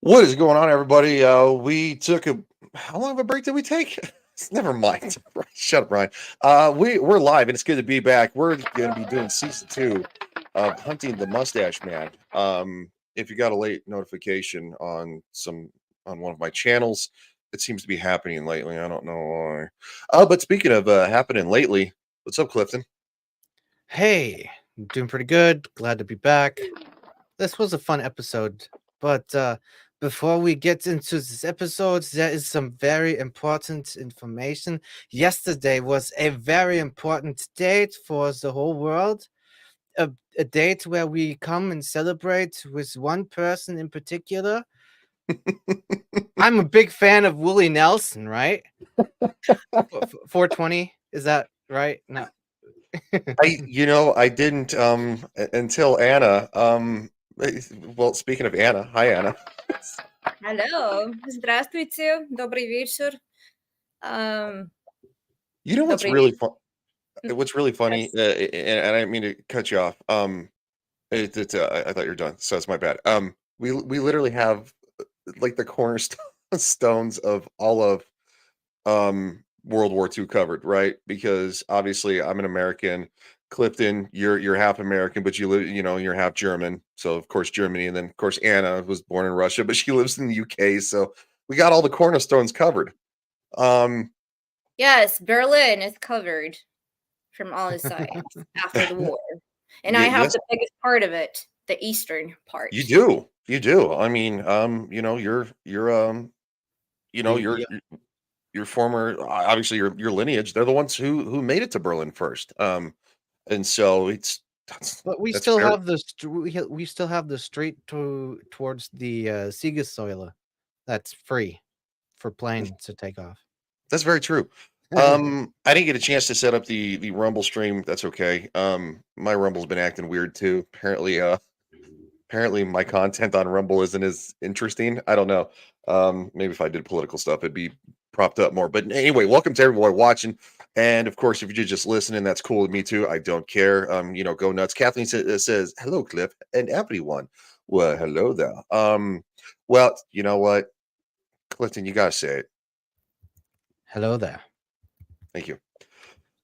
What is going on, everybody? We took a how long of a break did we take? Never mind. Shut up, Ryan. We're live and it's good to be back. We're going to be doing season 2 of Hunting the Mustache Man. If you got a late notification on one of my channels, it seems to be happening lately. I don't know why. But speaking of happening lately, what's up, Clifton? Hey, I'm doing pretty good. Glad to be back. This was a fun episode, but before we get into this episode, there is some very important information. Yesterday was a very important date for the whole world. A date where we come and celebrate with one person in particular. I'm a big fan of Willie Nelson, right? 420, is that right? No. I didn't until Anna. Well, speaking of Anna, hi Anna. Hello, здравствуйте, добрый вечер. You know what's Добрый really вечер. fun? What's really funny, Yes. and I didn't mean to cut you off. I thought you were done, so it's my bad. We literally have like the cornerstones of all of World War II covered, right? Because obviously I'm an American. Clifton, you're half American, but you live, you're half German. So of course Germany, and then of course Anna was born in Russia, but she lives in the UK. So we got all the cornerstones covered. Yes, Berlin is covered from all sides after the war. And I have Yes, the biggest part of it, the eastern part. you do. You do. I mean, you know, Yeah. your your former obviously your lineage, they're the ones who made it to Berlin first. And so But we that's still fair. have we still have the street towards the Siegessäule that's free for planes to take off. That's very true. I didn't get a chance to set up the Rumble stream. That's okay. My Rumble's been acting weird too. Apparently my content on Rumble isn't as interesting. I don't know. Maybe if I did political stuff, it'd be propped up more. But anyway, welcome to everyone watching. And of course, if you're just listening, that's cool with me too. I don't care. Go nuts. Kathleen says, hello, Cliff, and everyone. Well, hello there. Well, you know what? Clifton, you gotta say it. Hello there. Thank you.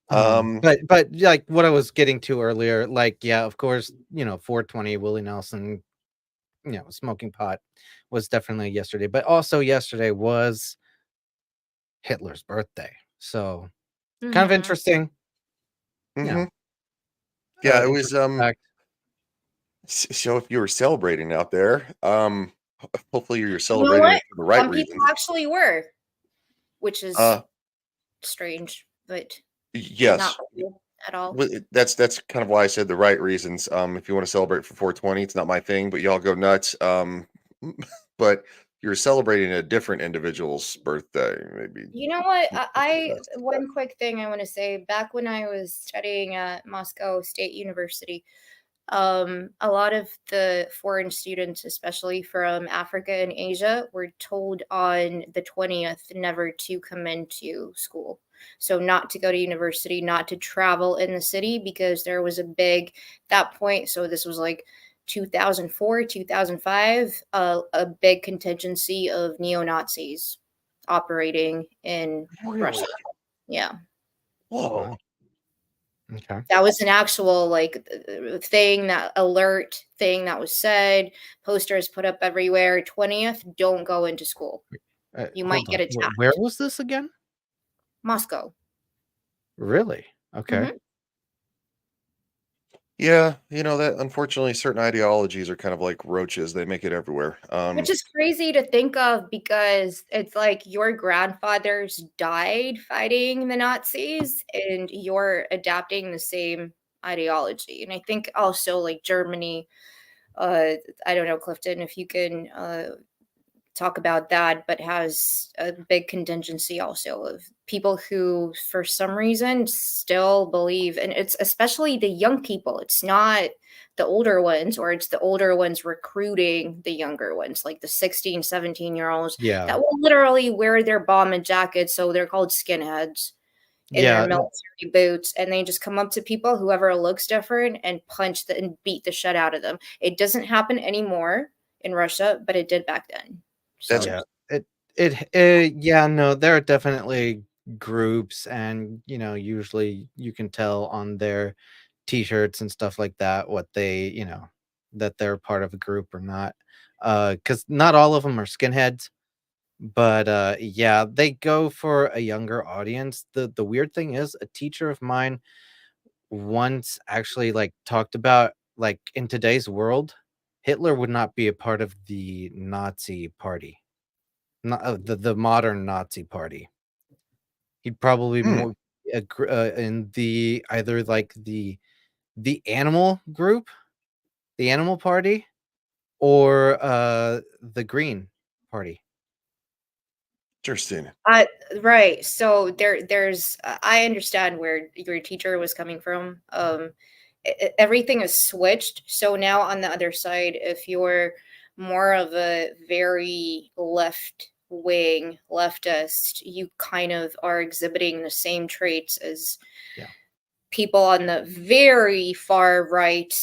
But like what I was getting to earlier, like yeah, of course, 420 Willie Nelson, smoking pot was definitely yesterday, but also yesterday was Hitler's birthday. So kind of Mhm. interesting. mhm. Yeah, it was Interesting fact. so if you were celebrating out there, hopefully you're You know celebrating what? it for the right Some people reasons. actually were, which is Uh strange, but not yes. cool at all. That's kind of why I said the right reasons. If you want to celebrate for 420, it's not my thing, but y'all go nuts. But you're celebrating a different individual's birthday, maybe. You know what? I That's one quick thing I want to say. Back when I was studying at Moscow State University, a lot of the foreign students, especially from Africa and Asia, were told on the 20th never to come into school. So not to go to university, not to travel in the city because there was a big that point. So this was like 2004, 2005, a big contingency of neo-Nazis operating in Russia. really. Yeah. Whoa. Okay. That was an actual thing, that alert thing that was said, posters put up everywhere. 20th, don't go into school. You might Hold get on. attacked. Where was this again? Moscow. Really? Okay. Mhm. Yeah, that unfortunately certain ideologies are kind of like roaches. They make it everywhere. Which is crazy to think of because it's like your grandfathers died fighting the Nazis and you're adapting the same ideology. And I think also like Germany, I don't know, Clifton, if you can talk about that, but has a big contingency also of people who, for some reason, still believe, and it's especially the young people. It's not the older ones, or it's the older ones recruiting the younger ones, like the 16, 17-year-olds Yeah. that will literally wear their bomber jackets. So they're called skinheads in their Yeah. military boots, and they just come up to people, whoever looks different, and and beat the shit out of them. It doesn't happen anymore in Russia, but it did back then. That's So no, there are definitely groups, and usually you can tell on their t-shirts and stuff like that what they, that they're part of a group or not. Because not all of them are skinheads, but yeah, they go for a younger audience. The weird thing is, a teacher of mine once actually like talked about, like, in today's world, Hitler would not be a part of the Nazi party, not the modern Nazi party. He'd probably hmm, more in the either like the animal group, the animal party, or the green party. interesting. I right. So there's I understand where your teacher was coming from. Everything is switched. So now on the other side, if you're more of a very left wing leftist, you kind of are exhibiting the same traits as Yeah. people on the very far right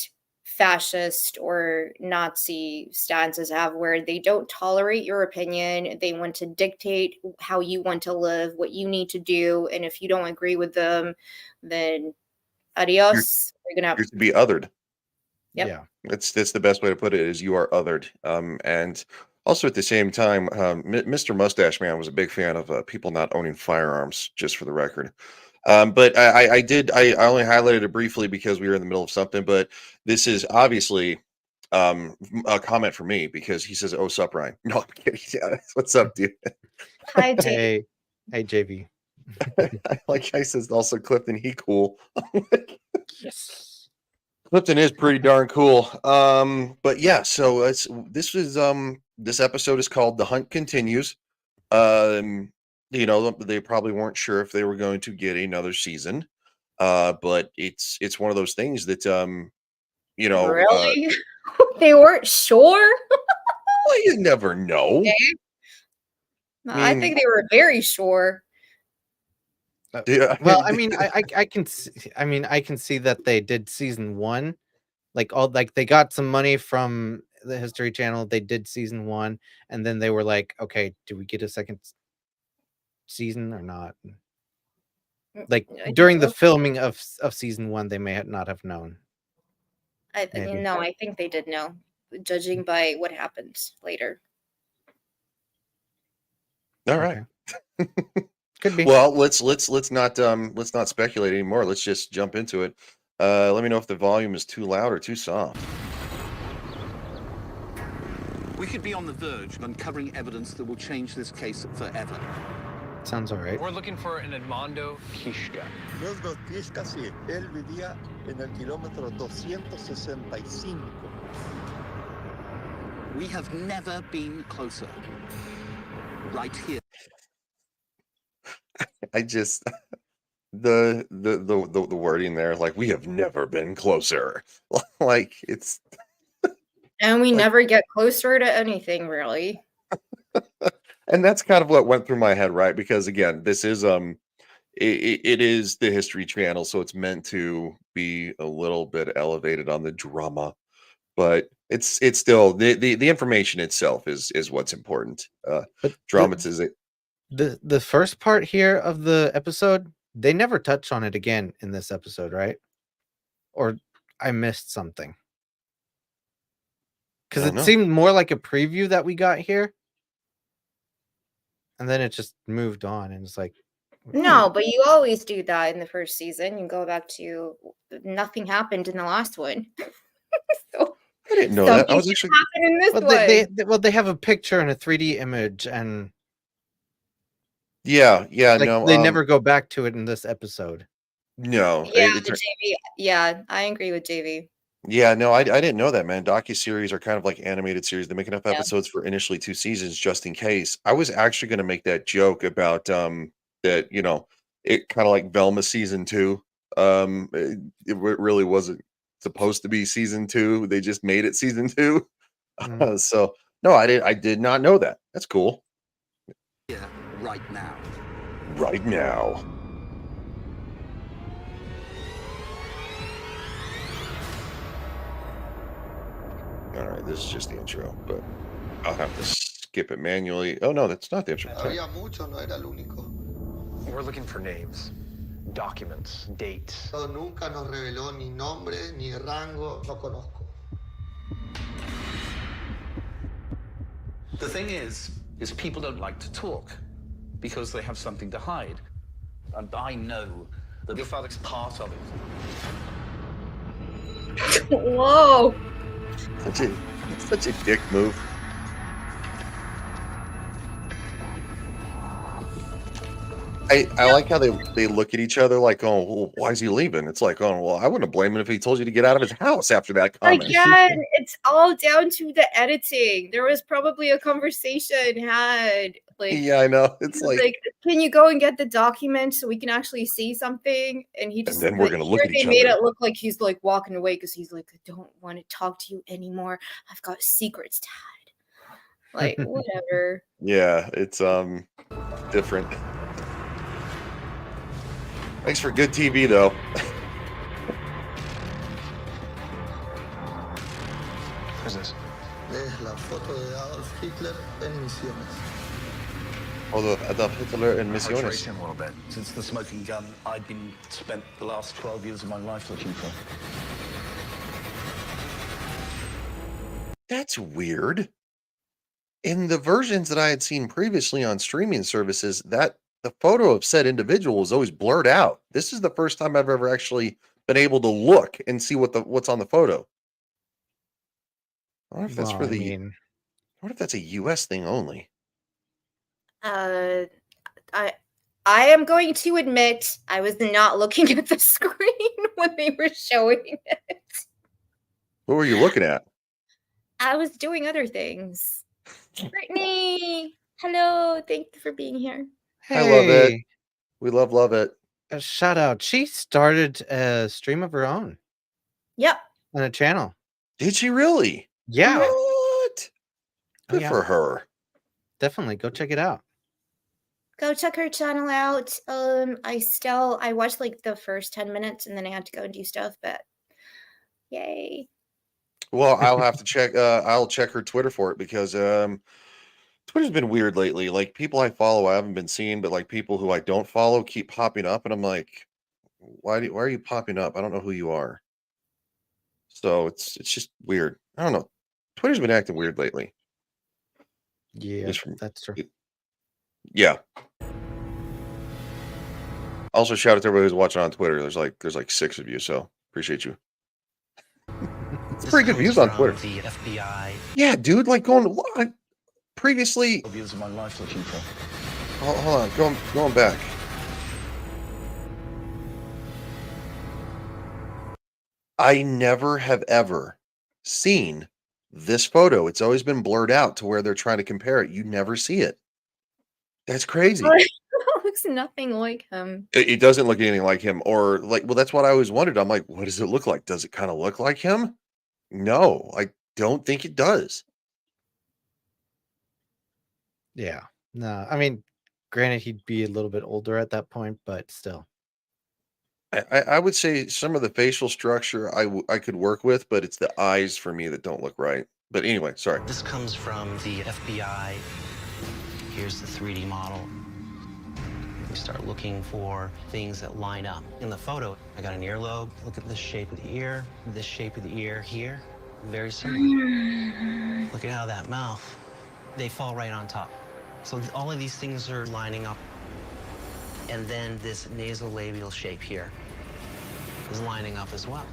fascist or Nazi stances have, where they don't tolerate your opinion. They want to dictate how you want to live, what you need to do. And if you don't agree with them, then You're adios. You're gonna, you're to be othered. yep. Yeah. That's the best way to put it, is you are othered. And also at the same time, Mr. Mustache Man was a big fan of people not owning firearms, just for the record. But I only highlighted it briefly because we were in the middle of something. But this is obviously a comment for me, because he says, "Oh, sup, Ryan." No, I'm kidding. Yeah, what's up, dude? Hi, Dave. Hey, JV. Like I says, also Clifton, he cool. Yes. Clifton is pretty darn cool. But yeah, so this episode is called "The Hunt Continues." Um, they probably weren't sure if they were going to get another season. But it's one of those things that you know, uh, Really? They weren't sure? well, you never know. No, I I mean, think they were very sure. yeah, Well, I mean, I can I can see that they did season one, like they got some money from the History Channel. They did season one, and then they were like, okay, do we get a second season or not? Like during the No, filming of season one, they may not have known. Maybe. no, I think they did know, judging by what happens later. all right. Okay. Could be. Well, let's not speculate anymore. Let's just jump into it. Let me know if the volume is too loud or too soft. We could be on the verge of uncovering evidence that will change this case forever. Sounds all right. We're looking for an Edmondo Kishka. Los Kishka, sí. Él vivía en el kilómetro 265. We have never been closer. Right here. I just the wording there, like, we have never been closer. Like, it's And we like, never get closer to anything, really. and that's kind of what went through my head, right? Because again, this is it is the History Channel, so it's meant to be a little bit elevated on the drama, but it's still the information itself is what's important. But Dramatization. the first part here of the episode, they never touch on it again in this episode, right? Or I missed something. Because it seemed more like a preview that we got here. And then it just moved on, and it's like, No, but you always do that in the first season. You go back to nothing happened in the last one. So I didn't know that. I something was can actually happen in this well, one. they have a picture and a 3D image, and yeah, like no, they never go back to it in this episode. no, Yeah, it, the JV. Yeah, I agree with JV. yeah, no, I didn't know that, man. Docuseries are kind of like animated series. They make enough Yeah. episodes for initially 2 seasons just in case. I was actually gonna make that joke about, that, it kinda like Velma season 2. Really wasn't supposed to be season 2. They just made it season 2. Mhm. So, no, I did not know that. That's cool. Here, right now. Right now. Alright, this is just the intro, but I'll have to skip it manually. Oh no, that's not the option. Había mucho, no era el único. We're looking for names, documents, dates. Pero nunca nos reveló ni nombre ni rango, no conozco. The thing is people don't like to talk because they have something to hide. And I know that your father's part of it. Whoa. Such a dick move. I like how they look at each other like, oh, well, why is he leaving? It's like, oh, well, I wouldn't blame him if he told you to get out of his house after that comment. Again, it's all down to the editing. There was probably a conversation had. Like, Yeah, I know. It's he was like, can you go and get the document so we can actually see something? And he just, then we're gonna look at each they made other. it look like he's like walking away because he's like, I don't want to talk to you anymore. I've got secrets to hide. Like, whatever. yeah, it's different. Thanks for good TV though. Who's this? Es la foto de Adolf Hitler en Misiones. Although Adolf Hitler and I Misiones. traced him a little bit. Since the smoking gun, I'd been spent the last 12 years of my life looking for. That's weird. In the versions that I had seen previously on streaming services, that the photo of said individual was always blurred out. This is the first time I've ever actually been able to look and see what's on the photo. I wonder if that's Well, for I the. mean, I wonder if that's a U.S. thing only. I am going to admit I was not looking at the screen when they were showing it. What were you looking at? I was doing other things. Brittany, hello. Thank you for being here. I love it. hey, We love it. a shout out. She started a stream of her own Yep. on a channel. Did she really? Yeah, What? Oh, Good yeah. for her. Definitely go check it out. Go check her channel out. I watched like the first 10 minutes and then I had to go and do stuff, but yay. Well, I'll have to check. I'll check her Twitter for it because Twitter's been weird lately. Like people I follow, I haven't been seeing, but like people who I don't follow keep popping up, and I'm like, why are you popping up? I don't know who you are. So it's just weird. I don't know. Twitter's been acting weird lately. Yeah, Just from that's true. yeah. Also, shout out to everybody who's watching on Twitter. There's like 6 of you, so appreciate you. It's pretty good views on Twitter. The FBI. Yeah, dude. Like previously. 12 years of my life looking for. Hold on, going back. I never have ever seen this photo. It's always been blurred out to where they're trying to compare it. You never see it. That's crazy. It looks nothing like him. It doesn't look anything like him, or like, well, that's what I always wondered. I'm like, what does it look like? Does it kind of look like him? No, I don't think it does. Yeah. No, I mean, granted, he'd be a little bit older at that point, but still. I would say some of the facial structure I could work with, but it's the eyes for me that don't look right. But anyway, sorry. This comes from the FBI. Here's the 3D model. We start looking for things that line up. In the photo, I got an earlobe. Look at the shape of the ear, this shape of the ear here. Very similar. Look at how that mouth, they fall right on top. So all of these things are lining up. And then this nasolabial shape here is lining up as well.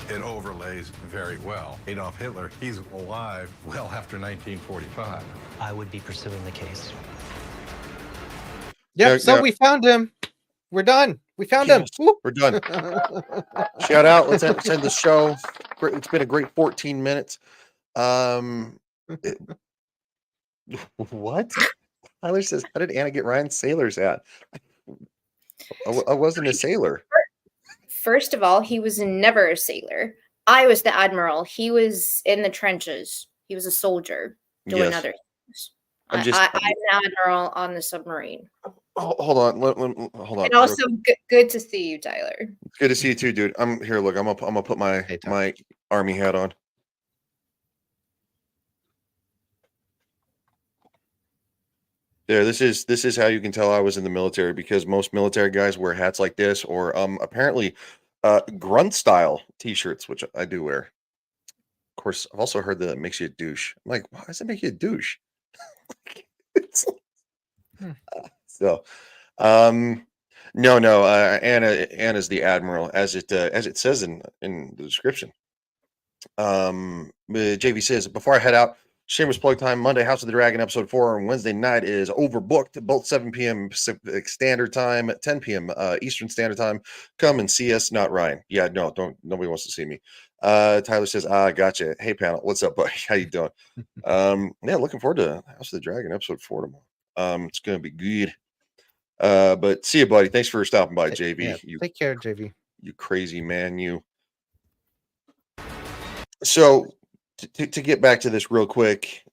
It overlays very well. Adolf Hitler, he's alive well after 1945. I would be pursuing the case. Yep. Yeah, So yeah. we found him. We're done. We found him. Yes, Woo. we're done. Shout out. Let's end the show. Great. It's been a great 14 minutes. What? Tyler says, how did Anna get Ryan's sailor's hat? I wasn't a sailor. First of all, he was never a sailor. I was the admiral. He was in the trenches. He was a soldier doing Yes. other things. I'm I'm just- the admiral on the submarine. Hold on. Hold on. And also, good to see you, Tyler. It's good to see you too, dude. I'm here. Look, I'm gonna put my Hey, Tyler. my army hat on. There, this is how you can tell I was in the military because most military guys wear hats like this or apparently grunt style t-shirts, which I do wear. Of course, I've also heard that it makes you a douche. I'm like, why does it make you a douche? It's- Hmm. so um no, Anna's the admiral as it says in the description. JV says, before I head out, shameless plug time. Monday, House of the Dragon episode 4 on Wednesday night is overbooked. Both 7 p.m. Pacific Standard Time, 10 p.m. Eastern Standard Time. Come and see us, not Ryan. Yeah, no, don't. Nobody wants to see me. Tyler says, gotcha. Hey, panel, what's up, buddy? How you doing? Yeah, looking forward to House of the Dragon episode 4 tomorrow. It's gonna be good. But see you, buddy. Thanks for stopping by, JV. Yeah, take care, JV. You crazy man, you. So to get back to this real quick,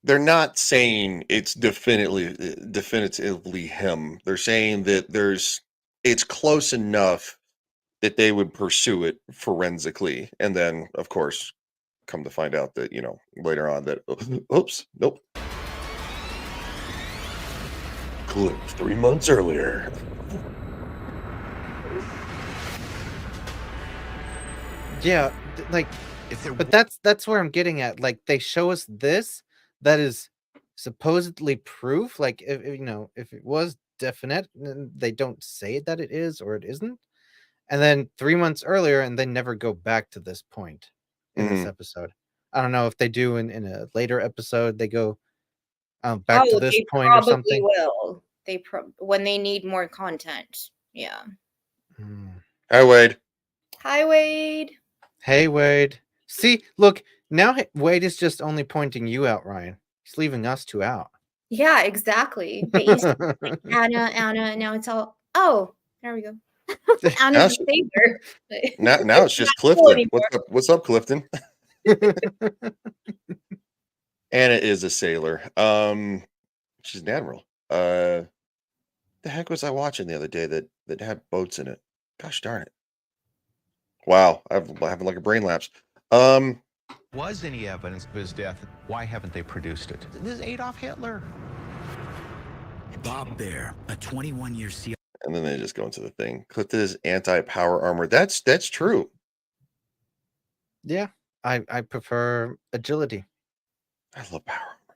they're not saying it's definitively him. They're saying that it's close enough that they would pursue it forensically, and then of course come to find out that later on that oops, nope, Clue 3 months earlier. Yeah, like, but that's where I'm getting at. Like, they show us this that is supposedly proof. Like, if it was definite, then they don't say that it is or it isn't. And then 3 months earlier, and they never go back to this point in this episode. I don't know if they do in a later episode. They go back to this they point or probably something. will. They when they need more content. Yeah. Hi, Wade. Hi, Wade. Hey, Wade. See, look, now Wade is just only pointing you out, Ryan. He's leaving us two out. Yeah, exactly. But you said, like, Anna. Now it's all. Oh, there we go. Anna's a savior. Now it's just Clifton. What's up, Clifton? Anna is a sailor. She's an admiral. The heck was I watching the other day that had boats in it? Gosh darn it! Wow, I'm having like a brain lapse. Was any evidence of his death? Why haven't they produced it? This is Adolf Hitler. Bob Bear, a 21-year sea. And then they just go into the thing. Clifton's anti-power armor. That's true. Yeah, I prefer agility. I love power armor.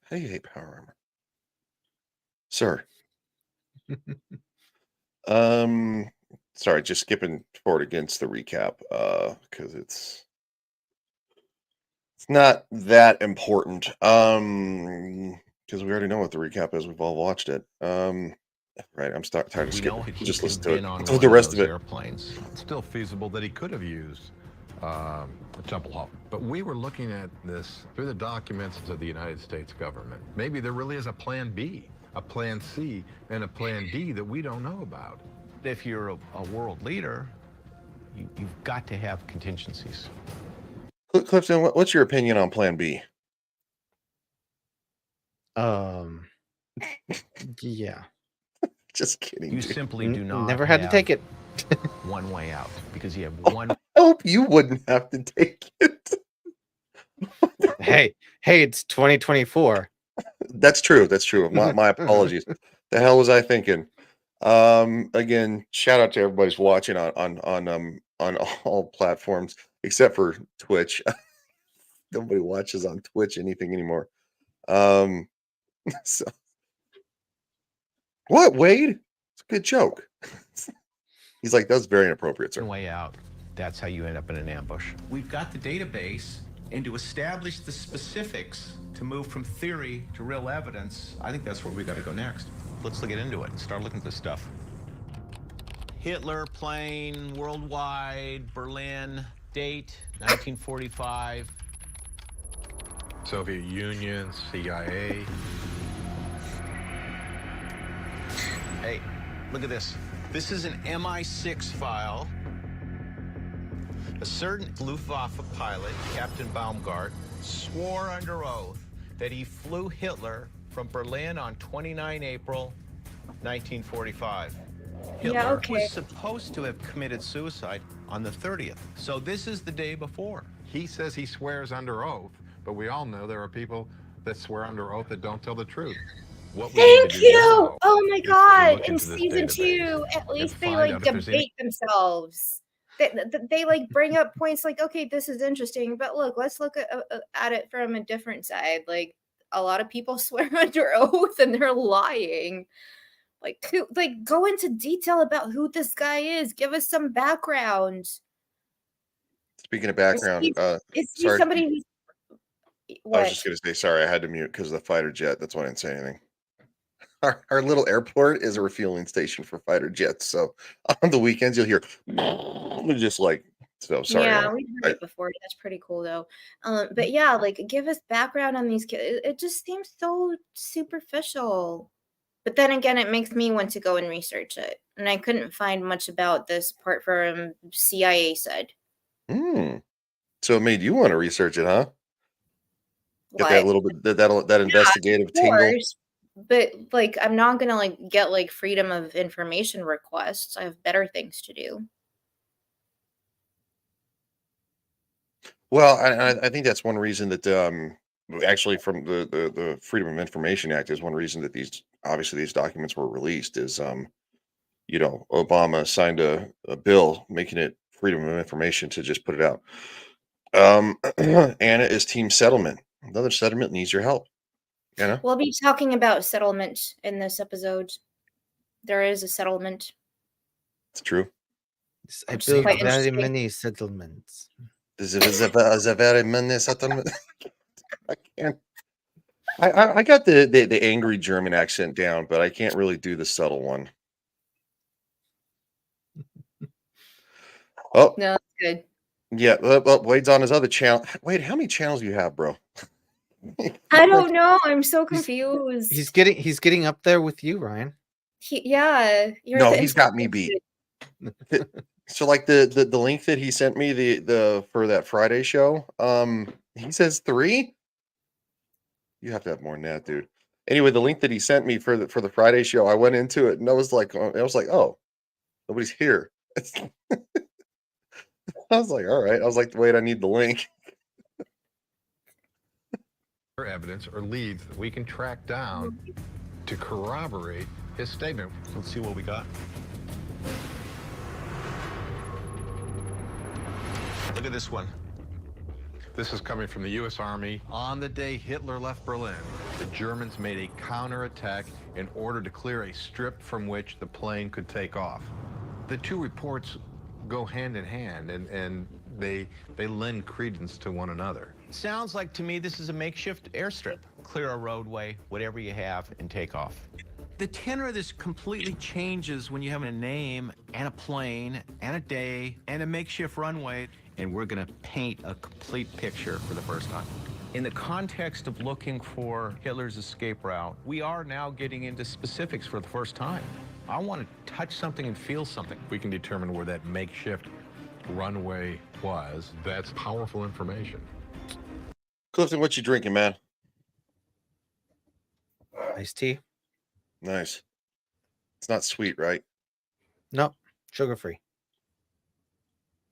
How do you hate power armor, sir? Sorry, just skipping forward against the recap because it's not that important. Because we already know what the recap is. We've all watched it. Right, I'm tired of skipping. Just listen to it. The rest of it. Airplanes. It's still feasible that he could have used a jumble hop. But we were looking at this through the documents of the United States government. Maybe there really is a plan B, a plan C, and a plan D that we don't know about. If you're a world leader, you've got to have contingencies. Clifton, what's your opinion on plan B? Yeah. Just kidding. You simply do not. Never had to take it. One way out because you have one. I hope you wouldn't have to take it. Hey, it's 2024. That's true. My apologies. The hell was I thinking? Again, shout out to everybody's watching on all platforms except for Twitch. Nobody watches on Twitch anything anymore. So what, Wade? It's a good joke. He's like, that's very inappropriate, sir. Way out. That's how you end up in an ambush. We've got the database, and to establish the specifics, to move from theory to real evidence, I think that's where we got to go next. Let's get into it and start looking at this stuff. Hitler plane, worldwide, Berlin, date, 1945. Soviet Union, CIA. Hey, look at this. This is an MI6 file. A certain Luftwaffe pilot, Captain Baumgart, swore under oath that he flew Hitler from Berlin on 29 April 1945. Hitler was supposed to have committed suicide on the 30th. So this is the day before. He says he swears under oath, but we all know there are people that swear under oath that don't tell the truth. What we need to Thank do you. now Oh my is to God. look In into this season database 2, at and least they find out like if there's any debate themselves. They like bring up points like, okay, this is interesting, but look, let's look at it from a different side. Like a lot of people swear under oath and they're lying. Like go into detail about who this guy is. Give us some background. Speaking of Is background, is he sorry, somebody who's I was what? just gonna say sorry. I had to mute because of the fighter jet. That's why I didn't say anything. Our little airport is a refueling station for fighter jets. So on the weekends, you'll hear just like so. Sorry, Yeah, Anna. we've heard it before. That's pretty cool though. But yeah, like give us background on these kids. It just seems so superficial. But then again, it makes me want to go and research it. And I couldn't find much about this apart from CIA said. So it made you want to research it, huh? Get that What? little bit that investigative Of tingle. course. But like I'm not gonna like get like freedom of information requests. I have better things to do. Well, I think that's one reason that actually from the Freedom of Information Act is one reason that these documents were released is Obama signed a bill making it freedom of information to just put it out. Anna is team settlement. Another settlement needs your help. Anna? We'll be talking about settlement in this episode. There is a settlement. It's true. I Which is built quite very interesting. many settlements. Is a very many settlement? I can't. I got the angry German accent down, but I can't really do the subtle one. Oh, No, that's good. yeah. Well, Wade's on his other channel. Wade, how many channels do you have, bro? I don't know. I'm so confused. He's getting up there with you, Ryan. Yeah, you're No, the he's got me beat. So like the link that he sent me the for that Friday show, he says 3. You have to have more than that, dude. Anyway, the link that he sent me for the Friday show, I went into it and I was like, oh, nobody's here. I was like, all right. I was like, wait, I need the link. evidence or leads that we can track down to corroborate his statement. Let's see what we got. Look at this one. This is coming from the U.S. Army. On the day Hitler left Berlin, the Germans made a counterattack in order to clear a strip from which the plane could take off. The two reports go hand in hand, and they lend credence to one another. Sounds like to me this is a makeshift airstrip. Clear a roadway, whatever you have, and take off. The tenor of this completely changes when you have a name and a plane and a day and a makeshift runway. And we're going to paint a complete picture for the first time. In the context of looking for Hitler's escape route, we are now getting into specifics for the first time. I want to touch something and feel something. We can determine where that makeshift runway was. That's powerful information. Clifton, what you drinking, man? Iced tea? Nice. It's not sweet, right? No, sugar free.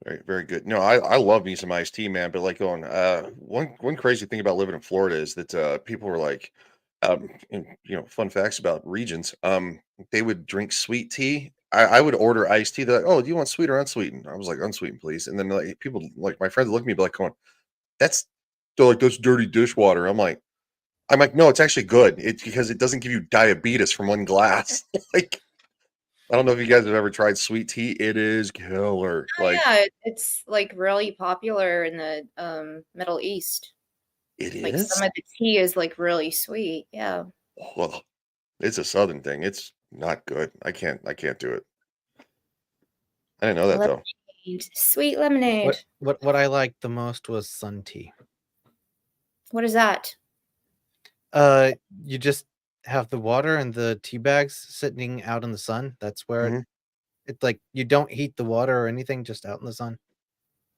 Very, very good. No, I love me some iced tea, man. But like one crazy thing about living in Florida is that people were like, and, fun facts about regions. They would drink sweet tea. I would order iced tea. They're like, oh, do you want sweet or unsweetened? I was like, unsweetened, please. And then like people, like my friends, look at me like, going, they're like, that's dirty dishwater. I'm like, no, it's actually good. It's because it doesn't give you diabetes from one glass. Like, I don't know if you guys have ever tried sweet tea. It is killer. Oh, Like, yeah, it's like really popular in the Middle East. it Like is. some of the tea is like really sweet. Yeah. Well, it's a southern thing. It's not good. I can't do it. I didn't know that though. Lemonade. Sweet lemonade. What I liked the most was sun tea. What is that? You just have the water and the tea bags sitting out in the sun. That's where Mhm. it's like you don't heat the water or anything, just out in the sun.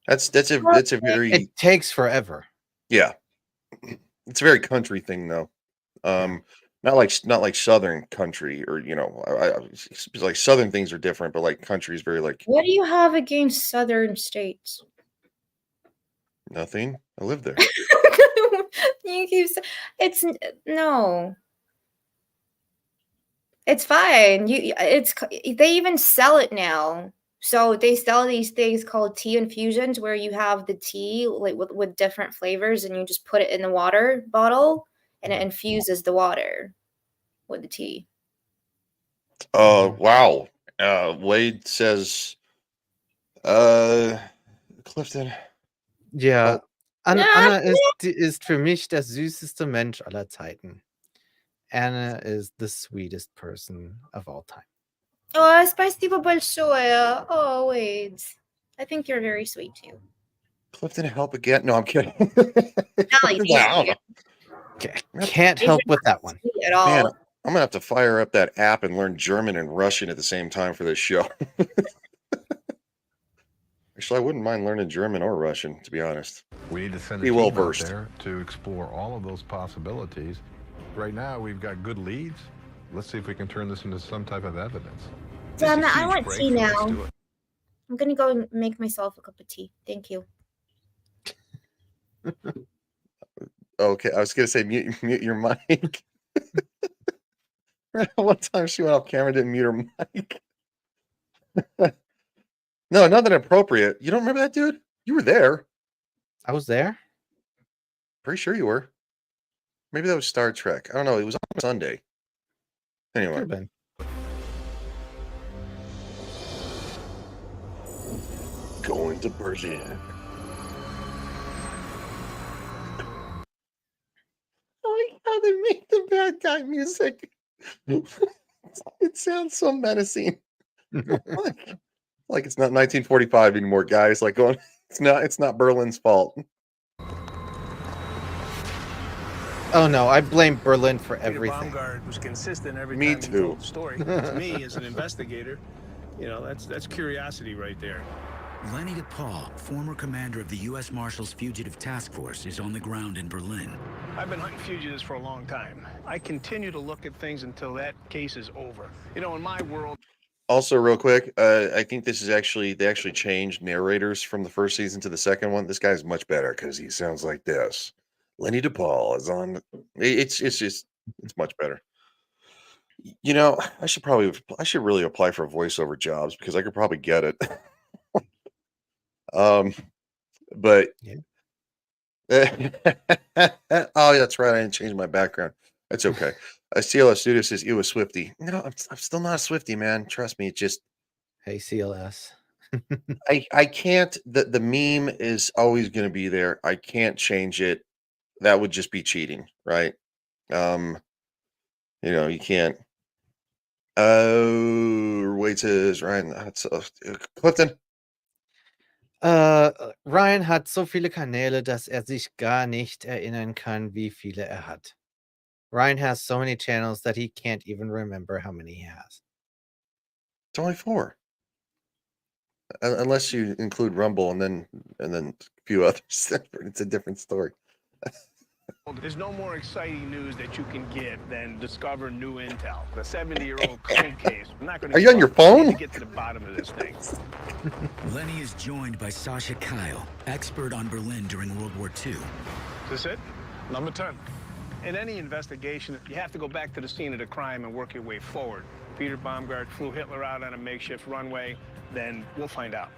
That's a very It takes forever. yeah. It's a very country thing though. Not like southern country or it's like southern things are different, but like country is very like What do you have against southern states? nothing. I live there. You keep it's no. It's fine. They even sell it now. So they sell these things called tea infusions where you have the tea like with different flavors and you just put it in the water bottle and it infuses the water with the tea. Wow. Wade says, Clifton. Ja, Oh, Anna ist für mich der süßeste Mensch aller Zeiten. Anna is the sweetest person of all time. Oh, спасибо большое. Oh, wait. I think you're very sweet too. Clifton, help again. No, I'm kidding. No, Can't help with that one. At all. Man, I'm gonna have to fire up that app and learn German and Russian at the same time for this show. Actually, I wouldn't mind learning German or Russian, to be honest. We need to send a Be team well out versed. there to explore all of those possibilities. Right now, we've got good leads. Let's see if we can turn this into some type of evidence. Damn it, I want tea now. I'm gonna go and make myself a cup of tea. Thank you. Okay, I was gonna say mute your mic. One time she went off camera, didn't mute her mic. No, nothing appropriate. You don't remember that, dude? You were there. I was there? Pretty sure you were. Maybe that was Star Trek. I don't know. It was on Sunday. Anyway. Could've been. Going to Berlin. I like how they make the bad guy music. It sounds so menacing. Like it's not 1945 anymore, guys. Like going, it's not Berlin's fault. Oh no, I blame Berlin for Peter everything. Baumgart was consistent every Me time he too. told the story. To me, as an investigator, you know, that's curiosity right there. Lenny DePaul, former commander of the U.S. Marshals Fugitive Task Force, is on the ground in Berlin. I've been hunting fugitives for a long time. I continue to look at things until that case is over. You know, in my world. Also, real quick, I think this is they actually changed narrators from the first season to the second one. This guy's much better because he sounds like this. Lenny DePaul is on. It's much better. You know, I should really apply for voiceover jobs because I could probably get it. But Yeah. Oh, that's right. I didn't change my background. That's okay. CLS Studio says you a Swifty. No, I'm still not a Swifty, man. Trust me. It's just Hey, CLS. I can't. The meme is always going to be there. I can't change it. That would just be cheating, right? You know, you can't. Oh, wait, says Ryan. That's Clifton. Ryan hat so viele Kanäle, dass sich gar nicht erinnern kann, wie viele hat. Ryan has so many channels that he can't even remember how many he has. It's only 4. Unless you include Rumble and then a few others. It's a different story. There's no more exciting news that you can get than discover new intel. The 70-year-old cold case. I'm not going to. Are you on your phone? To get to the bottom of this thing. Lenny is joined by Sasha Kyle, expert on Berlin during World War II. Is this it? Number 10. In any investigation, you have to go back to the scene of the crime and work your way forward. Peter Baumgart flew Hitler out on a makeshift runway, then we'll find out.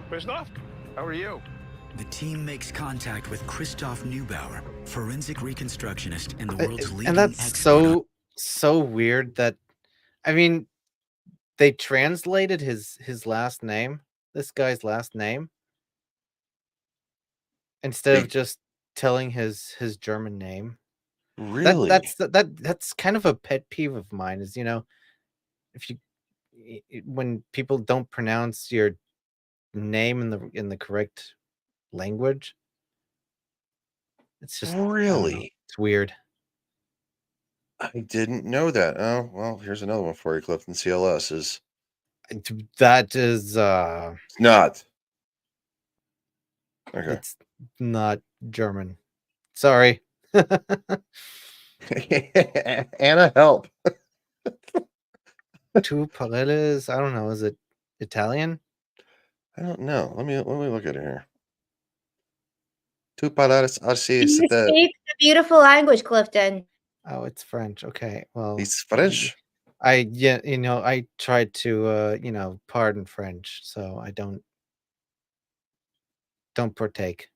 Christoph, how are you? The team makes contact with Christoph Neubauer, forensic reconstructionist and the world's leading And that's expert so weird that, I mean, they translated his last name, this guy's last name, instead of just telling his German name. Really? That's kind of a pet peeve of mine. Is, you know, if you when people don't pronounce your name in the correct language, it's just Really? It's weird. I didn't know that. Oh, well, here's another one for you, Clifton. CLS is That is it's not. Okay. It's not German. Sorry. Anna, help. Two Paredes. I don't know. Is it Italian? I don't know. Let me look at it here. Two Paredes. I see. You It's the saved a beautiful language, Clifton. Oh, it's French. Okay. Well, He's French. I tried to pardon French, so I don't partake.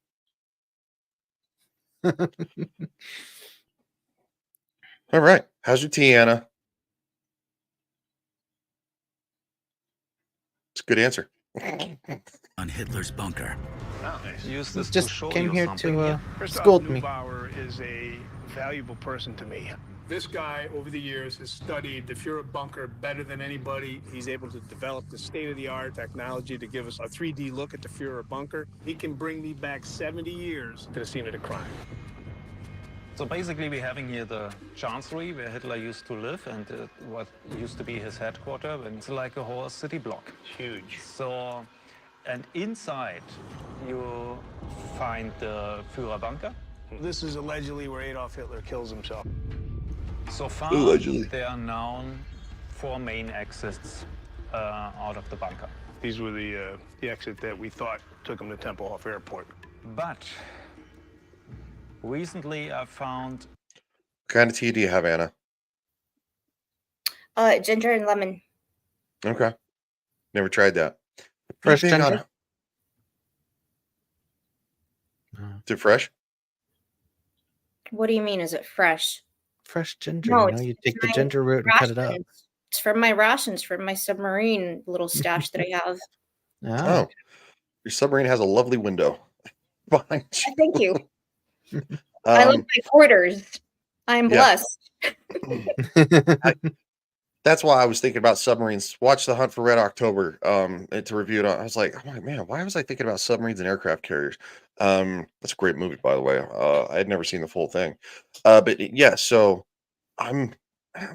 All right. How's your tea, Anna? It's a good answer. On Hitler's bunker. Use this to Just show came you here something to here. First scold off, me. Neubauer is a valuable person to me. This guy, over the years, has studied the Fuhrer bunker better than anybody. He's able to develop the state-of-the-art technology to give us a 3D look at the Fuhrer bunker. He can bring me back 70 years to the scene of the crime. So basically, we're having here the chancellery where Hitler used to live and what used to be his headquarters. And it's like a whole city block. Huge. So, and inside you find the Führer bunker. This is allegedly where Adolf Hitler kills himself. So far, Allegedly. there are known 4 main exits out of the bunker. These were the exit that we thought took him to Tempelhof Airport. But recently I found... What kind of tea do you have, Anna? Ginger and lemon. Okay. Never tried that. Fresh Pretty big ginger? Is it fresh? What do you mean? Is it fresh? Fresh ginger. No, You take the my ginger root and cut it up. rations. It's from my rations, from my submarine little stash that I have. Oh. Your submarine has a lovely window behind you. Thank you. I love my quarters. I'm yeah. blessed. That's why I was thinking about submarines. Watch The Hunt for Red October to review it on. I was like, oh my man, why was I thinking about submarines and aircraft carriers? That's a great movie, by the way. I had never seen the full thing. But yeah, so I'm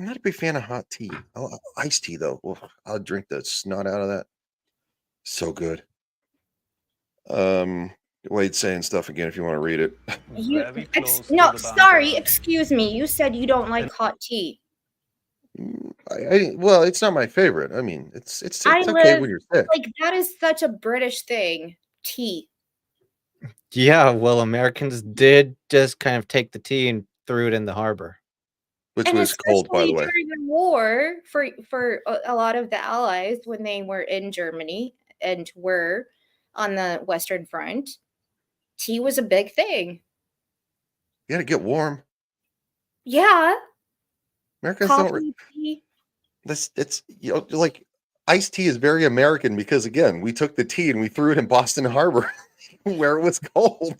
not a big fan of hot tea. Iced tea though. Well, I'll drink the snot out of that. So good. Wade's saying stuff again if you want to read it. No, sorry, excuse me. You said you don't like hot tea. Well, it's not my favorite. I mean, it's I okay live, when you're sick. like, that is such a British thing. Tea. Yeah, well, Americans did just kind of take the tea and threw it in the harbor. Which was cold, by the way. During the war, for a lot of the Allies, when they were in Germany and were on the Western Front, tea was a big thing. You gotta get warm. Yeah. Americans Coffee, tea. It's like iced tea is very American because again, we took the tea and we threw it in Boston Harbor where it was cold.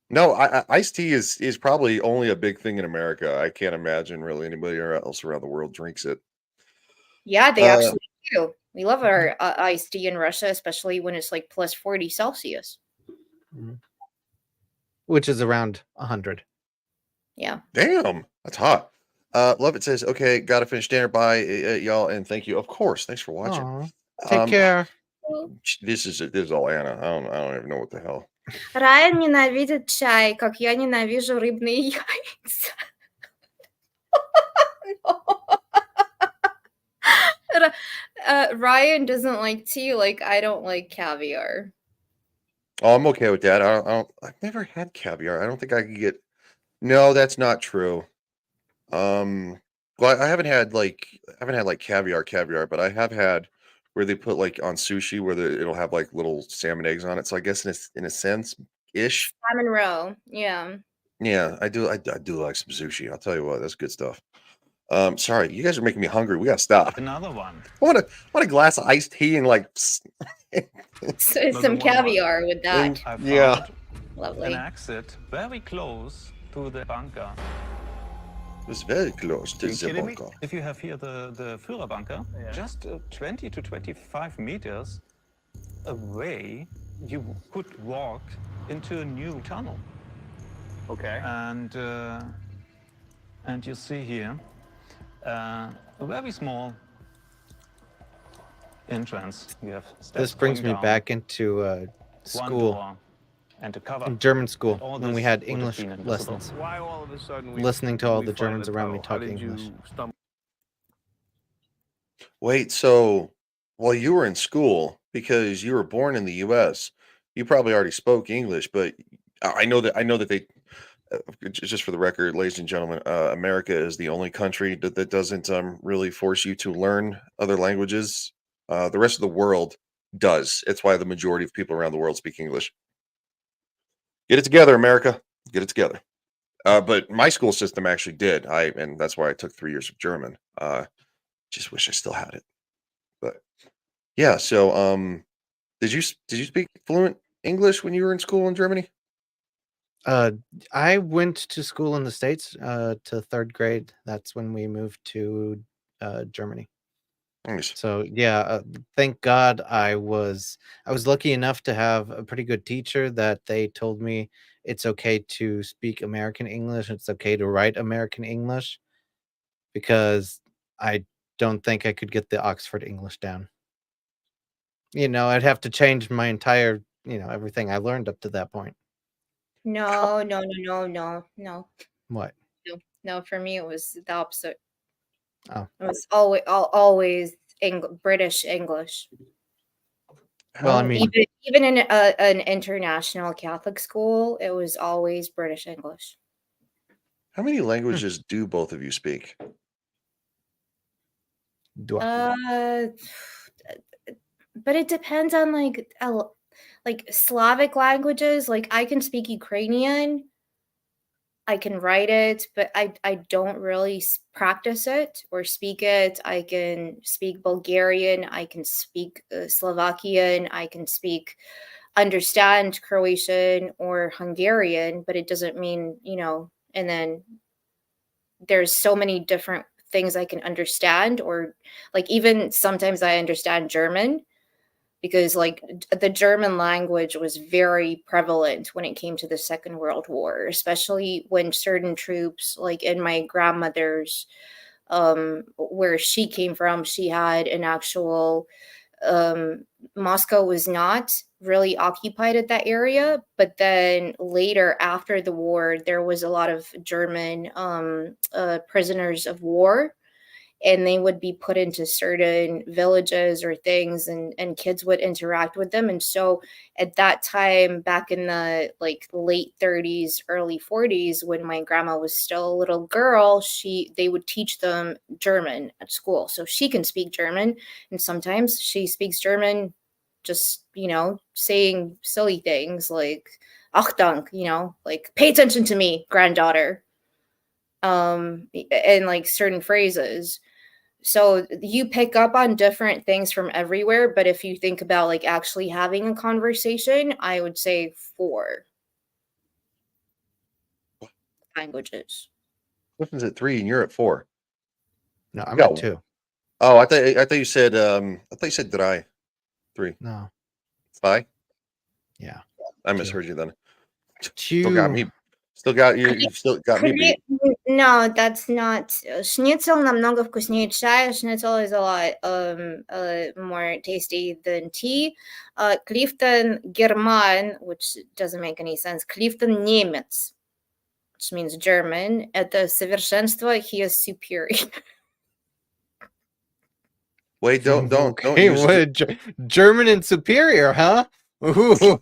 No, iced tea is probably only a big thing in America. I can't imagine really anybody else around the world drinks it. Yeah, they actually do. We love our iced tea in Russia, especially when it's like plus 40 Celsius. Which is around 100. Yeah. Damn, that's hot. Love it says, okay, gotta finish dinner. Bye, y'all, and thank you. Of course, thanks for watching. Aw, take care. This is all Anna. I don't even know what the hell. Райан ненавидит чай, как я ненавижу рыбные яйца. Ryan doesn't like tea like I don't like caviar. Oh, I'm okay with that. I've never had caviar. I don't think I could get. No, that's not true. Well, I haven't had like caviar, but I have had where they put like on sushi where it'll have like little salmon eggs on it. So I guess in a sense ish. Salmon roe, yeah. Yeah, I do like some sushi. I'll tell you what, that's good stuff. Sorry, you guys are making me hungry. We gotta stop. Another one. I want a glass of iced tea and like some caviar with that. Yeah. Lovely. An exit very close to the bunker. It's very close to the bunker. If you have here the Führer bunker, just 20 to 25 meters away, you could walk into a new tunnel. Okay. And you see here a very small entrance. You have steps This brings me going down, back into one school, door, and to cover in German school, all when we this had would have English been invisible. lessons. Why all of a sudden we Listening to all we the find Germans the around me tunnel? How talking did you English. stumble? Wait, so while you were in school, because you were born in the US, you probably already spoke English, but I know that they just for the record, ladies and gentlemen, America is the only country that doesn't really force you to learn other languages. The rest of the world does. It's why the majority of people around the world speak English. Get it together, America. Get it together. But my school system actually did. And that's why I took 3 years of German. Just wish I still had it. But yeah, so did you speak fluent English when you were in school in Germany? I went to school in the States to 3rd grade. That's when we moved to Germany. Nice. So yeah, thank God I was lucky enough to have a pretty good teacher that they told me it's okay to speak American English. It's okay to write American English because I don't think I could get the Oxford English down. I'd have to change my entire, everything I learned up to that point. No, no, no, no, no, no, What? no. For me, it was the opposite. Oh. It was always British English. Well, I mean, even in an international Catholic school, it was always British English. How many languages do both of you speak? But it depends on like Slavic languages. Like I can speak Ukrainian, I can write it, but I don't really practice it or speak it. I can speak Bulgarian, I can speak Slovakian, I can understand Croatian or Hungarian, but it doesn't mean, and then there's so many different things I can understand, or like even sometimes I understand German because like the German language was very prevalent when it came to the Second World War, especially when certain troops, like in my grandmother's, where she came from, she had an actual, Moscow was not really occupied at that area, but then later after the war, there was a lot of German prisoners of war, and they would be put into certain villages or things, and kids would interact with them. And so at that time, back in the like late 30s, early 40s, when my grandma was still a little girl, they would teach them German at school. So she can speak German, and sometimes she speaks German just, saying silly things like Achtung, like pay attention to me, granddaughter. And like certain phrases. So you pick up on different things from everywhere, but if you think about like actually having a conversation, I would say 4 languages. Clifton's at 3 and you're at 4. No, I'm at 2. Oh, I thought you said drei. 3. No. 5? Yeah. I misheard you then. 2. Still got me. You still got me beat. No, that's not. Schnitzel намного вкуснее чая. Schnitzel is a lot more tasty than tea. Clifton German, which doesn't make any sense. Clifton Немец, which means German. Это совершенство, he is superior. Wait, don't Okay, use German and superior, huh? Ooh.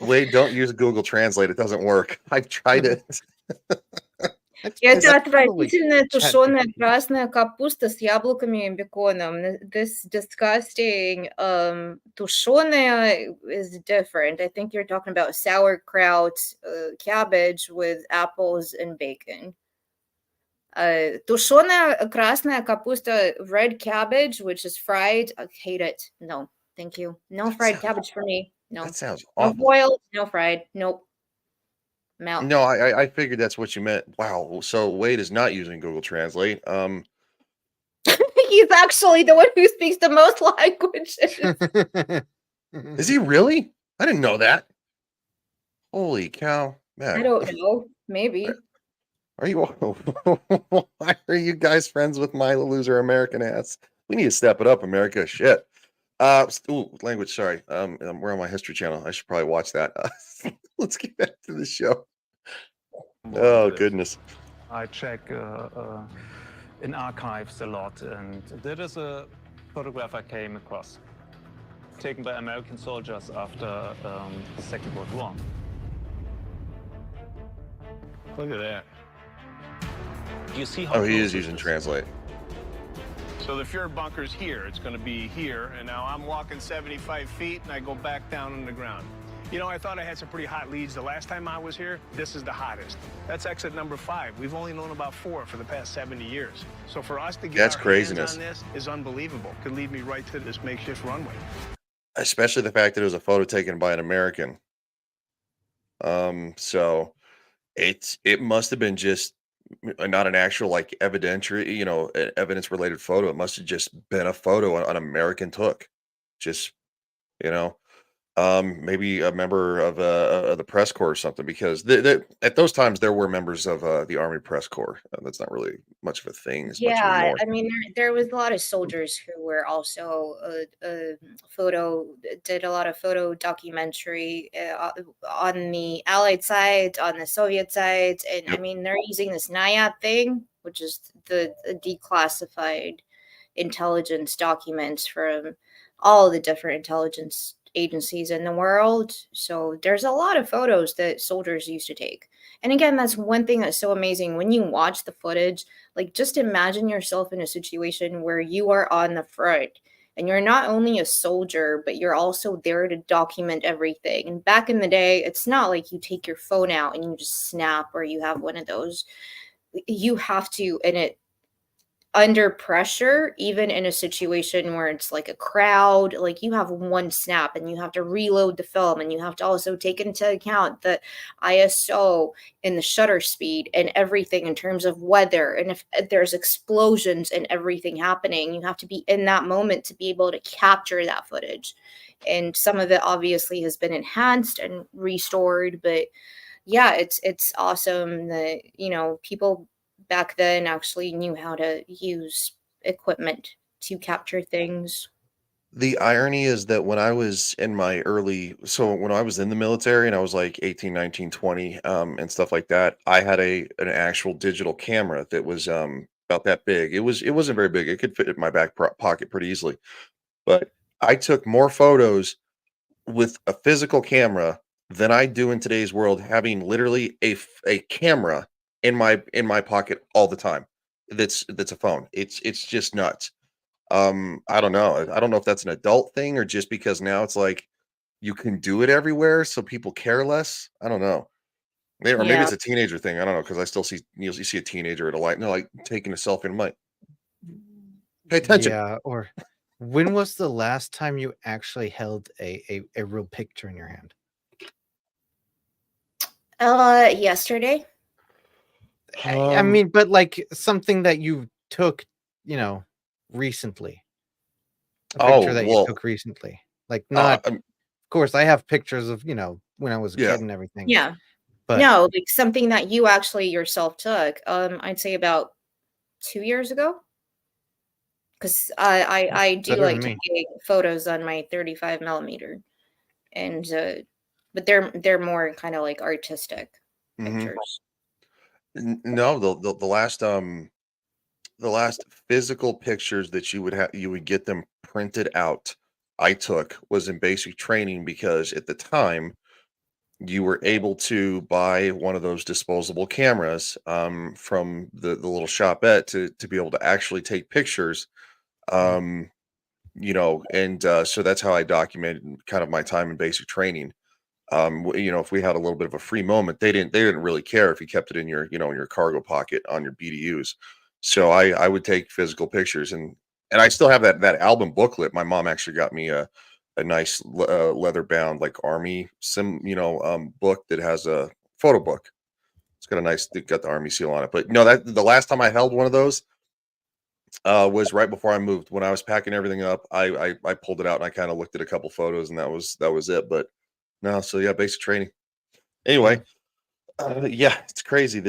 Wait, don't use Google Translate. It doesn't work. I've tried it. Это отвратительная тушеная красная капуста с яблоками и беконом. This disgusting тушеная is different. I think you're talking about sauerkraut, cabbage with apples and bacon. Тушеная красная капуста, red cabbage, which is fried. I hate it. No, thank you. No fried cabbage for me. No. That sounds No awful. boiled, no fried. Nope. Mount. No, I figured that's what you meant. Wow. So Wade is not using Google Translate. He's actually the one who speaks the most languages. Is he really? I didn't know that. Holy cow, man! I don't know. Maybe. Are you? Why are you guys friends with my loser American ass? We need to step it up, America. Shit. Language. Sorry. We're on my History Channel. I should probably watch that. Let's get back to the show. Oh goodness. I check in archives a lot, and there is a photograph I came across, taken by American soldiers after the Second World War. Look at that. You see how Oh, he close is it using Translate. So the Fuhrer bunker's here. It's going to be here. And now I'm walking 75 feet, and I go back down on the ground. You know, I thought I had some pretty hot leads the last time I was here. This is the hottest. That's exit number 5. We've only known about 4 for the past 70 years. So for us to get That's our craziness. hands on this is unbelievable. Could lead me right to this makeshift runway. Especially the fact that it was a photo taken by an American. So it must have been just not an actual like evidentiary, evidence related photo. It must have just been a photo an American took. Just, you know, maybe a member of the press corps or something, because at those times there were members of the Army press corps. That's not really much of a thing as much Yeah, anymore. I mean, there was a lot of soldiers who were also did a lot of photo documentary on the Allied side, on the Soviet side, and I Yep. mean, they're using this NIAT thing, which is the declassified intelligence documents from all the different intelligence agencies in the world. So there's a lot of photos that soldiers used to take. And again, that's one thing that's so amazing when you watch the footage. Like, just imagine yourself in a situation where you are on the front and you're not only a soldier, but you're also there to document everything. And back in the day, it's not like you take your phone out and you just snap, or you have one of those. You have to, and it under pressure, even in a situation where it's like a crowd, like you have one snap and you have to reload the film, and you have to also take into account the ISO and the shutter speed and everything in terms of weather. And if there's explosions and everything happening, you have to be in that moment to be able to capture that footage. And some of it obviously has been enhanced and restored, but yeah, it's awesome that, people back then actually knew how to use equipment to capture things. The irony is that when I was in when I was in the military and I was like 18, 19, 20, and stuff like that, I had an actual digital camera that was about that big. It wasn't very big. It could fit in my back pocket pretty easily. But I took more photos with a physical camera than I do in today's world, having literally a camera in my pocket all the time. That's a phone. It's just nuts. I don't know. I don't know if that's an adult thing or just because now it's like you can do it everywhere, so people care less. I don't know. Or maybe Yeah. it's a teenager thing. I don't know, because I still see you see a teenager at a light, no, like taking a selfie, and I'm like, pay attention. Yeah, or when was the last time you actually held a real picture in your hand? Yesterday. I mean, but like something that you took, recently. A picture that you Well, took recently. Like, not, of course, I have pictures of, when I was a Yeah. kid and everything. Yeah. But No, like something that you actually yourself took. I'd say about 2 years ago. Because I do better than like to me. take photos on my 35 millimeter, and but they're more kind of like artistic Mhm. pictures. No, the last physical pictures that you would get them printed out, I took was in basic training, because at the time you were able to buy one of those disposable cameras from the little shopette to be able to actually take pictures. Um, and so that's how I documented kind of my time in basic training. If we had a little bit of a free moment, they didn't really care if you kept it in your, in your cargo pocket on your BDUs. So I would take physical pictures, and I still have that album booklet. My mom actually got me a nice leather bound like army book that has a photo book. It got the army seal on it. But no, that the last time I held one of those was right before I moved. When I was packing everything up, I pulled it out and I kind of looked at a couple photos, and that was it. But no, so yeah, basic training. Anyway, yeah, it's crazy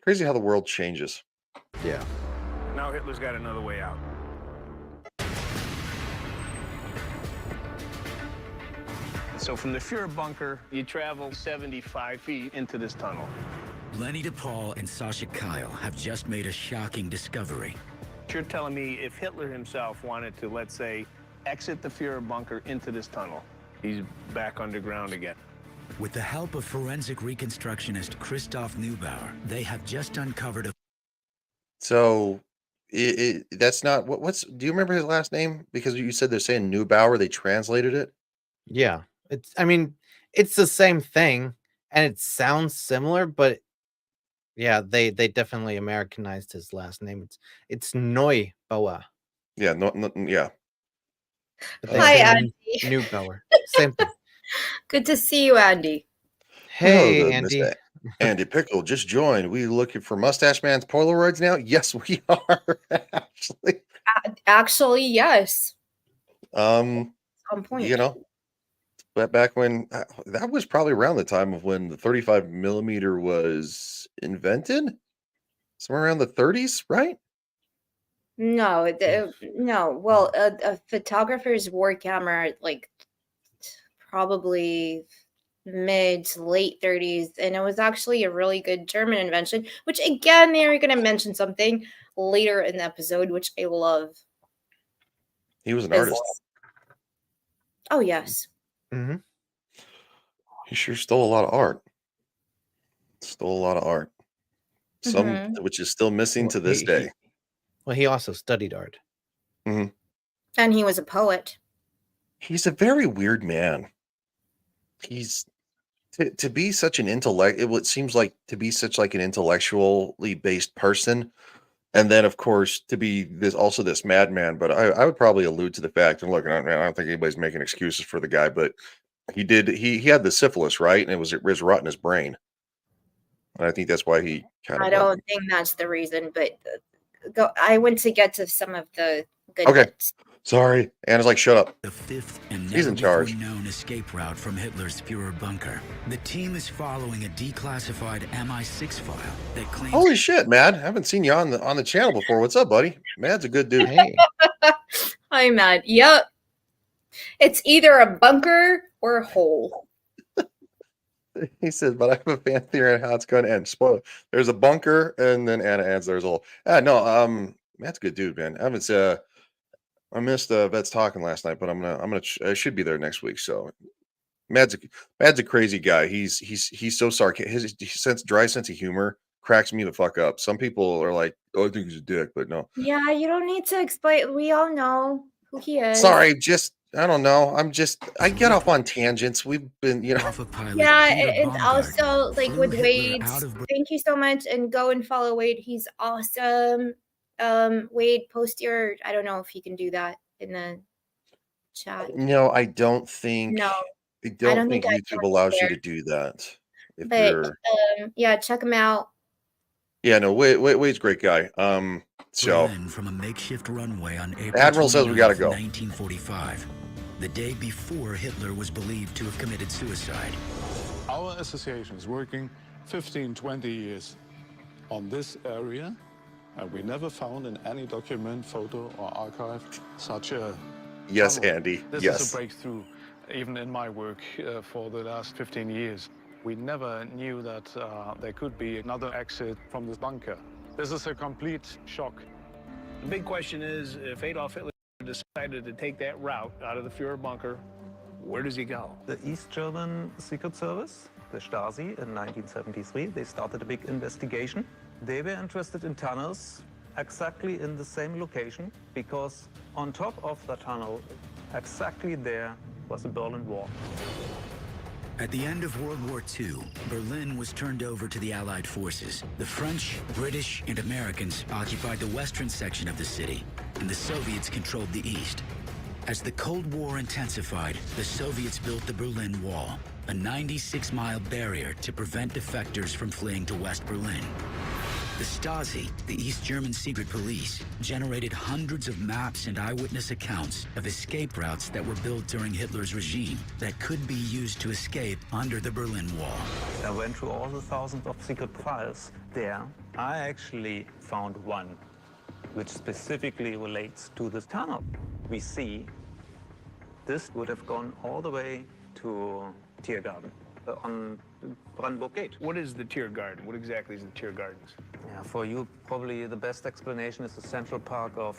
crazy how the world changes. Yeah. Now Hitler's got another way out. So from the Fuhrer bunker, you travel 75 feet into this tunnel. Lenny DePaul and Sasha Kyle have just made a shocking discovery. You're telling me if Hitler himself wanted to, let's say, exit the Fuhrer bunker into this tunnel, he's back underground again. With the help of forensic reconstructionist Christoph Neubauer, they have just uncovered a So that's not what's. Do you remember his last name? Because you said they're saying Neubauer. They translated it. Yeah. I mean, it's the same thing and it sounds similar, but yeah, they definitely Americanized his last name. It's Neubauer, Yeah. No. Yeah. but they Hi, say Andy. Neubauer. Same thing. Good to see you, Andy. Hello, Hey, Andy. Andy Pickle just joined. We looking for Mustache Man's Polaroids now? Yes, we are actually. Actually, yes. Um, On point. you know, but back when that was probably around the time of when the 35 millimeter was invented, somewhere around the 30s, right? No, no. Well, a photographer's war camera, like probably mid to late 30s, and it was actually a really good German invention. Which again, they are going to mention something later in the episode, which I love. He was an Is- artist. Oh yes. Mm-hmm. He sure stole a lot of art. Stole a lot of art. Some Mhm. which is still missing to this day. Well, he also studied art. Hmm. And he was a poet. He's a very weird man. He's to be such an intellect. It seems like to be such like an intellectually based person, and then of course to be this madman. But I would probably allude to the fact, and look, I don't think anybody's making excuses for the guy, but he had the syphilis, right, and it was rot in his brain, and I think that's why he kind I of don't think that's the reason, but I went to get to some of the good okay. bits. Sorry, Anna's like, shut up. The fifth and He's never in before charge. known escape route from Hitler's Führer bunker. The team is following a declassified MI6 file that claims. Holy shit, Mad! I haven't seen you on the channel before. What's up, buddy? Mad's a good dude. Hey. Hi, Matt. Yep. It's either a bunker or a hole. He says, but I have a fan theory on how it's going to end. Spoiler: there's a bunker, and then Anna adds, "There's a hole." No, Matt's a good dude, man. I missed Vets talking last night, but I should be there next week. So Mad's a crazy guy. He's so sarcastic. His dry sense of humor cracks me the fuck up. Some people are like, "Oh, I think he's a dick," but no. Yeah, you don't need to explain. We all know who he is. Sorry, I don't know. I get off on tangents. We've been, Yeah, and also like with Wade, thank you so much, and go and follow Wade. He's awesome. Wade, post your. I don't know if you can do that in the chat. No, I don't think. No, I don't think I YouTube allows you to do that. If But you're, yeah, check him out. yeah, no, Wade's a great guy. So Berlin from a makeshift runway on April Admiral says we gotta 29th, go. 1945, the day before Hitler was believed to have committed suicide. Our association is working 15, 20 years on this area, and we never found in any document, photo, or archive such a yes, tunnel. Andy. This Yes. is a breakthrough, even in my work for the last 15 years. We never knew that there could be another exit from this bunker. This is a complete shock. The big question is, if Adolf Hitler decided to take that route out of the Führer bunker, where does he go? The East German Secret Service, the Stasi, in 1973, they started a big investigation. They were interested in tunnels exactly in the same location because on top of the tunnel, exactly there, was the Berlin Wall. At the end of World War II, Berlin was turned over to the Allied forces. The French, British, and Americans occupied the western section of the city, and the Soviets controlled the east. As the Cold War intensified, the Soviets built the Berlin Wall, a 96-mile barrier to prevent defectors from fleeing to West Berlin. The Stasi, the East German secret police, generated hundreds of maps and eyewitness accounts of escape routes that were built during Hitler's regime that could be used to escape under the Berlin Wall. I went through all the thousands of secret files there. I actually found one which specifically relates to this tunnel. We see this would have gone all the way to Tiergarten on Brandenburg Gate. What is the Tiergarten? What exactly is the Tiergardens? Yeah, for you, probably the best explanation is the Central Park of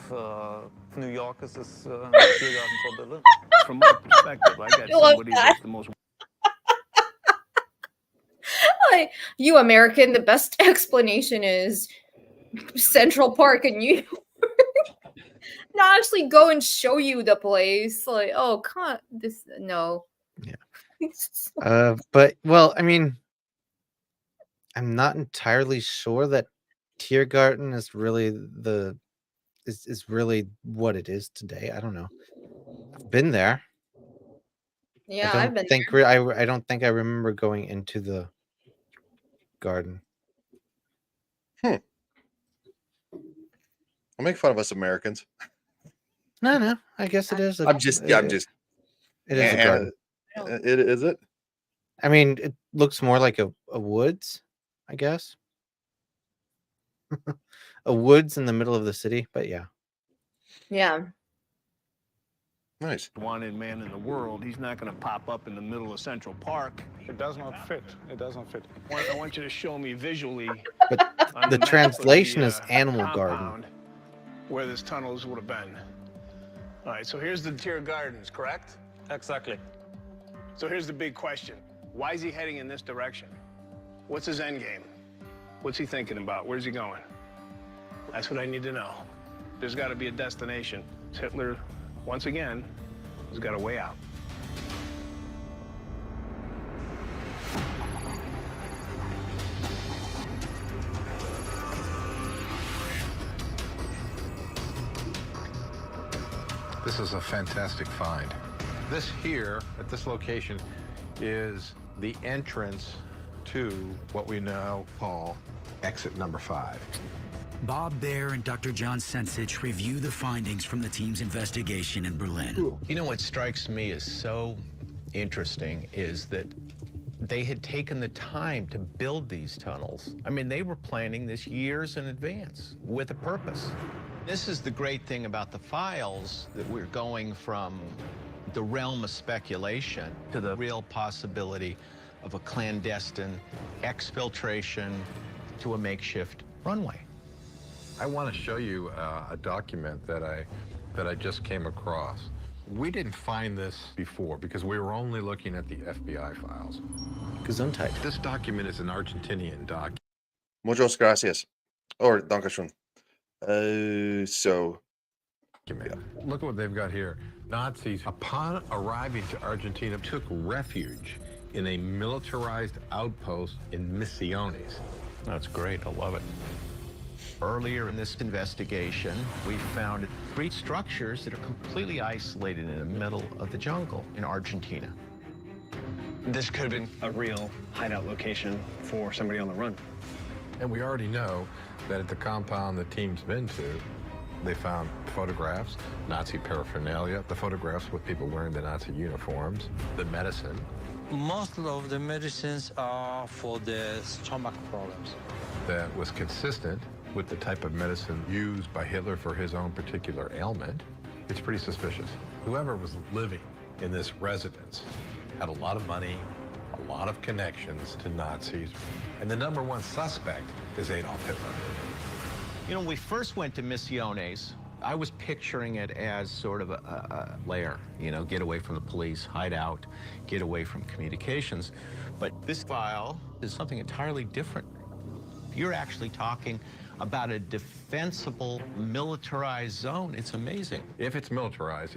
New York is this Tiergarten for Berlin. From my perspective, I got somebody that's the most Like, you American, the best explanation is Central Park in New York. Not actually go and show you the place. Like, oh, come on, this no. Yeah. But well, I mean, I'm not entirely sure that Tiergarten is really is really what it is today. I don't know. I've been there. Yeah, I've been there. I don't think I remember going into the garden. I'll make fun of us Americans. No. I guess it is. I'm just. It is a garden. It is it. I mean, it looks more like a woods, I guess. A woods in the middle of the city, but yeah. Yeah. Nice. Wanted man in the world. He's not going to pop up in the middle of Central Park. It does not fit. It does not fit. I want you to show me visually. But on the map of translation the, is animal garden. compound where this tunnels would have been. All right, so here's the Tier Gardens, correct? Exactly. So here's the big question. Why is he heading in this direction? What's his end game? What's he thinking about? Where's he going? That's what I need to know. There's got to be a destination. Hitler, once again, has got a way out. This is a fantastic find. This here, at this location, is the entrance to what we now call exit number 5. Bob Baer and Dr. John Sensich review the findings from the team's investigation in Berlin. You know what strikes me as so interesting is that they had taken the time to build these tunnels. I mean, they were planning this years in advance with a purpose. This is the great thing about the files, that we're going from the realm of speculation to the real possibility of a clandestine exfiltration to a makeshift runway. I want to show you a document that I just came across. We didn't find this before because we were only looking at the FBI files. Gesundheit. This document is an Argentinian document. Muchas gracias. Or Dankeschön. So. Look at what they've got here. Nazis, upon arriving to Argentina, took refuge in a militarized outpost in Misiones. That's great. I love it. Earlier in this investigation, we found 3 structures that are completely isolated in the middle of the jungle in Argentina. This could have been a real hideout location for somebody on the run. And we already know that at the compound the team's been to, they found photographs, Nazi paraphernalia, the photographs with people wearing the Nazi uniforms, the medicine. Most of the medicines are for the stomach problems. That was consistent with the type of medicine used by Hitler for his own particular ailment. It's pretty suspicious. Whoever was living in this residence had a lot of money, a lot of connections to Nazis, and the #1 suspect is Adolf Hitler. You know, when we first went to Misiones, I was picturing it as sort of a lair, you know, get away from the police, hide out, get away from communications. But this file is something entirely different. You're actually talking about a defensible, militarized zone. It's amazing. If it's militarized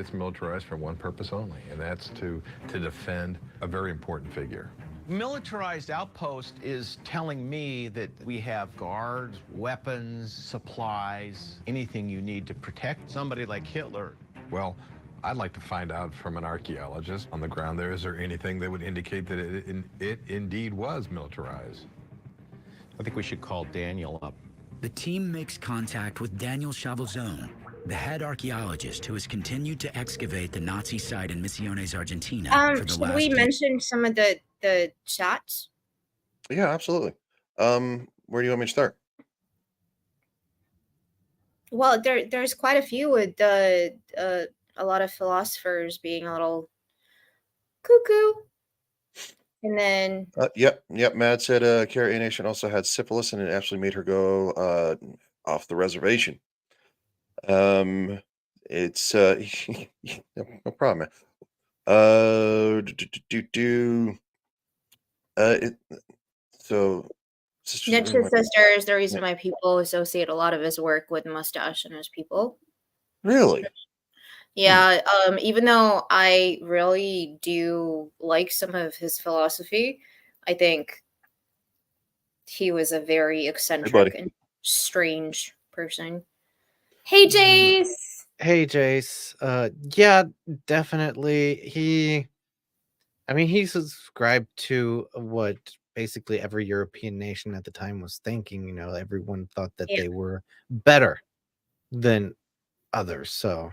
for one purpose only, and that's to defend a very important figure. Militarized outpost is telling me that we have guards, weapons, supplies, anything you need to protect somebody like Hitler. Well, I'd like to find out from an archaeologist on the ground there, is there anything that would indicate that it indeed was militarized? I think we should call Daniel up. The team makes contact with Daniel Chavelzone, the head archaeologist who has continued to excavate the Nazi site in Misiones, Argentina. For the Should we mention some of the chats? Yeah, absolutely. Where do you want me to start? Well, there's quite a few with a lot of philosophers being a little cuckoo. And then Yep. Matt said Carrie A Nation also had syphilis and it actually made her go off the reservation. It's no problem, man. So, sisters. Nietzsche's sister is the reason why people associate a lot of his work with mustache and his people. Really? Yeah, even though I really do like some of his philosophy, I think he was a very Hey, eccentric buddy. and strange person. Hey, Jace! Hey, Jace. Yeah, definitely. I mean, he subscribed to what basically every European nation at the time was thinking. Everyone thought that Yeah. they were better than others. So,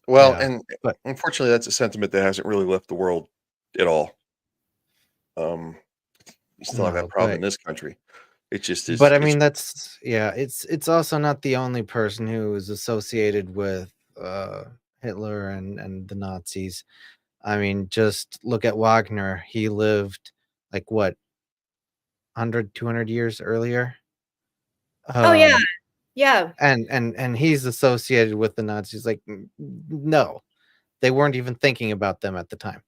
Well, yeah, and but unfortunately, that's a sentiment that hasn't really left the world at all. We still have that no, problem in this country. It just but is. I It's mean, it's also not the only person who is associated with Hitler and the Nazis. I mean, just look at Wagner. He lived like what 100, 200 years earlier. Oh, yeah. Yeah. And he's associated with the Nazis. Like, no, they weren't even thinking about them at the time.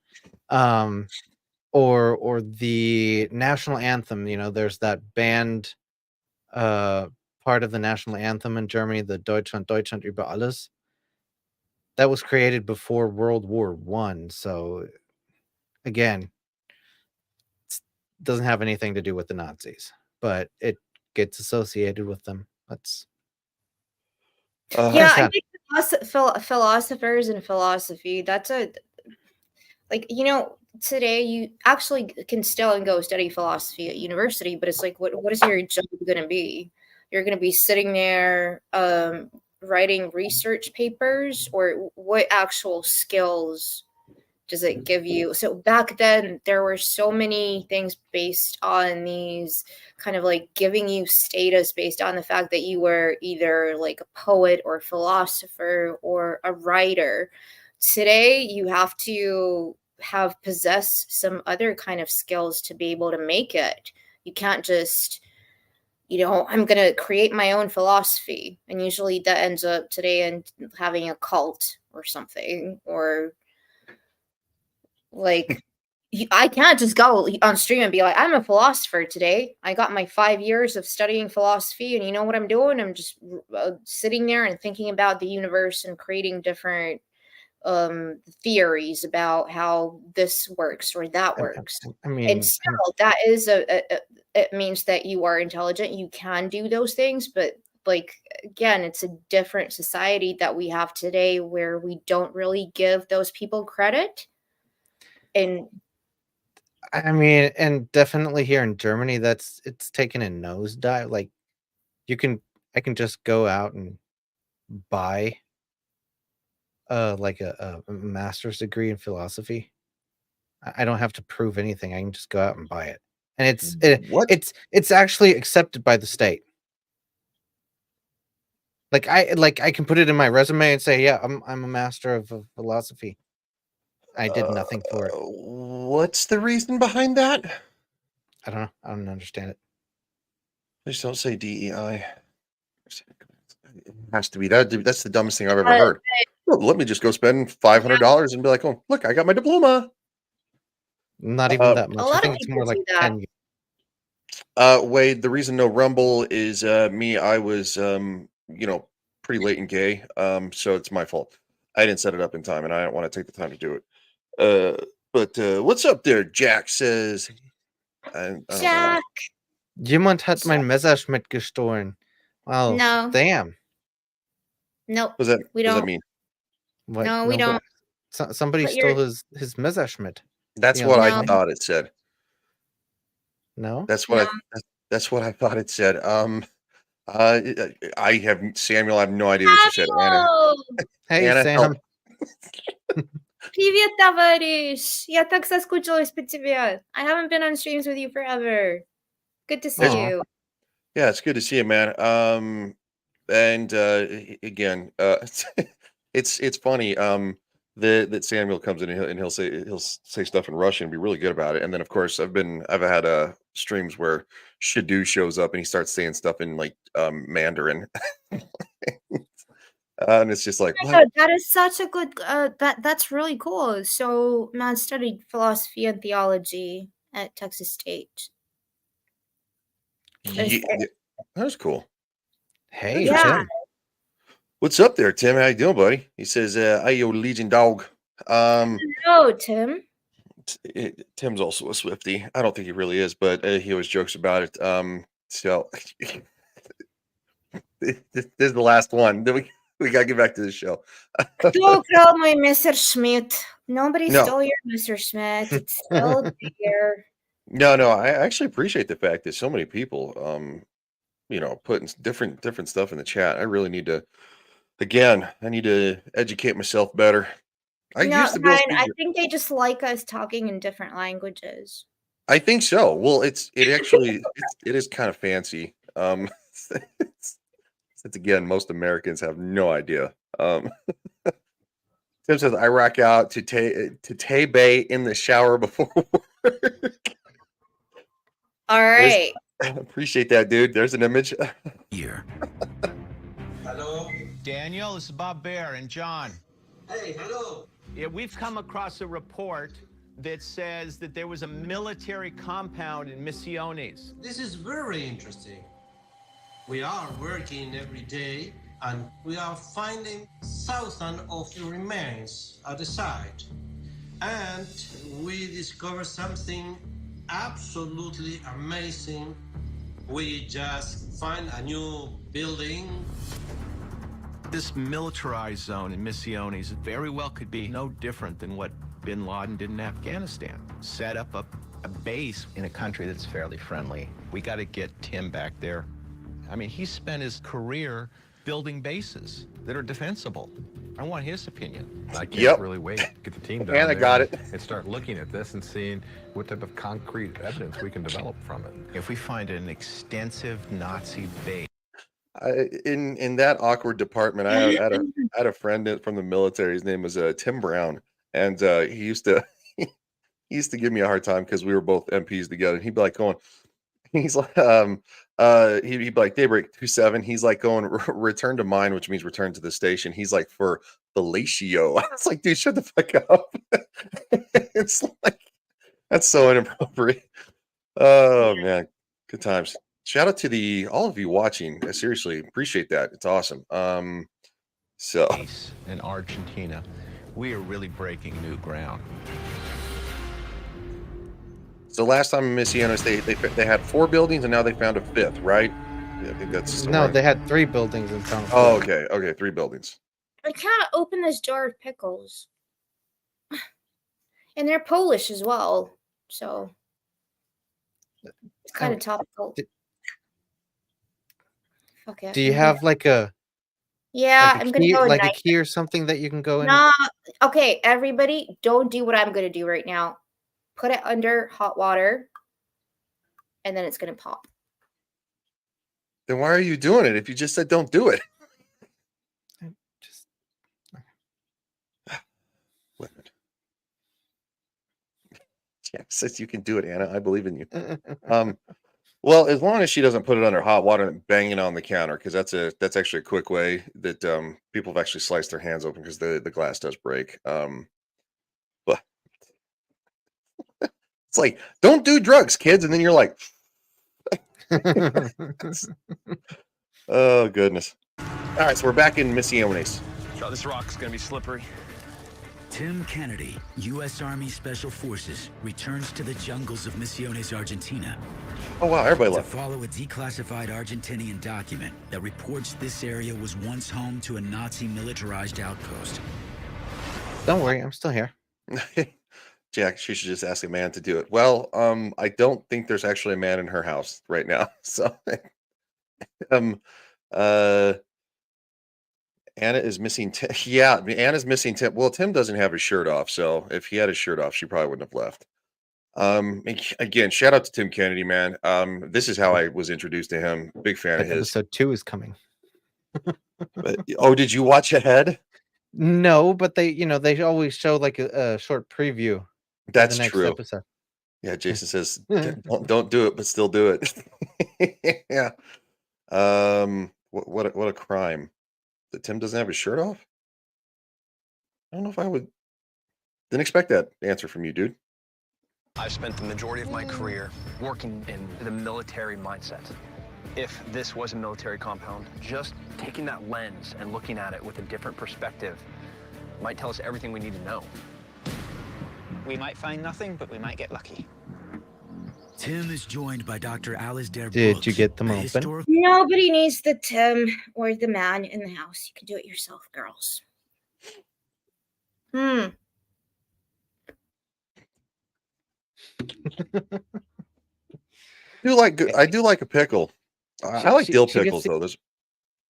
Or the national anthem. There's that band part of the national anthem in Germany, the Deutschland, Deutschland über alles. That was created before World War One. So again, doesn't have anything to do with the Nazis, but it gets associated with them. That's Yeah, I think philosophers and philosophy, that's today you actually can still and go study philosophy at university, but it's like, what is your job going to be? You're going to be sitting there writing research papers, or what actual skills does it give you? So back then, there were so many things based on these kind of like giving you status based on the fact that you were either like a poet or a philosopher or a writer. Today, you have to have possessed some other kind of skills to be able to make it. You can't just, I'm going to create my own philosophy. And usually that ends up today in having a cult or something, or like I can't just go on stream and be like, I'm a philosopher today. I got my 5 years of studying philosophy, and you know what I'm doing? I'm just sitting there and thinking about the universe and creating different theories about how this works or that works. I mean, And still, that is it means that you are intelligent. You can do those things, but like again, it's a different society that we have today where we don't really give those people credit. And I mean, and definitely here in Germany, it's taken a nosedive. Like, I can just go out and buy like a master's degree in philosophy. I don't have to prove anything. I can just go out and buy it, and What? it's actually accepted by the state. Like I can put it in my resume and say, yeah, I'm a master of philosophy. I did nothing for it. What's the reason behind that? I don't know. I don't understand it. Please don't say DEI. It has to be that. That's the dumbest thing I've ever heard. Well, let me just go spend $500 and be like, oh, look, I got my diploma. Not even that much. a lot I of think it's more people like do that. 10 years. Wade, the reason no Rumble is me. I was pretty late and gay. So it's my fault. I didn't set it up in time, and I don't want to take the time to do it. But what's up there? Jack says. I don't know. Jack. Jemand hat mein Messerschmidt gestohlen. Wow. No. Damn. Nope. What does we that don't. mean? What? No, we don't. Somebody Put stole your- his Messerschmitt. That's You what know, I No. thought it said. No. That's what that's what I thought it said. I have Samuel. I have no idea what you said, Anna. Hey, Anna, Sam. help. Привет, товарищ! Я так соскучилась по тебе. I haven't been on streams with you forever. Good to see It's- you. Yeah, it's good to see you, man. And again, it's funny. That Samuel comes in and he'll say stuff in Russian and be really good about it. And then of course I've had streams where Shadu shows up and he starts saying stuff in like Mandarin. And it's just like, Oh my what? God, that is such a good. That's really cool. So, Matt studied philosophy and theology. at Texas State. Yeah, that's cool. Hey, Yeah. Tim. What's up there, Tim? How you doing, buddy? He says, "Ayo, Legion dog." Hello, Tim. Tim's also a Swiftie. I don't think he really is, but he always jokes about it. So this is the last one. Then we gotta get back to the show. Don't kill my Messerschmitt. Nobody No. stole your Messerschmitt. It's still there. No, I actually appreciate the fact that so many people, putting different stuff in the chat. I really need to, again, I need to educate myself better. I No, used to be able to Ryan, I speak. think they just like us talking in different languages. I think so. Well, it is kind of fancy. Since again, most Americans have no idea. Tim says I rock out to Tay Bay in the shower before work. All right. Appreciate that, dude. There's an image. Here. Hello? Daniel, this is Bob Bear and John. Hey, hello. Yeah, we've come across a report that says that there was a military compound in Misiones. This is very interesting. We are working every day and we are finding thousands of remains at the site. And we discovered something absolutely amazing. We just find a new building. This militarized zone in Misiones very well could be no different than what bin Laden did in Afghanistan. Set up a base in a country that's fairly friendly. We got to get Tim back there. I mean, he spent his career building bases that are defensible. I want his opinion. I can't really wait to get the team down And I there got it. and start looking at this and seeing what type of concrete evidence we can develop from it. If we find an extensive Nazi base. In that awkward department, I had a friend from the military. His name was Tim Brown, and he used to he used to give me a hard time because we were both MPs together. And he'd be like going, he's like, he'd be like Daybreak 27. He's like going return to mine, which means return to the station. He's like for fellatio. I was like, dude, shut the fuck up. It's like that's so inappropriate. Oh man, good times. Shout out to all of you watching. I seriously appreciate that. It's awesome. So In Argentina, we are really breaking new ground. So last time in Misiones, they had 4 buildings and now they found a 5th, right? Yeah, I think that's No, they had 3 buildings in town. Oh, okay, 3 buildings. I can't open this jar of pickles. And they're Polish as well. So it's kind of topical. Fuck it. Do you have like a Yeah, like a I'm gonna key, go like a night. key or something that you can go in? Nah. Okay, everybody, don't do what I'm gonna do right now. Put it under hot water, and then it's gonna pop. Then why are you doing it if you just said don't do it? Yeah, says you can do it, Anna. I believe in you. Well, as long as she doesn't put it under hot water and bang it on the counter, because that's actually a quick way that people have actually sliced their hands open because the glass does break. But it's like, don't do drugs, kids, and then you're like, oh goodness. All right, so we're back in Misiones. Oh, this rock's gonna be slippery. Tim Kennedy, U.S. Army Special Forces, returns to the jungles of Misiones, Argentina. Oh wow, everybody To left. follow a declassified Argentinian document that reports this area was once home to a Nazi militarized outpost. Don't worry, I'm still here. Jack, she should just ask a man to do it. Well, I don't think there's actually a man in her house right now. So Anna is missing Tim. Yeah, Anna's missing Tim. Well, Tim doesn't have his shirt off, so if he had his shirt off, she probably wouldn't have left. Again, shout out to Tim Kennedy, man. This is how I was introduced to him. Big fan of his. Episode 2 is coming. Oh, did you watch ahead? No, but they always show like a short preview. That's the next true. Episode. Yeah, Jason says don't do it, but still do it. Yeah. What a crime that Tim doesn't have his shirt off. I don't know if I would. Didn't expect that answer from you, dude. I've spent the majority of my career working in the military mindset. If this was a military compound, just taking that lens and looking at it with a different perspective might tell us everything we need to know. We might find nothing, but we might get lucky. Tim is joined by Dr. Alasdair Did Brooks, you get them a open? historical Nobody needs the Tim or the man in the house. You can do it yourself, girls. I do like a pickle. I like dill pickles though.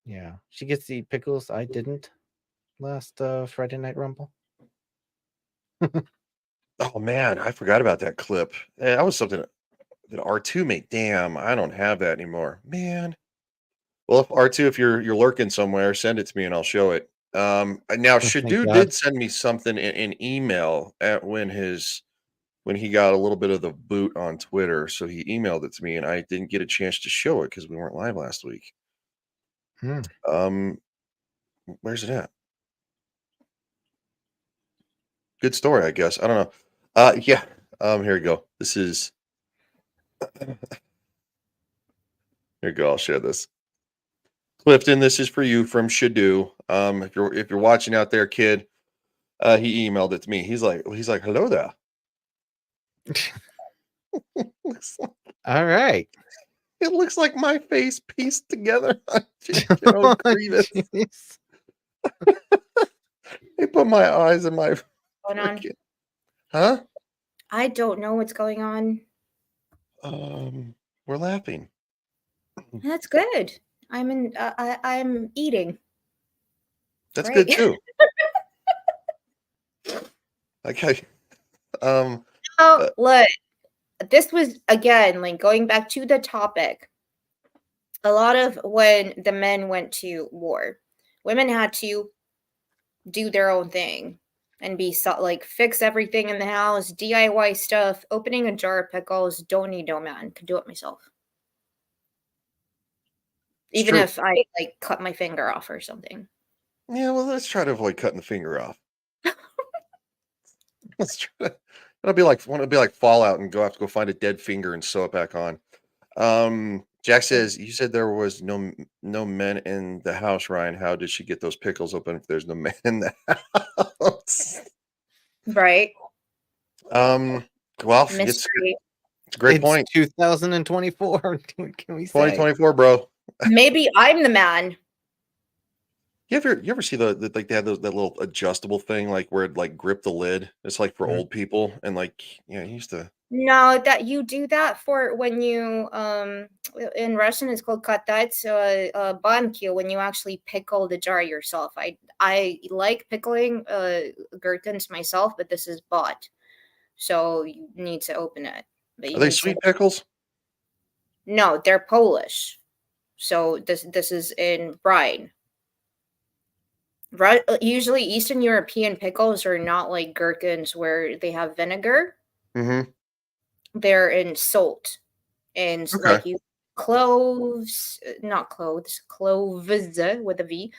Yeah, she gets to eat pickles. I didn't last Friday Night Rumble. Oh man, I forgot about that clip. That was something that R2 made. Damn, I don't have that anymore, man. Well, if R2, if you're lurking somewhere, send it to me and I'll show it. Now Oh, thank Shadu God. did send me something in email when he got a little bit of the boot on Twitter, so he emailed it to me and I didn't get a chance to show it because we weren't live last week. Where's it at? Good story, I guess. I don't know. Yeah. Here we go. This is here you go. I'll share this. Clifton, this is for you from Shadu. If you're watching out there, kid, he emailed it to me. He's like, hello there. All right. It looks like my face pieced together. Grievous. They put my eyes in my. Going on? Huh? I don't know what's going on. We're laughing. That's good. I'm eating. That's Right? good too. Okay. Oh, look. This was again like going back to the topic. A lot of when the men went to war, women had to do their own thing and be like fix everything in the house, DIY stuff. Opening a jar of pickles, don't need no man. Can do it myself. Even if I like cut my finger off or something. Yeah, well, let's try to avoid cutting the finger off. Let's try to. It'll be like Fallout and have to go find a dead finger and sew it back on. Jack says, you said there was no men in the house, Ryan. How did she get those pickles open if there's no men in the house? Right. Well, it's a great point. 2024. Can we say 2024, bro. Maybe I'm the man. You ever see the like they had that little adjustable thing like where it like grip the lid? It's like for old people and like you used to. No, that you do that for when you in Russian it's called katat, so banki, when you actually pickle the jar yourself. I like pickling gherkins myself, but this is bought, so you need to open it. But Are they sweet pickles? No, they're Polish. So this is in brine. Usually Eastern European pickles are not like gherkins where they have vinegar. Mm-hmm. They're in salt and like you cloves, not cloves, cloves with a V,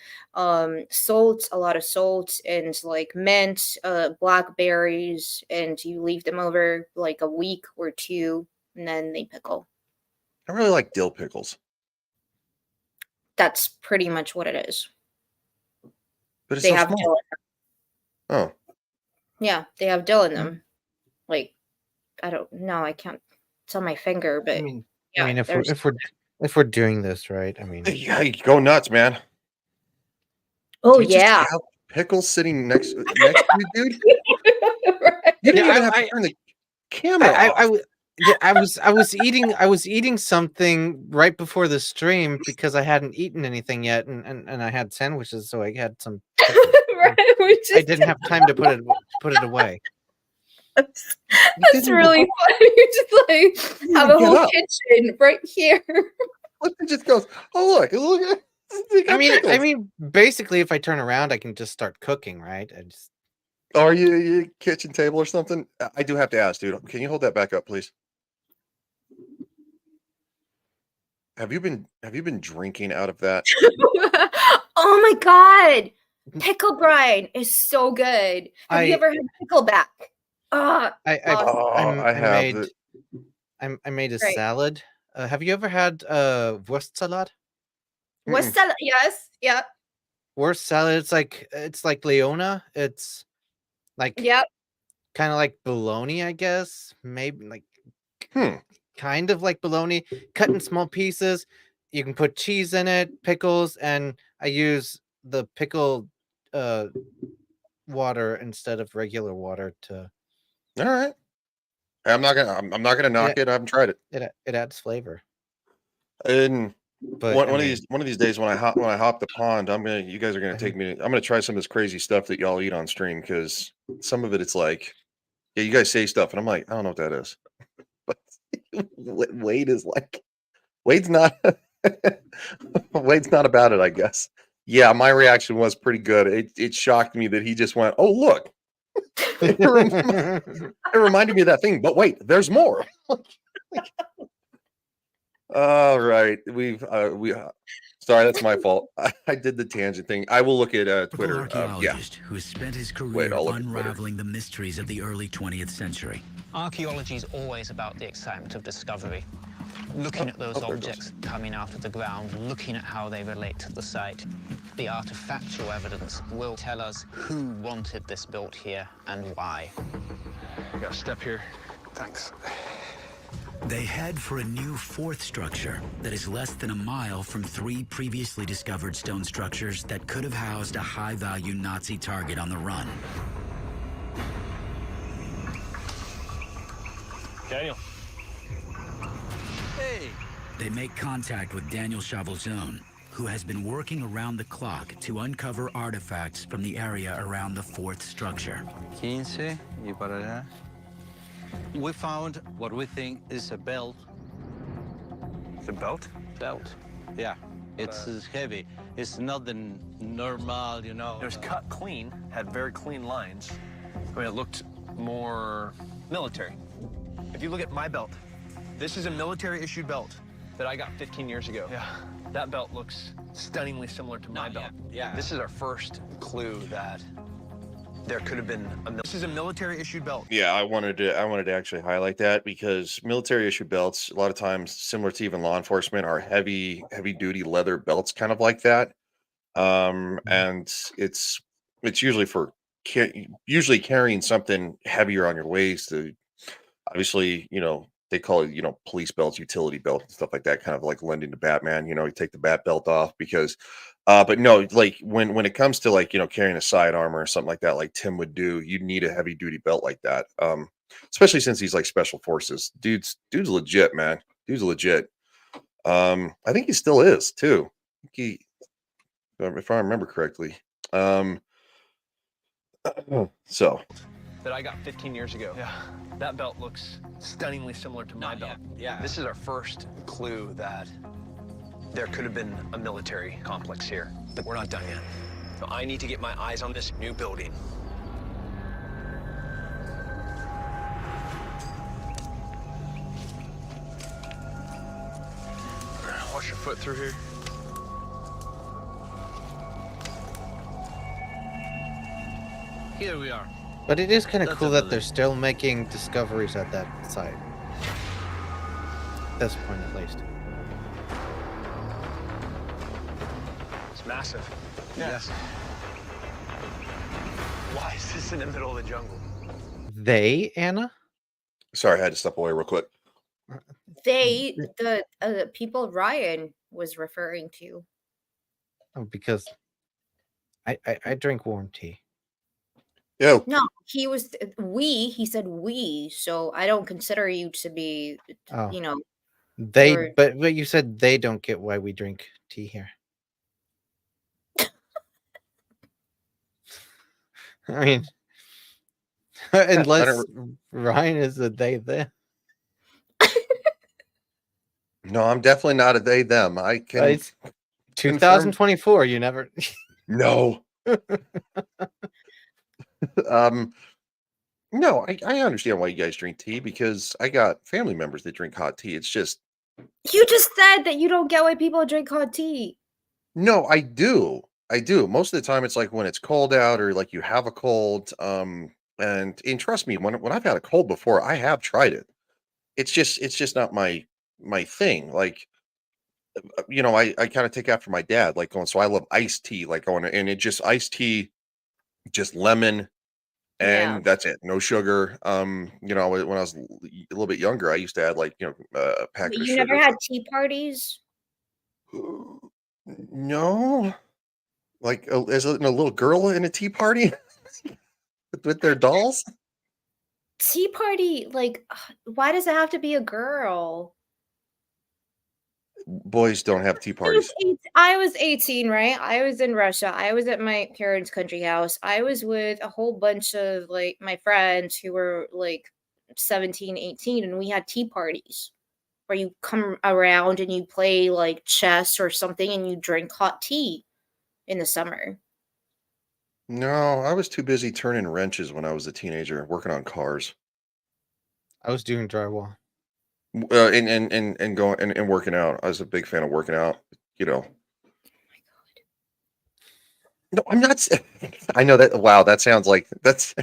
salt, a lot of salt and like mint, blackberries, and you leave them over like a week or two and then they pickle. I really like dill pickles. That's pretty much what it is. But it's they so have small. dill in them. Oh. Yeah, they have dill in them. Like I don't know, I can't. It's on my finger, but I mean, if we're doing this right, I mean, yeah, you go nuts, man. Oh you just yeah, have pickles sitting next to you, dude. You didn't even have to turn the camera off. I was eating something right before the stream because I hadn't eaten anything yet, and I had sandwiches, so I had some. Right, I didn't have time to put it away. That's really funny. You just like have a whole kitchen right here. It just goes, oh look. I mean, basically, if I turn around, I can just start cooking, right? Are you kitchen table or something? I do have to ask, dude. Can you hold that back up, please? Have you been drinking out of that? Oh my god, pickle brine is so good. Have you ever had pickleback? Ah, awesome. I have the. I made a Right. salad. Have you ever had Wurst salad? What's that? Yes. Yeah. Wurst salad. It's like Leona. It's like Yep. kind of like bologna, I guess. Maybe like kind of like bologna, cut in small pieces. You can put cheese in it, pickles, and I use the pickled water instead of regular water to. All right. I'm not gonna knock it. I haven't tried it. It adds flavor. And But one of these days when I hop the pond, you guys are gonna take me. I'm gonna try some of this crazy stuff that y'all eat on stream because some of it's like, yeah, you guys say stuff, and I'm like, I don't know what that is. But Wade is like, Wade's not Wade's not about it, I guess. Yeah, my reaction was pretty good. It shocked me that he just went, "Oh, look." It reminded me of that thing, but wait, there's more. All right, sorry, that's my fault. I did the tangent thing. I will look at Twitter. Archaeologist who has spent his career unraveling the mysteries of the early 20th century. Archaeology is always about the excitement of discovery. Looking at those objects coming out of the ground, looking at how they relate to the site. The artifactual evidence will tell us who wanted this built here and why. I got a step here. Thanks. They head for a new fourth structure that is less than a mile from 3 previously discovered stone structures that could have housed a high-value Nazi target on the run. Daniel. Hey! They make contact with Daniel Chavalzone, who has been working around the clock to uncover artifacts from the area around the fourth structure. 15 y para allá. We found what we think is a belt. It's a belt? Belt. Yeah. It's heavy. It's not the normal, you know. It was cut clean, had very clean lines. I mean, it looked more military. If you look at my belt, this is a military-issued belt that I got 15 years ago. Yeah. That belt looks stunningly similar to my belt. Yeah. This is our first clue that there could have been this is a military-issued belt. Yeah, I wanted to actually highlight that because military issue belts, a lot of times, similar to even law enforcement, are heavy duty leather belts, kind of like that. And it's usually for usually carrying something heavier on your waist. Obviously, they call it, police belts, utility belt, and stuff like that, kind of like lending to Batman. You take the bat belt off because, but no, like when it comes to like, carrying a sidearm or something like that, like Tim would do, you'd need a heavy duty belt like that. Especially since he's like special forces. Dude's legit, man. Dude's legit. I think he still is too. If I remember correctly. So. That I got 15 years ago. Yeah. That belt looks stunningly similar to my belt. Yeah. This is our first clue that there could have been a military complex here, but we're not done yet. So I need to get my eyes on this new building. Wash your foot through here. Here we are. But it is kind of That's cool a that building. they're still making discoveries at that site. At this point, at least. It's massive. Yes. Why is this in the middle of the jungle? They, Anna? Sorry, I had to step away real quick. They, the people Ryan was referring to. Oh, because I drink warm tea. Yeah. No, he said we, so I don't consider you to be, Oh. you know. They, you're- but you said they don't get why we drink tea here. I mean, unless Ryan is a they them. No, I'm definitely not a they them. I can. It's 2024. You never. No. No, I understand why you guys drink tea because I got family members that drink hot tea. It's just You just said that you don't get why people drink hot tea. no, I do. Most of the time it's like when it's cold out or like you have a cold. And trust me, when I've had a cold before, I have tried it. It's just not my thing. Like, I kind of take after my dad, like going, so I love iced tea, like going, and it just iced tea, just lemon, Yeah. and that's it. No sugar. When I was a little bit younger, I used to add like, a But packet of you never sugar. had tea parties? No, like, is it a little girl in a tea party with their dolls? Tea party, like, why does it have to be a girl? Boys don't have tea parties. I was 18, right? I was in Russia. I was at my parents' country house. I was with a whole bunch of like my friends who were like 17, 18, and we had tea parties where you come around and you play like chess or something and you drink hot tea in the summer. No, I was too busy turning wrenches when I was a teenager, working on cars. I was doing drywall. And going and working out. I was a big fan of working out, you know. No, I'm not. I know that. Wow, that sounds like that's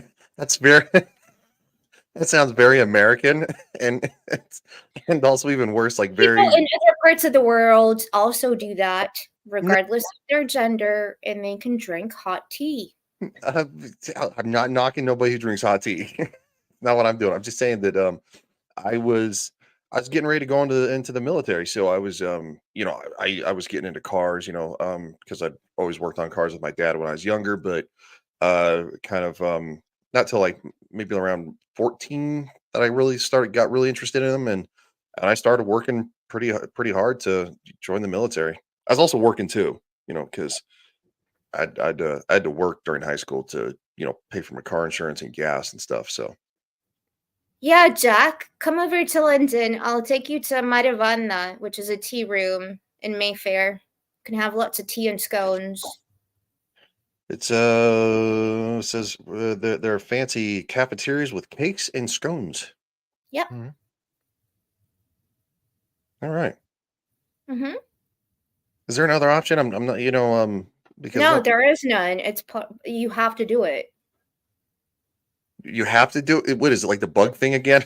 very that sounds very American, and and also even worse, like People very. in other parts of the world also do that, regardless of their gender, and they can drink hot tea. Uh, I'm not knocking nobody who drinks hot tea. Not what I'm doing. I'm just saying that I was I was getting ready to go into the military, so I was I was getting into cars, because I'd always worked on cars with my dad when I was younger, but kind of not till like maybe around 14 that I really got really interested in them, and I started working pretty hard to join the military. I was also working too, because I had to work during high school to pay for my car insurance and gas and stuff. So Yeah, Jack, come over to London. I'll take you to Marivanna, which is a tea room in Mayfair. You can have lots of tea and scones. it's says there are fancy cafeterias with cakes and scones. Yep. All right. Mm-hmm. Is there another option? I'm not, because No, there is none. You have to do it. you have to do it. What is it, like the bug thing again?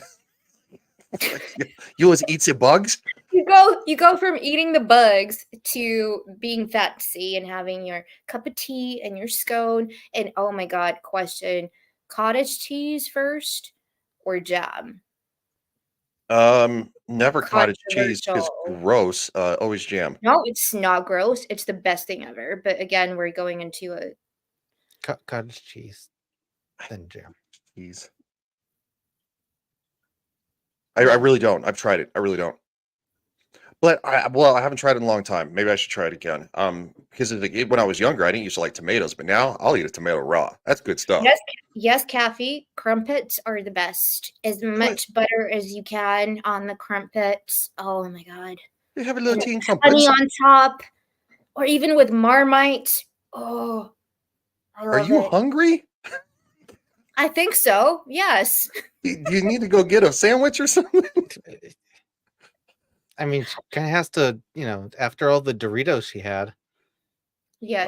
You always eats the bugs? You go from eating the bugs to being fancy and having your cup of tea and your scone. And oh my god, question: cottage cheese first or jam? Never cottage cheese because Controversial. gross. Always jam. No, it's not gross. It's the best thing ever. But again, we're going into a Cottage cheese, then jam. Cheese. I really don't. I've tried it. I really don't. But I haven't tried it in a long time. Maybe I should try it again. Because when I was younger, I didn't used to like tomatoes, but now I'll eat a tomato raw. That's good stuff. yes, Kathy. Crumpets are the best. As much butter as you can on the crumpets. Oh my god. You have a little teen Honey crumpets. on top, or even with Marmite. Oh, I Are love you it. hungry? I think so. Yes. Do you need to go get a sandwich or something? I mean, she kind of has to, after all the Doritos she had, Yes.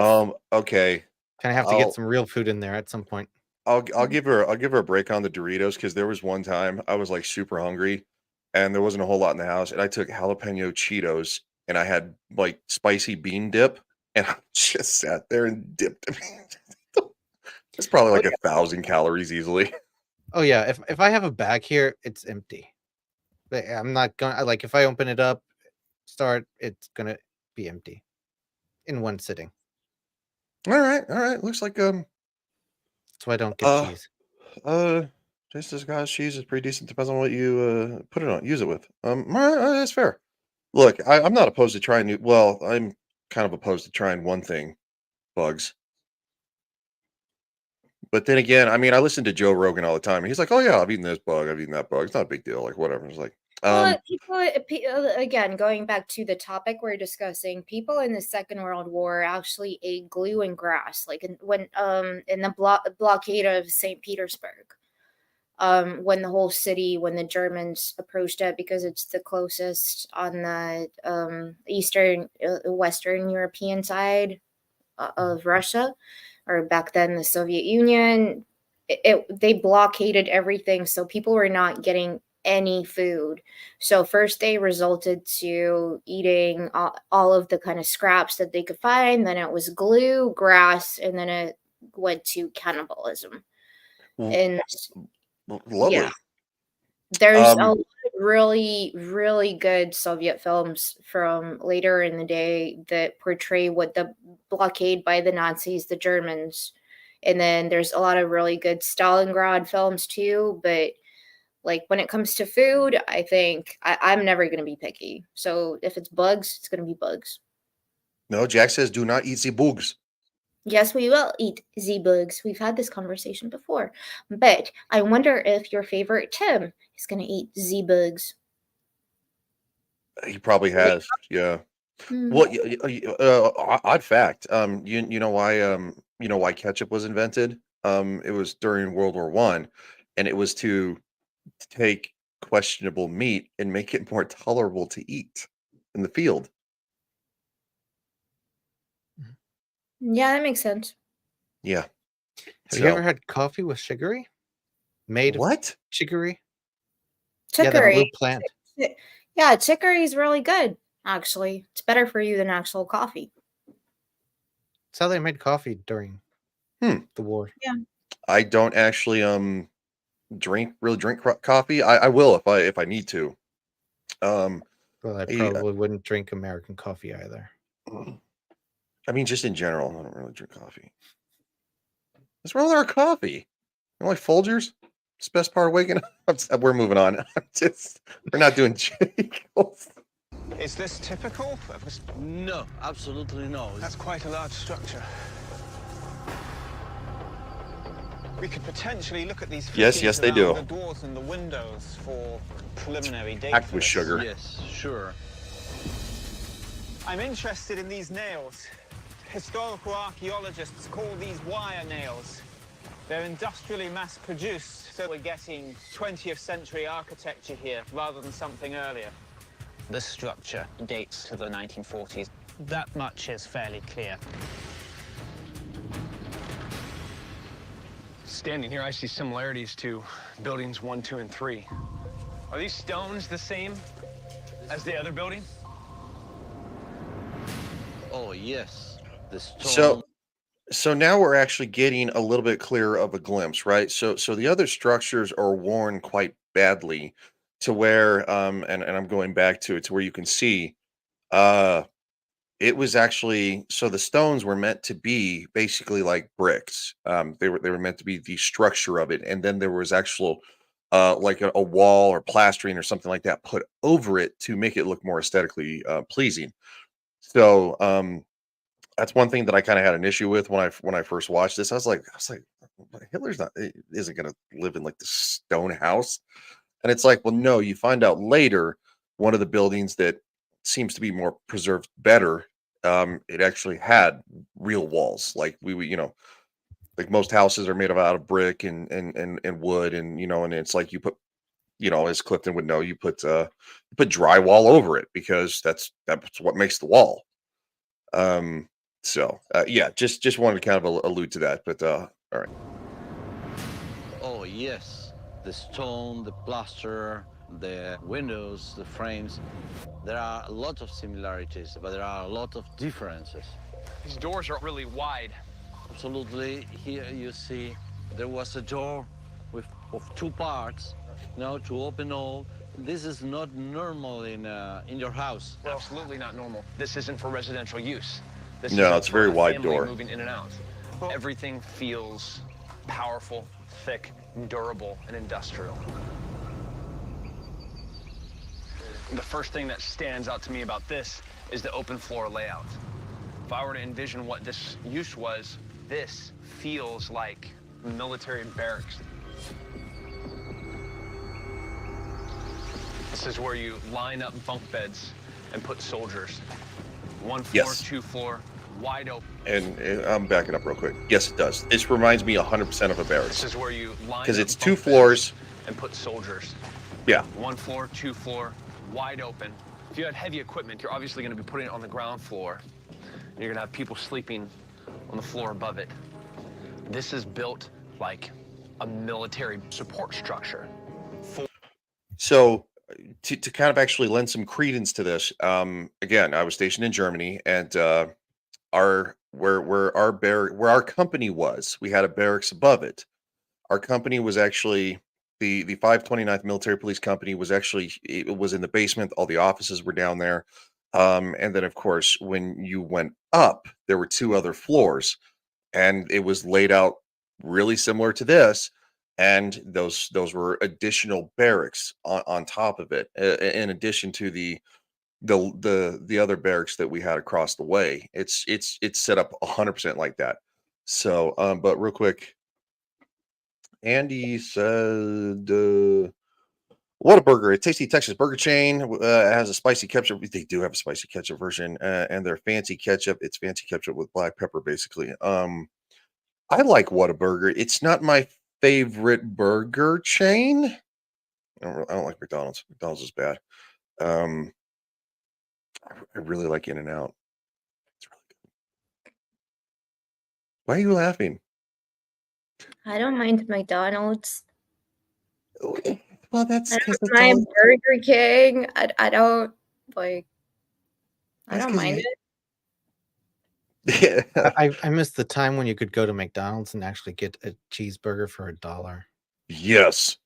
Okay. kind of have to get some real food in there at some point. I'll give her a break on the Doritos because there was one time I was like super hungry and there wasn't a whole lot in the house, and I took jalapeno Cheetos and I had like spicy bean dip, and I just sat there and dipped them. It's probably like 1,000 calories easily. Oh yeah, if I have a bag here, it's empty. But I'm not gonna like if I open it up, it's gonna be empty in one sitting. All right. Looks like That's why I don't get cheese. Just as guys, cheese is pretty decent. Depends on what you put it on, use it with. All right, that's fair. Look, I'm not opposed to trying new. Well, I'm kind of opposed to trying one thing, bugs. But then again, I mean, I listen to Joe Rogan all the time, and he's like, "Oh yeah, I've eaten this bug, I've eaten that bug. It's not a big deal. Like whatever." It's like, Well, again, going back to the topic we're discussing, people in the Second World War actually ate glue and grass, like in the blockade of St. Petersburg. When the Germans approached it, because it's the closest on the Western European side of Russia, or back then the Soviet Union. they blockaded everything, so people were not getting any food. So first they resulted to eating all of the kind of scraps that they could find. Then it was glue, grass, and then it went to cannibalism. And Lovely. yeah, there's a Um, lot of really, really good Soviet films from later in the day that portray what the blockade by the Nazis, the Germans. And then there's a lot of really good Stalingrad films too. But like when it comes to food, I think I'm never going to be picky. So if it's bugs, it's going to be bugs. no, Jack says do not eat the bugs. Yes, we will eat the bugs. We've had this conversation before. But I wonder if your favorite Tim is going to eat the bugs. He probably has. Yeah. Hmm. Well, odd fact. You know why ketchup was invented? It was during World War One, and it was to take questionable meat and make it more tolerable to eat in the field. Yeah, that makes sense. Yeah. Have you ever So had coffee with chicory? Made of what? chicory? Yeah, the Chicory. blue plant. Yeah, chicory is really good, actually. It's better for you than actual coffee. That's how they made coffee during Hmm. the war. Yeah. I don't actually drink coffee. I will if I need to. Well, I I, probably wouldn't drink American coffee either. I mean, just in general, I don't really drink coffee. What's wrong with our coffee? You don't like Folgers? It's the best part of waking up. We're moving on. We're not doing jingles. Is this typical? No, absolutely no. That's quite a large structure. We could potentially look at these Yes, fittings they around do. the doors and the windows for preliminary data. Packed with sugar. Yes, sure. I'm interested in these nails. Historical archaeologists call these wire nails. They're industrially mass-produced, so we're getting 20th century architecture here rather than something earlier. The structure dates to the 1940s. That much is fairly clear. Standing here, I see similarities to buildings 1, 2, and 3. Are these stones the same as the other building? Oh, yes. The stone. So now we're actually getting a little bit clearer of a glimpse, right? So the other structures are worn quite badly to where and I'm going back to it to where you can see it was actually so the stones were meant to be basically like bricks. They were meant to be the structure of it, and then there was actual like a wall or plastering or something like that put over it to make it look more aesthetically pleasing. So that's one thing that I kind of had an issue with when I first watched this. I was like, Hitler's not isn't gonna live in like the stone house. And it's like, well, no, you find out later one of the buildings that seems to be more preserved better, it actually had real walls. Like like most houses are made out of brick and wood, and and it's like you put, as Clifton would know, you put drywall over it because that's what makes the wall. Um, yeah, just wanted to kind of allude to that, but all right. Oh, yes. The stone, the plaster, the windows, the frames. There are a lot of similarities, but there are a lot of differences. These doors are really wide. Absolutely. Here you see there was a door of 2 parts. Now to open all. This is not normal in your house. Absolutely not normal. This isn't for residential use. This No, isn't it's a very for wide family door. moving in and out. Everything feels powerful, thick, durable, and industrial. The first thing that stands out to me about this is the open floor layout. If I were to envision what this use was, this feels like military barracks. This is where you line up bunk beds and put soldiers. 1 floor, Yes. 2 floor, wide open. And I'm backing up real quick. Yes, it does. This reminds me 100% of a barracks. This is where you line Because up it's 2 bunk floors. beds and put soldiers. Yeah. 1 floor, 2 floor, wide open. If you had heavy equipment, you're obviously going to be putting it on the ground floor. And you're going to have people sleeping on the floor above it. This is built like a military support structure. So to kind of actually lend some credence to this, again, I was stationed in Germany, and our where our company was, we had a barracks above it. Our company was actually the 529th Military Police Company was actually, it was in the basement. All the offices were down there. And then of course, when you went up, there were two other floors, and it was laid out really similar to this. And those were additional barracks on top of it, in addition to the other barracks that we had across the way. It's set up 100% like that. So, but real quick, Andy said, Whataburger, a tasty Texas burger chain, has a spicy ketchup. They do have a spicy ketchup version, and their fancy ketchup. It's fancy ketchup with black pepper, basically. I like Whataburger. It's not my favorite burger chain. I don't like McDonald's. McDonald's is bad. I really like In-N-Out. It's really good. Why are you laughing? I don't mind McDonald's. Well, that's I because don't it's all. mind Burger King. I don't like. I That's don't 'cause mind you. it. Yeah. I miss the time when you could go to McDonald's and actually get a cheeseburger for $1. Yes.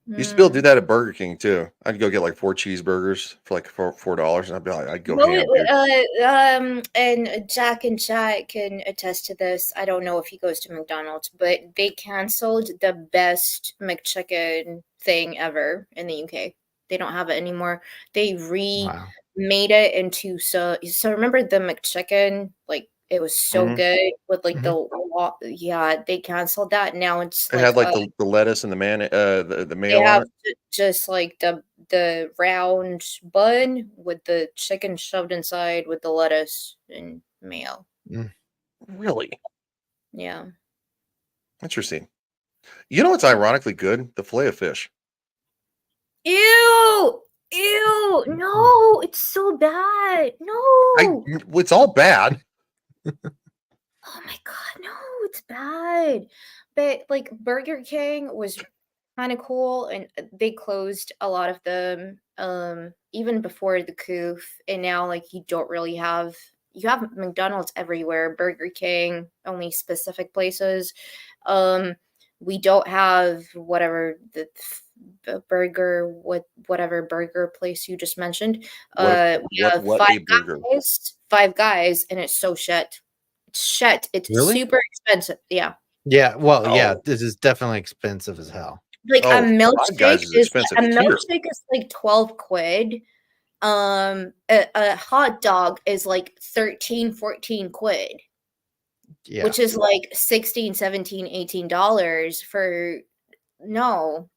Used to be able to do Mm. that at Burger King too. I'd go get like 4 cheeseburgers for like $4, and I'd go Well, ham, dude. and Jack and Chat can attest to this. I don't know if he goes to McDonald's, but they canceled the best McChicken thing ever in the UK. They don't have it anymore. They Wow. remade it into so remember the McChicken, like it was so Mhm. good with like Mhm. yeah, they canceled that. Now it's It like had like the lettuce and the they mayo on have it. just like the round bun with the chicken shoved inside with the lettuce and mayo. Mm. Really Yeah. interesting. You know what's ironically good? The filet of fish. Ew! Ew! No, it's so bad. No. It's all bad. Oh my god, no, it's bad. But like Burger King was kind of cool, and they closed a lot of them even before the coup, and now like you have McDonald's everywhere, Burger King only specific places. um we don't have whatever the burger, whatever burger place you just mentioned. We have What a burger. Five Guys, and it's so shit. It's shit. It's Really? super expensive. Yeah. Yeah. Well, yeah. Oh, This is definitely expensive as hell. Like oh, Five Guys is a expensive here. milkshake is like 12 quid. A hot dog is like 13, 14 quid, Yeah. which is like 16, 17, $18 for no.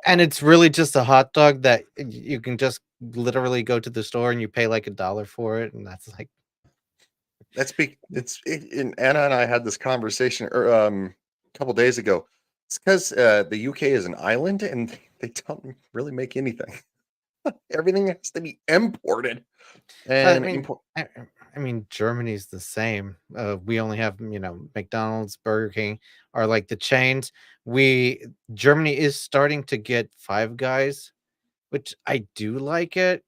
And it's really just a hot dog that you can just literally go to the store and you pay like $1 for it, and that's like And Anna and I had this conversation a couple days ago. It's because the UK is an island, and they don't really make anything. Everything has to be imported. I And mean, I mean, Germany's the same. We only have, McDonald's, Burger King are like the chains. Germany is starting to get Five Guys, which I do like it.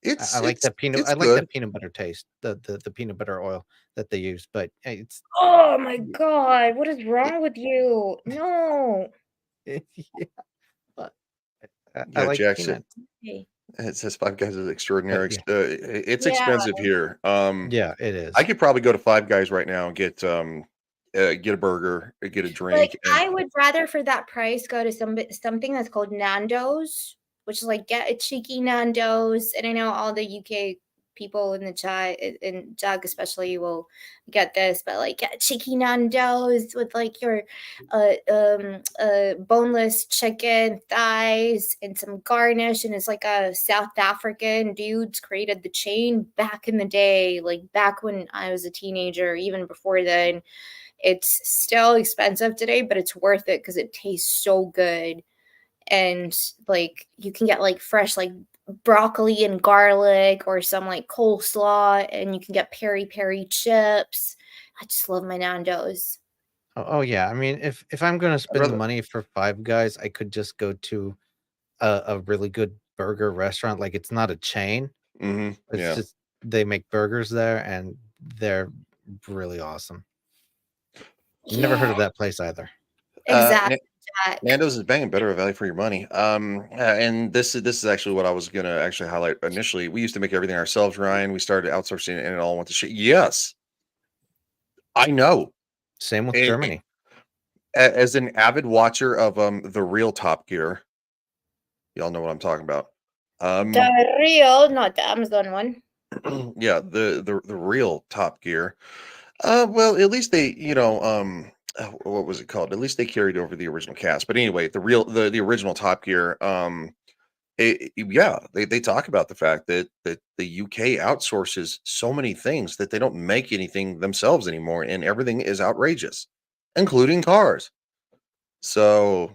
I like that peanut. it's I like good. that peanut butter taste, the peanut butter oil that they use. But it's Oh my god, what is wrong with you? No. yeah, but I Yeah, like Jackson. peanuts. It says Five Guys is extraordinary. Yeah. It's Yeah. expensive here. Yeah, it is. I could probably go to Five Guys right now and get a burger, get a Like drink, and I would rather for that price go to something that's called Nando's, which is like get a cheeky Nando's. And I know all the UK people in the chat and Doug especially will get this, but like get cheeky Nando's with like your boneless chicken thighs and some garnish, and it's like a South African dudes created the chain back in the day, like back when I was a teenager, even before then. It's still expensive today, but it's worth it because it tastes so good. And like you can get like fresh like broccoli and garlic or some like coleslaw, and you can get peri peri chips. I just love my Nando's. Oh yeah. I mean, if I'm gonna spend the rather- money for Five Guys, I could just go to a really good burger restaurant. Like it's not a chain. Mm-hmm. It's Yeah. just they make burgers there, and they're really awesome. Never heard of that place either. Exactly. Jack. Nando's is banging better value for your money. And this is actually what I was gonna actually highlight initially. We used to make everything ourselves, Ryan. We started outsourcing it, and it all went to shit. Yes, I know. Same with And- Germany. As an avid watcher of the real Top Gear, y'all know what I'm talking about. The real, not the Amazon one. Yeah, the real Top Gear. Well, at least they, what was it called? At least they carried over the original cast. But anyway, the original Top Gear, yeah, they talk about the fact that the UK outsources so many things that they don't make anything themselves anymore, and everything is outrageous, including cars. So,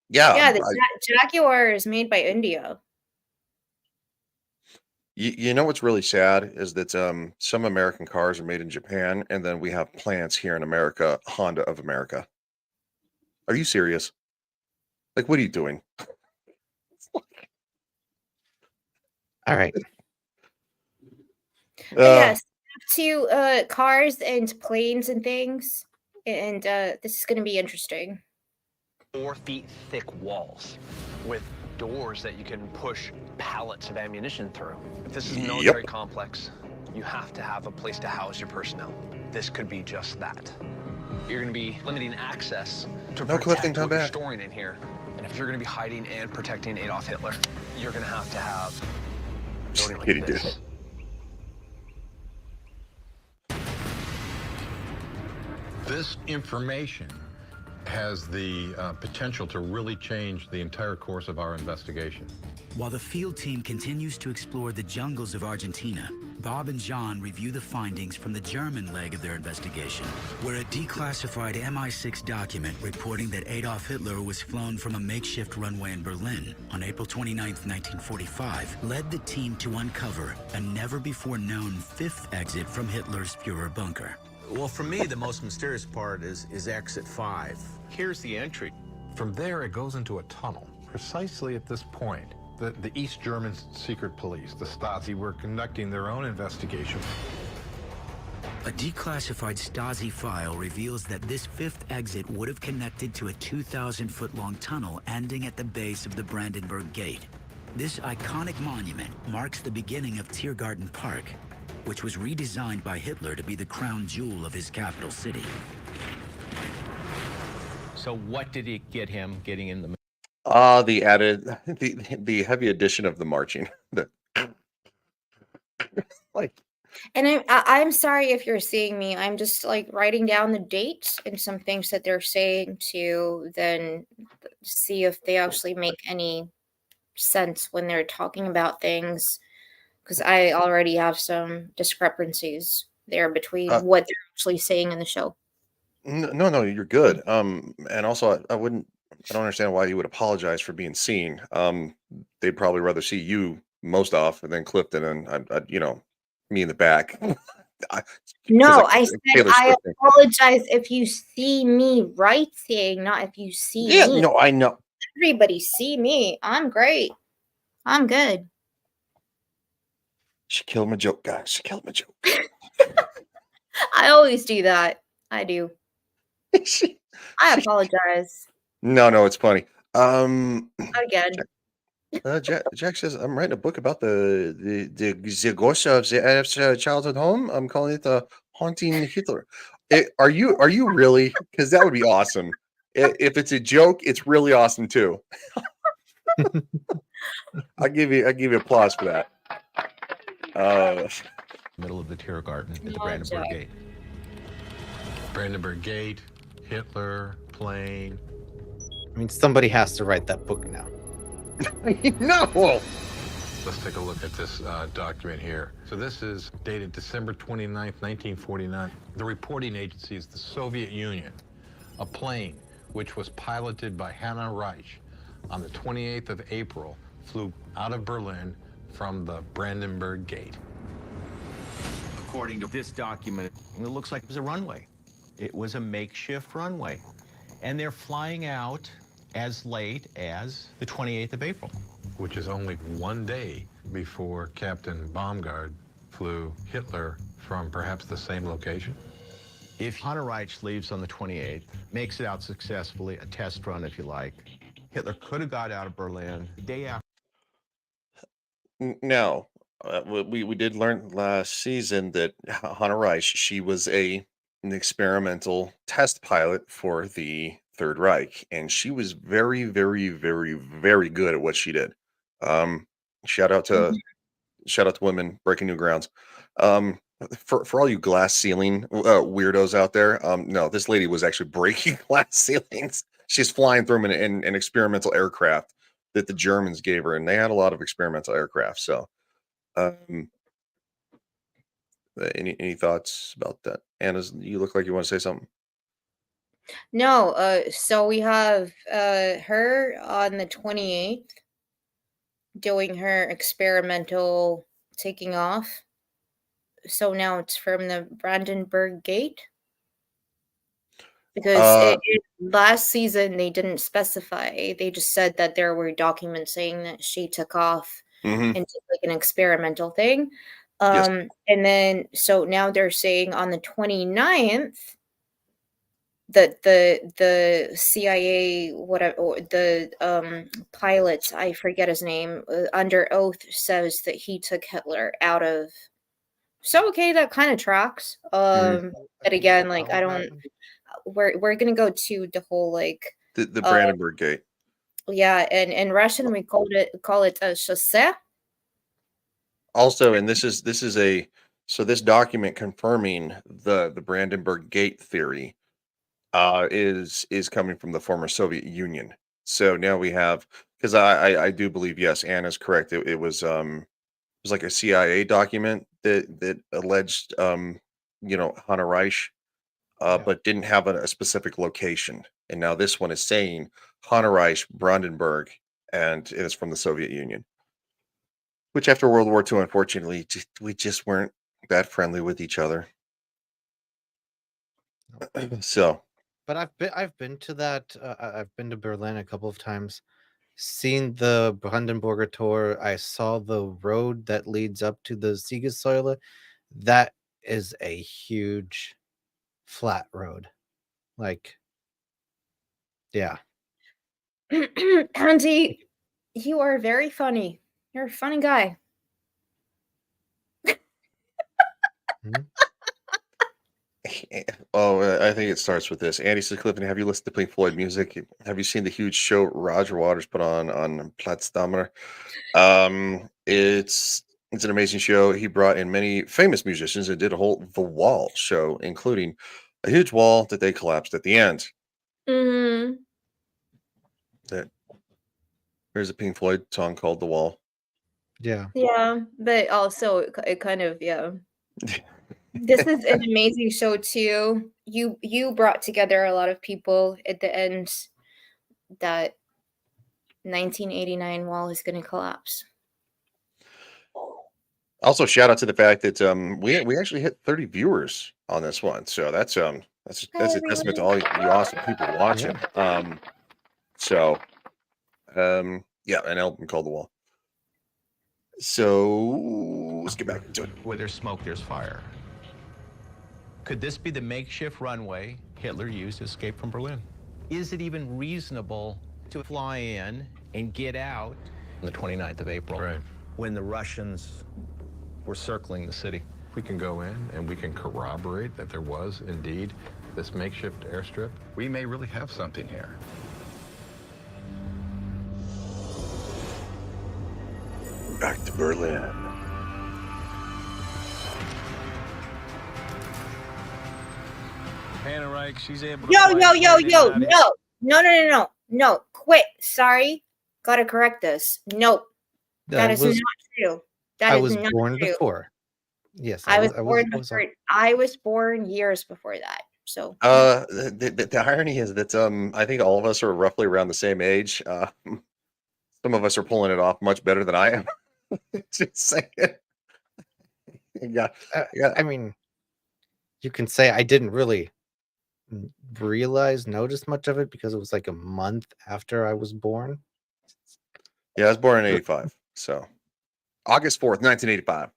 yeah, Yeah, the Jaguar is made by India. you know what's really sad is that some American cars are made in Japan, and then we have plants here in America, Honda of America. Are you serious? Like, what are you doing? All right. But yes, to cars and planes and things, and this is going to be interesting. 4 feet thick walls with doors that you can push pallets of ammunition through. If this is a military complex, you have to have a place to house your personnel. This could be just that. You're going to be limiting access to No, Clifton, protect come what you're back. storing in here. And if you're going to be hiding and protecting Adolf Hitler, you're going to have a building like Kitty this. This information has the potential to really change the entire course of our investigation. While the field team continues to explore the jungles of Argentina, Bob and John review the findings from the German leg of their investigation, where a declassified MI6 document reporting that Adolf Hitler was flown from a makeshift runway in Berlin on April 29, 1945, led the team to uncover a never-before-known fifth exit from Hitler's Führer bunker. Well, for me, the most mysterious part is exit 5. Here's the entry. From there, it goes into a tunnel. Precisely at this point, the East German secret police, the Stasi, were conducting their own investigation. A declassified Stasi file reveals that this fifth exit would have connected to a 2,000-foot-long tunnel ending at the base of the Brandenburg Gate. This iconic monument marks the beginning of Tiergarten Park, which was redesigned by Hitler to be the crown jewel of his capital city. So what did it get him getting in the... The added the heavy addition of the marching. Like, And I'm sorry if you're seeing me. I'm just like writing down the dates and some things that they're saying to then see if they actually make any sense when they're talking about things. Because I already have some discrepancies there between what they're actually saying in the show. no, you're good. And also, I don't understand why you would apologize for being seen. They'd probably rather see you most often than Clifton and me in the back. No, I said Taylor I Swift. apologize if you see me writing, not if you see Yeah, me. no, I know. Everybody see me. I'm great. I'm good. She killed my joke, guys. She killed my joke. I always do that. I do. I apologize. No, it's funny. Again. Jack says I'm writing a book about the ghost of the Adolf's childhood home. I'm calling it the Haunting Hitler. Are you really? Because that would be awesome. If it's a joke, it's really awesome too. I give you applause for that. Middle of the Tiergarten at the No, Brandenburg Jack. Gate. Brandenburg Gate, Hitler, plane. I mean, somebody has to write that book now. No. Let's take a look at this document here. So this is dated December 29th, 1949. The reporting agency is the Soviet Union. A plane, which was piloted by Hanna Reich on the 28th of April, flew out of Berlin from the Brandenburg Gate. According to this document, it looks like it was a runway. It was a makeshift runway. And they're flying out as late as the 28th of April. Which is only one day before Captain Baumgart flew Hitler from perhaps the same location. If Hanna Reich leaves on the 28th, makes it out successfully, a test run if you like, Hitler could have got out of Berlin the day after. No, we did learn last season that Hannah Reich, she was an experimental test pilot for the Third Reich, and she was very, very, very, very good at what she did. Um, shout out to shout out to women breaking new grounds. Um, for all you glass ceiling weirdos out there, no, this lady was actually breaking glass ceilings. She's flying through them in an experimental aircraft that the Germans gave her, and they had a lot of experimental aircraft. So, um, any thoughts about that? Anna, you look like you want to say something. No, so we have her on the 28th doing her experimental taking off. So now it's from the Brandenburg Gate. Because last season they didn't specify. They just said that there were documents saying that she took off Mhm. and did like an experimental thing. Yes. And then so now they're saying on the 29th that the CIA whatever or the pilot, I forget his name, under oath says that he took Hitler out of. So okay, that kind of tracks. But again, like I don't. We're gonna go to the whole like The Brandenburg Gate. yeah, and in Russian we call it a chassé. Also, and this is this document confirming the Brandenburg Gate theory is coming from the former Soviet Union. So now we have, because I do believe, yes, Anna's correct. It was like a CIA document that alleged Hannah Reich, but didn't have a specific location. And now this one is saying Hannah Reich, Brandenburg, and it is from the Soviet Union. Which after World War II, unfortunately, we just weren't that friendly with each other. So, But I've been to that. I've been to Berlin a couple of times. Seen the Brandenburger Tor. I saw the road that leads up to the Siegessäule. That is a huge flat road. Like, yeah. Andy, you are very funny. You're a funny guy. I think it starts with this. Andy says, Clifton, have you listened to Pink Floyd music? Have you seen the huge show Roger Waters put on Platzstammer? It's an amazing show. He brought in many famous musicians and did a whole The Wall show, including a huge wall that they collapsed at the end. Mm-hmm. There's a Pink Floyd song called The Wall. Yeah. Yeah, but also it kind of This is an amazing show too. You brought together a lot of people at the end. That 1989 wall is going to collapse. Also, shout out to the fact that we actually hit 30 viewers on this one, so that's a testament to all you awesome people watching. Yeah, an album called The Wall. So let's get back into it. Where there's smoke, there's fire. Could this be the makeshift runway Hitler used to escape from Berlin? Is it even reasonable to fly in and get out on the 29th of April when the Russians were circling the city? We can go in and we can corroborate that there was indeed this makeshift airstrip. We may really have something here. Back to Berlin. Hannah Reich, she's able to No, quit. Sorry. Gotta correct this. Nope. That is not true. That I is was not born true. before. Yes, I was born years before that. So The irony is that I think all of us are roughly around the same age. Some of us are pulling it off much better than I am. Just saying. Yeah. I mean, you can say I didn't really noticed much of it because it was like a month after I was born. Yeah, I was born in 85. So August 4th, 1985.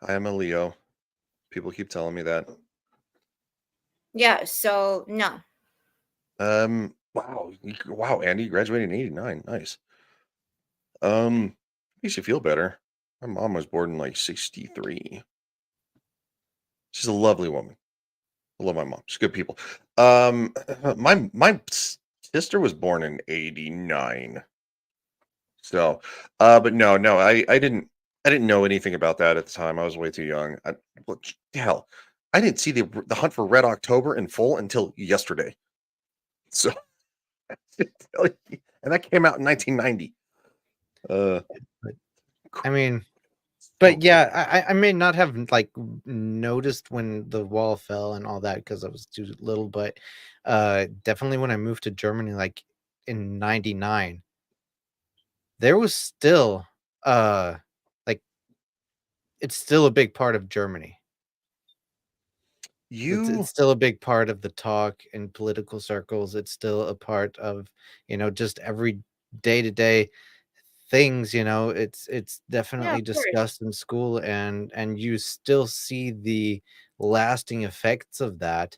I am a Leo. People keep telling me that. Yeah, so no. Wow, Andy, you graduated in 89. Nice. Makes you feel better. My mom was born in like 63. She's a lovely woman. I love my mom. She's good people. My sister was born in 89. So, but no, I didn't know anything about that at the time. I was way too young. Hell, I didn't see the Hunt for Red October in full until yesterday. So, and that came out in 1990. I mean, but yeah, I may not have like noticed when the wall fell and all that because I was too little, but definitely when I moved to Germany, like in '99, there was still like it's still a big part of Germany. It's still a big part of the talk in political circles. It's still a part of, just every day-to-day things, it's Yeah, definitely of course. discussed in school, and you still see the lasting effects of that.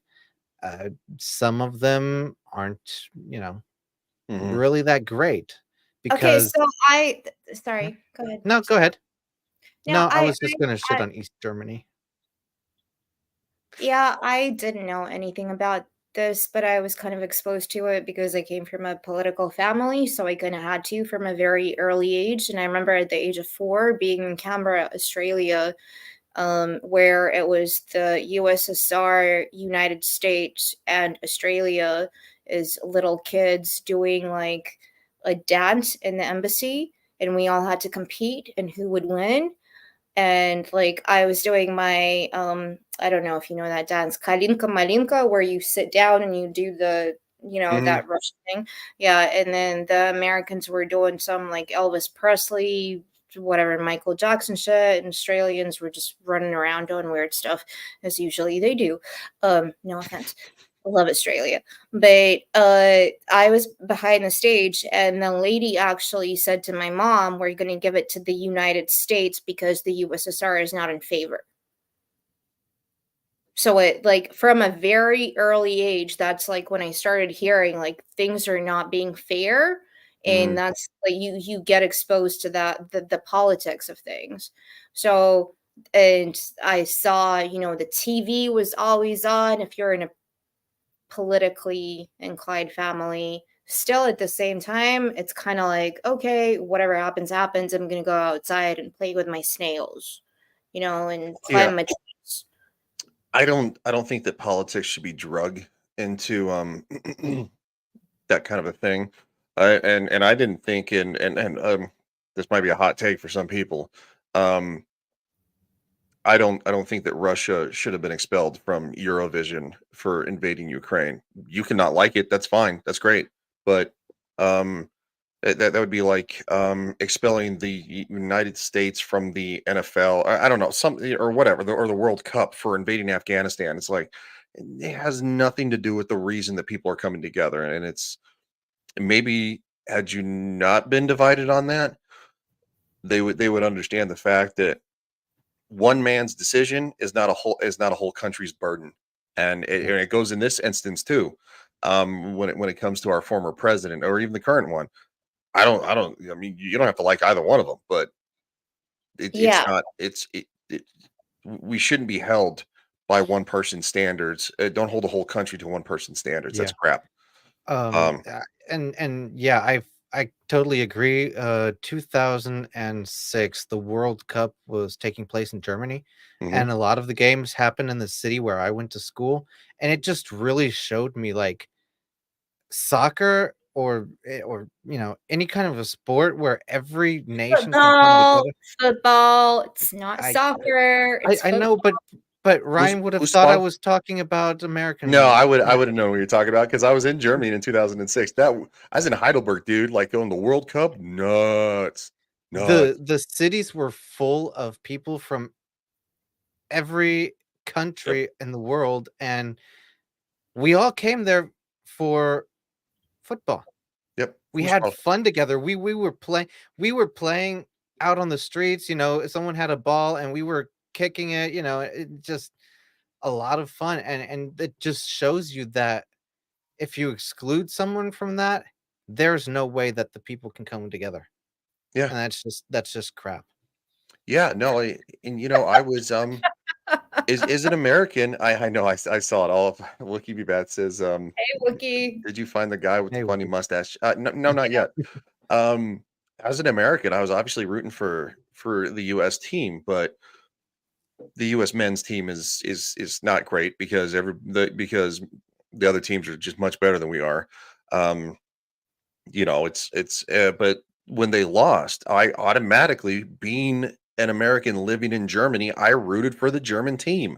Some of them aren't, Mhm. really that great Okay, because so sorry, go ahead. No, go ahead. No, No, I was just gonna shit on East Germany. Yeah, I didn't know anything about this, but I was kind of exposed to it because I came from a political family, so I kind of had to from a very early age. And I remember at the age of 4 being in Canberra, Australia, where it was the USSR, United States, and Australia as little kids doing like a dance in the embassy, and we all had to compete and who would win. And like I was doing my I don't know if you know that dance, Kalinka Malinka, where you sit down and you do the Mhm. that Russian thing. Yeah, and then the Americans were doing some like Elvis Presley, whatever, Michael Jackson shit, and Australians were just running around doing weird stuff as usually they do. No offense. I love Australia. But I was behind the stage, and the lady actually said to my mom, "We're going to give it to the United States because the USSR is not in favor." So it like from a very early age, that's like when I started hearing like things are not being fair, and Mhm. that's like you get exposed to that the politics of things. So and I saw, the TV was always on if you're in a politically inclined family. Still at the same time, it's kind of like, okay, whatever happens, happens. I'm going to go outside and play with my snails, and Yeah. climb my trees. I don't think that politics should be drug into that kind of a thing. And I didn't think and this might be a hot take for some people. Um I don't think that Russia should have been expelled from Eurovision for invading Ukraine. You cannot like it, that's fine. That's great. But um that would be like expelling the United States from the NFL. I don't know, something or whatever, or the World Cup for invading Afghanistan. It's like it has nothing to do with the reason that people are coming together. And it's maybe had you not been divided on that, they would understand the fact that one man's decision is not a whole country's burden, and it goes in this instance too. When it comes to our former president or even the current one, I don't. I mean, you don't have to like either one of them, but it's Yeah. not. We shouldn't be held by one person's standards. Don't hold the whole country to one person's standards. That's Yeah. crap. Um, Um, uh, and yeah, I totally agree. 2006, the World Cup was taking place in Germany, mhm. and a lot of the games happened in the city where I went to school, and it just really showed me like soccer or any kind of a sport where every nation can come Football, together. football. It's not I soccer. I It's I know, football. but Who's Ryan would have who's thought I spawn? was talking about American. No, I would have known what you're talking about because I was in Germany in 2006. I was in Heidelberg, dude. Like going the World Cup, nuts, nuts. The cities were full of people from every Yep. country in the world, and we all came there for football. Yep. We had fun together. We were playing out on the streets, someone had a ball and we were kicking it, it just a lot of fun. And it just shows you that if you exclude someone from that, there's no way that the people can come together. Yeah. And that's just crap. Yeah, no, I was is an American. I know I saw it all. Wookie B Bat says, Hey, Wookie. did you find the guy with the funny Wookie. mustache? No, not yet. As an American, I was obviously rooting for the US team, but the US men's team is not great because because the other teams are just much better than we are. Um, but when they lost, I automatically, being an American living in Germany, I rooted for the German team.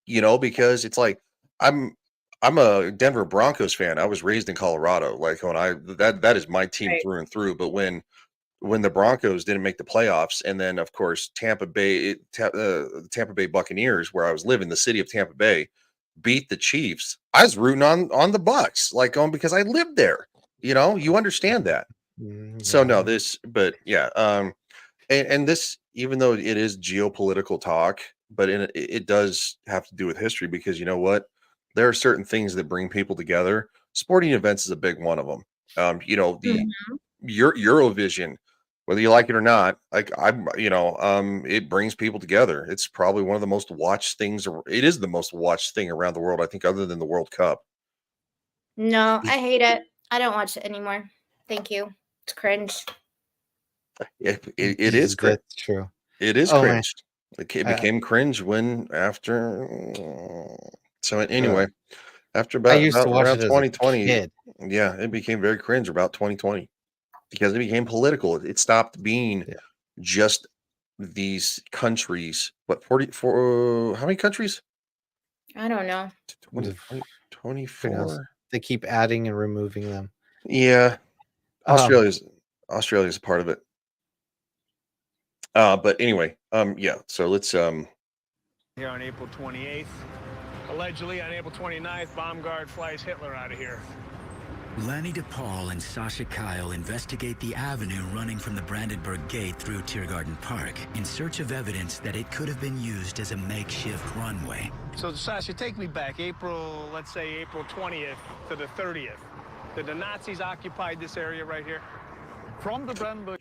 Because it's like I'm I'm a Denver Broncos fan. I was raised in Colorado. Like that is my team Right. through and through. But when the Broncos didn't make the playoffs, and then of course the Tampa Bay Buccaneers, where I was living, the city of Tampa Bay, beat the Chiefs, I was rooting on the Bucks, because I lived there. You understand that. So no, but yeah, and this, even though it is geopolitical talk, but it does have to do with history, because you know what, there are certain things that bring people together. Sporting events is a big one of them. The Eurovision, whether you like it or not, it brings people together. It's probably one of the most watched things. It is the most watched thing around the world, I think, other than the World Cup. No, I hate it. I don't watch it anymore. Thank you. It's cringe. It is cringe. That's true. It is Oh, man. cringe. It became cringe so anyway, after I about used to watch around it as a 2020, kid. yeah, it became very cringe about 2020, because it became political. It stopped being just these countries. What, 44? How many countries? I don't know. 20, Who knows? 24. They keep adding and removing them. Yeah, Australia's a part of it. But anyway, yeah. So let's Here on April 28th. Allegedly, on April 29th, Baumgart flies Hitler out of here. Lanny DePaul and Sasha Kyle investigate the avenue running from the Brandenburg Gate through Tiergarten Park in search of evidence that it could have been used as a makeshift runway. So, Sasha, take me back. Let's say April 20th to the 30th. Did the Nazis occupy this area right here? From the Brandenburg...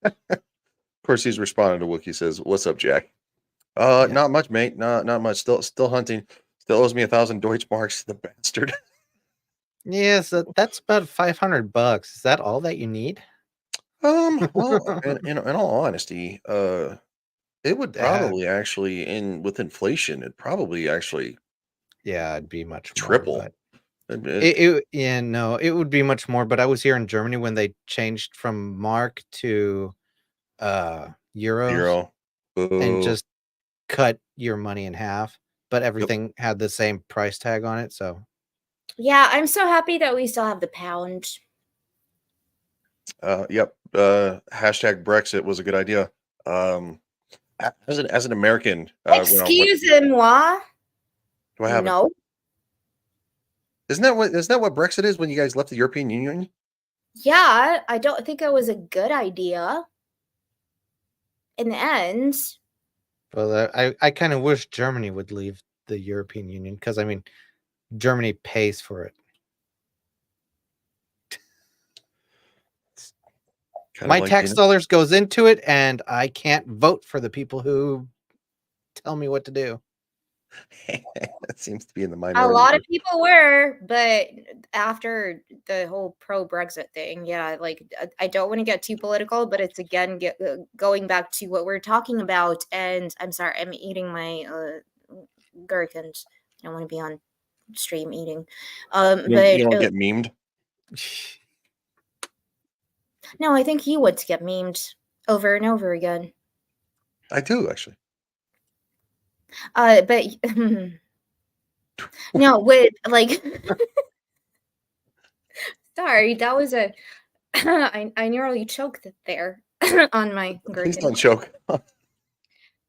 of course, he's responding to Wookie. Says, "What's up, Jack?" Not much, mate. Not much. Still hunting. Still owes me 1,000 Deutschmarks, the bastard. Yes, that's about $500. Is that all that you need? Well, in all honesty, it would probably actually, with inflation, it'd probably actually, it'd be much more, triple. but it would be much more. But I was here in Germany when they changed from mark to euros, Euro. and Boo. just cut your money in half, but everything had the same price tag on it. So Yeah, I'm so happy that we still have the pound. Yep. Hashtag Brexit was a good idea. As an American, Excusez-moi. What happened? No. Isn't that what Brexit is, when you guys left the European Union? Yeah, I don't think it was a good idea in the end. Well, I kind of wish Germany would leave the European Union, because I mean, Germany pays for it. My tax dollars goes into it, and I can't vote for the people who tell me what to do. That seems to be in the A minority. lot of people were, but after the whole pro-Brexit thing, yeah, I don't want to get too political, but it's again going back to what we're talking about. And I'm sorry, I'm eating my gherkins. I don't want to be on stream eating. You don't get memed? No, I think you would get memed over and over again. I do, actually. But no, with sorry, that was I nearly choked there on my gherkin. Please don't choke.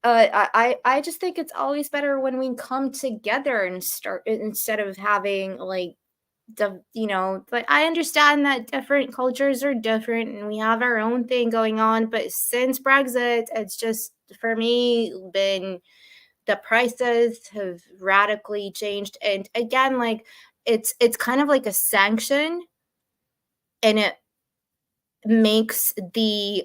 I just think it's always better when we come together and start instead of having like but I understand that different cultures are different and we have our own thing going on. But since Brexit, it's just for me been the prices have radically changed. And again, like it's kind of like a sanction, and it makes the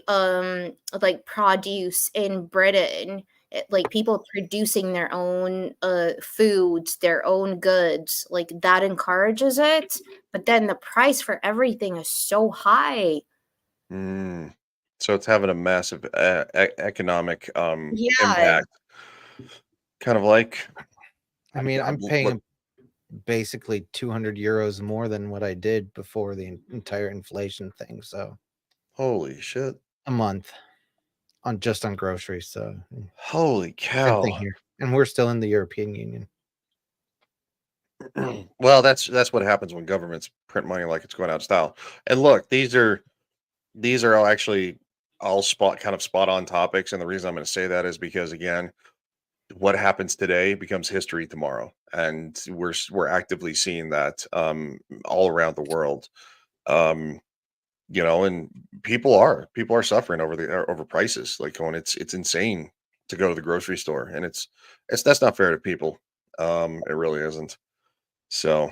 like produce in Britain, like people producing their own foods, their own goods, like that encourages it. But then the price for everything is so high. Mm. So it's having a massive economic Yeah. impact. Kind of like, I mean, I'm look, paying basically 200 euros more than what I did before the entire inflation thing. So holy shit. a month on just on groceries. So Holy same cow. thing here. And we're still in the European Union. Well, that's what happens when governments print money like it's going out of style. And look, these are all actually all spot on topics. And the reason I'm going to say that is because again, what happens today becomes history tomorrow, and we're actively seeing that all around the world. Um, and people are suffering over prices. Like going, it's insane to go to the grocery store, and it's that's not fair to people. It really isn't. So,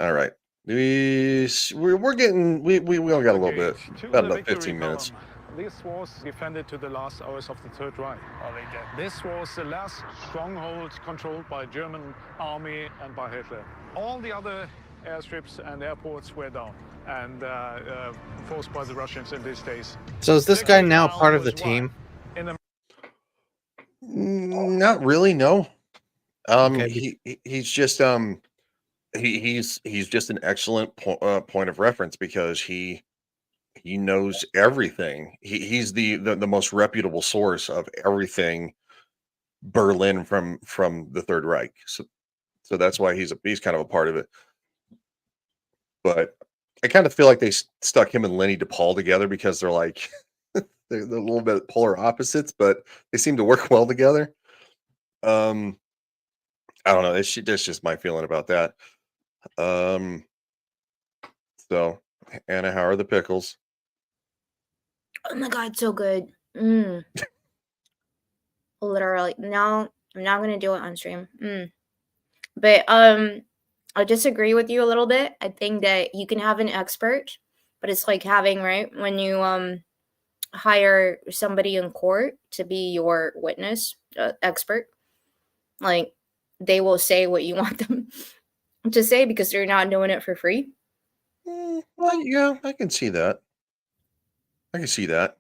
all right. We're getting we only got a little bit, To about the another victory 15 minutes. column. This was defended to the last hours of the Third Reich. This was the last stronghold controlled by German army and by Hitler. All the other airstrips and airports were down and forced by the Russians in these days. So is this guy now part of the team? Not really, no. Okay. He's just he's just an excellent point of reference because he knows everything. He's the most reputable source of everything Berlin from the Third Reich. So that's why he's kind of a part of it. But I kind of feel like they stuck him and Lenny DePaul together because they're like they're a little bit polar opposites, but they seem to work well together. I don't know. That's just my feeling about that. Um, so Anna, how are the pickles? Oh my god, so good. Mm. Literally. No, I'm not gonna do it on stream. But I disagree with you a little bit. I think that you can have an expert, but it's like having, right, when you hire somebody in court to be your witness expert, like they will say what you want them to say because they're not doing it for free. Well, yeah, I can see that. I can see that.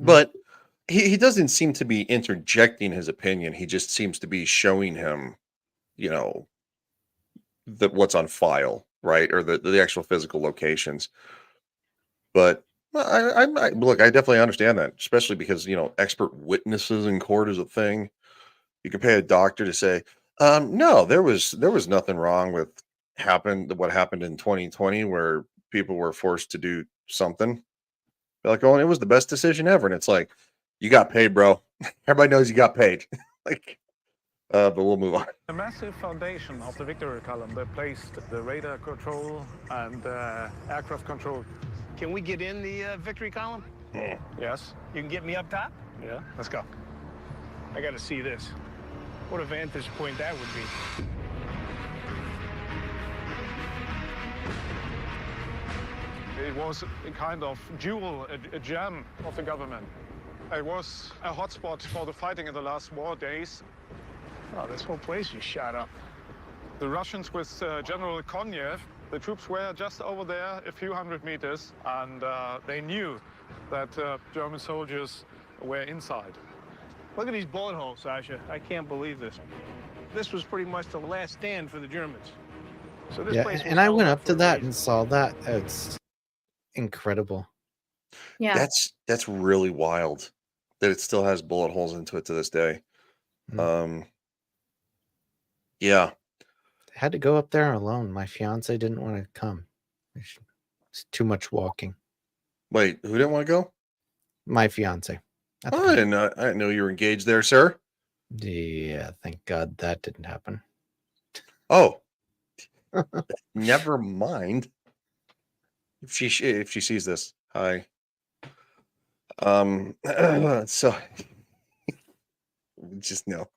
Mm. But he doesn't seem to be interjecting his opinion. He just seems to be showing him, you know, what's on file, right? Or the actual physical locations. But I look, I definitely understand that, especially because, expert witnesses in court is a thing. You can pay a doctor to say, no, there was nothing wrong with what happened in 2020 where people were forced to do something. They're like, oh, and it was the best decision ever. And it's like, you got paid, bro. Everybody knows you got paid. But we'll move on. The massive foundation of the victory column, they placed the radar control and aircraft control. Can we get in the victory column? Yes. You can get me up top? Yeah, let's go. I gotta see this. What a vantage point that would be. It was a kind of jewel, a gem of the government. It was a hotspot for the fighting in the last war days. Oh, this whole place is shot up. The Russians with General Konyev, the troops were just over there a few hundred meters, and they knew that German soldiers were inside. Look at these bullet holes, Sasha. I can't believe this. This was pretty much the last stand for the Germans. So this Yeah, place and was I went held up to for a that reason. and saw that. It's incredible. Yeah. That's really wild that it still has bullet holes into it to this day. Yeah. I had to go up there alone. My fiance didn't want to come. It's too much walking. Wait, who didn't want to go? My fiance. I didn't know you were engaged there, sir. Yeah, thank God that didn't happen. Oh, never mind. If she sees this, hi. So just no.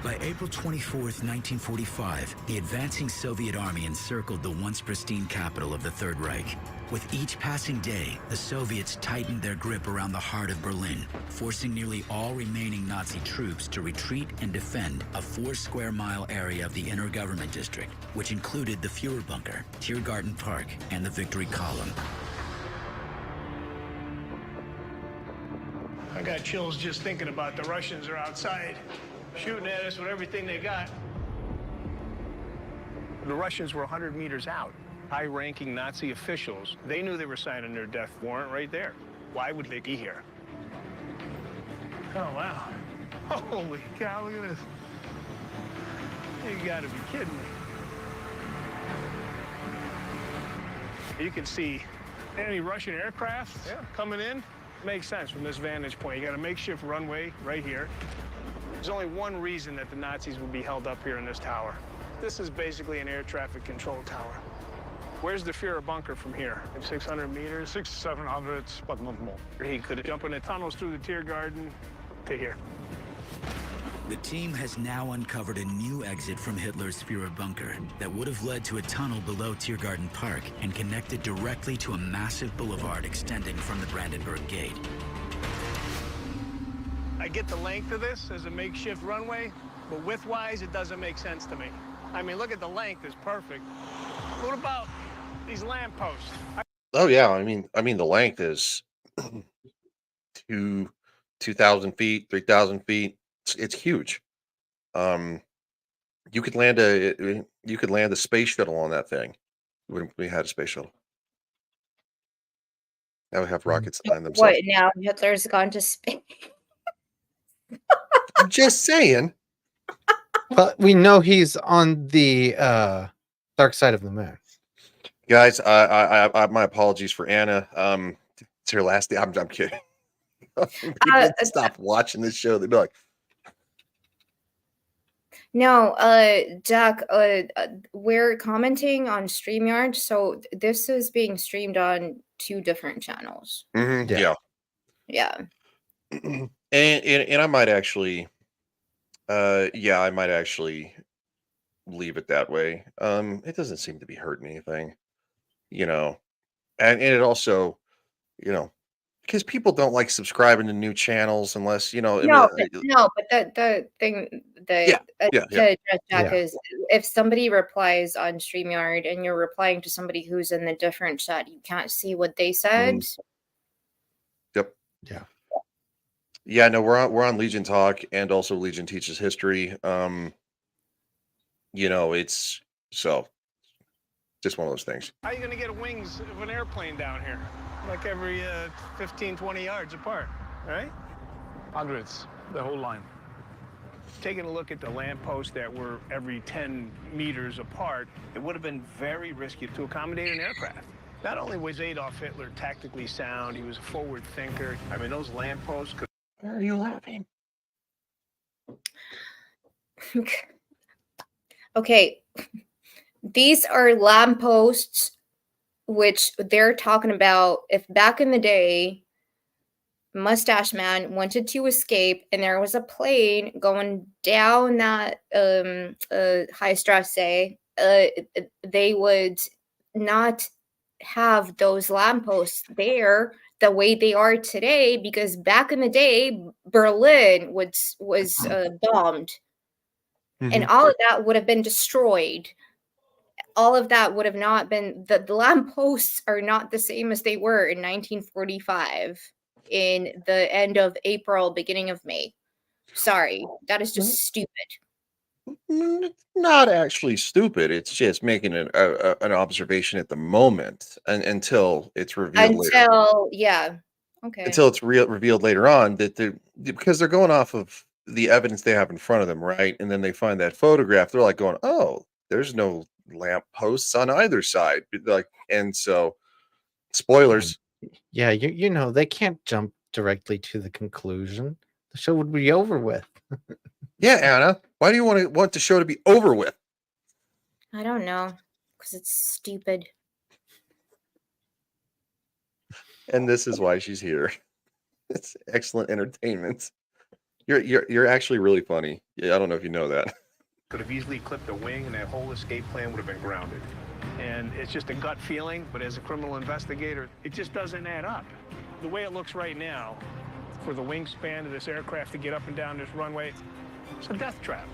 By April 24th, 1945, the advancing Soviet army encircled the once pristine capital of the Third Reich. With each passing day, the Soviets tightened their grip around the heart of Berlin, forcing nearly all remaining Nazi troops to retreat and defend a 4-square-mile area of the inner government district, which included the Fuhrer Bunker, Tiergarten Park, and the Victory Column. I got chills just thinking about the Russians are outside, shooting at us with everything they got. The Russians were 100 meters out. High-ranking Nazi officials, they knew they were signing their death warrant right there. Why would they be here? Oh, wow. Holy cow, look at this. You gotta be kidding me. You can see any Russian aircraft coming in. Makes sense from this vantage point. You got a makeshift runway right here. There's only one reason that the Nazis would be held up here in this tower. This is basically an air traffic control tower. Where's the Fuhrer bunker from here? 600 meters? 600, 700, but not more. He could jump in the tunnels through the Tiergarten to here. The team has now uncovered a new exit from Hitler's Fuhrer bunker that would have led to a tunnel below Tiergarten Park and connected directly to a massive boulevard extending from the Brandenburg Gate. I get the length of this as a makeshift runway, but width-wise, it doesn't make sense to me. I mean, look at the length, it's perfect. What about these lampposts? Oh yeah, I mean the length is 2,000 feet, 3,000 feet. It's huge. You could land a space shuttle on that thing. When we had a space shuttle, that would have rockets land themselves. What now? Hitler's gone to space. I'm just saying. Well, we know he's on the dark side of the moon. Guys, I my apologies for Anna. It's her last day. I'm kidding. People stop watching this show. They'd be like, No, Jack, we're commenting on StreamYard, so this is being streamed on 2 different channels. yeah. Yeah. And I might actually, I might actually leave it that way. It doesn't seem to be hurting anything, and it also, because people don't like subscribing to new channels unless, No, but the thing that yeah. to address Jack is if somebody replies on StreamYard and you're replying to somebody who's in the different chat, you can't see what they said. Yep. Yeah. Yeah, no, we're on Legion Talk and also Legion Teaches History. It's so just one of those things. How are you going to get wings of an airplane down here? Like every 15, 20 yards apart, right? Hundreds, the whole line. Taking a look at the lampposts that were every 10 meters apart, it would have been very risky to accommodate an aircraft. Not only was Adolf Hitler tactically sound, he was a forward thinker. I mean, those lampposts could... Why are you laughing? Okay. These are lampposts, which they're talking about if back in the day, Mustache Man wanted to escape and there was a plane going down that high stress they would not have those lampposts there the way they are today, because back in the day Berlin was bombed and all of that would have been destroyed. All of that would have not been, the lampposts are not the same as they were in 1945 in the end of April, beginning of May. Sorry, that is just stupid. It's not actually stupid. It's just making an observation at the moment until it's revealed later. Until it's revealed later on because they're going off of the evidence they have in front of them, right? And then they find that photograph. They're like going, "Oh, there's no lamp posts on either side." And so, spoilers. Yeah, they can't jump directly to the conclusion, the show would be over with. Yeah, Anna. Why do you want the show to be over with? I don't know, because it's stupid. And this is why she's here. It's excellent entertainment. You're actually really funny. Yeah, I don't know if you know that. Could have easily clipped a wing, and that whole escape plan would have been grounded. And it's just a gut feeling, but as a criminal investigator, it just doesn't add up. The way it looks right now, for the wingspan of this aircraft to get up and down this runway, it's a death trap.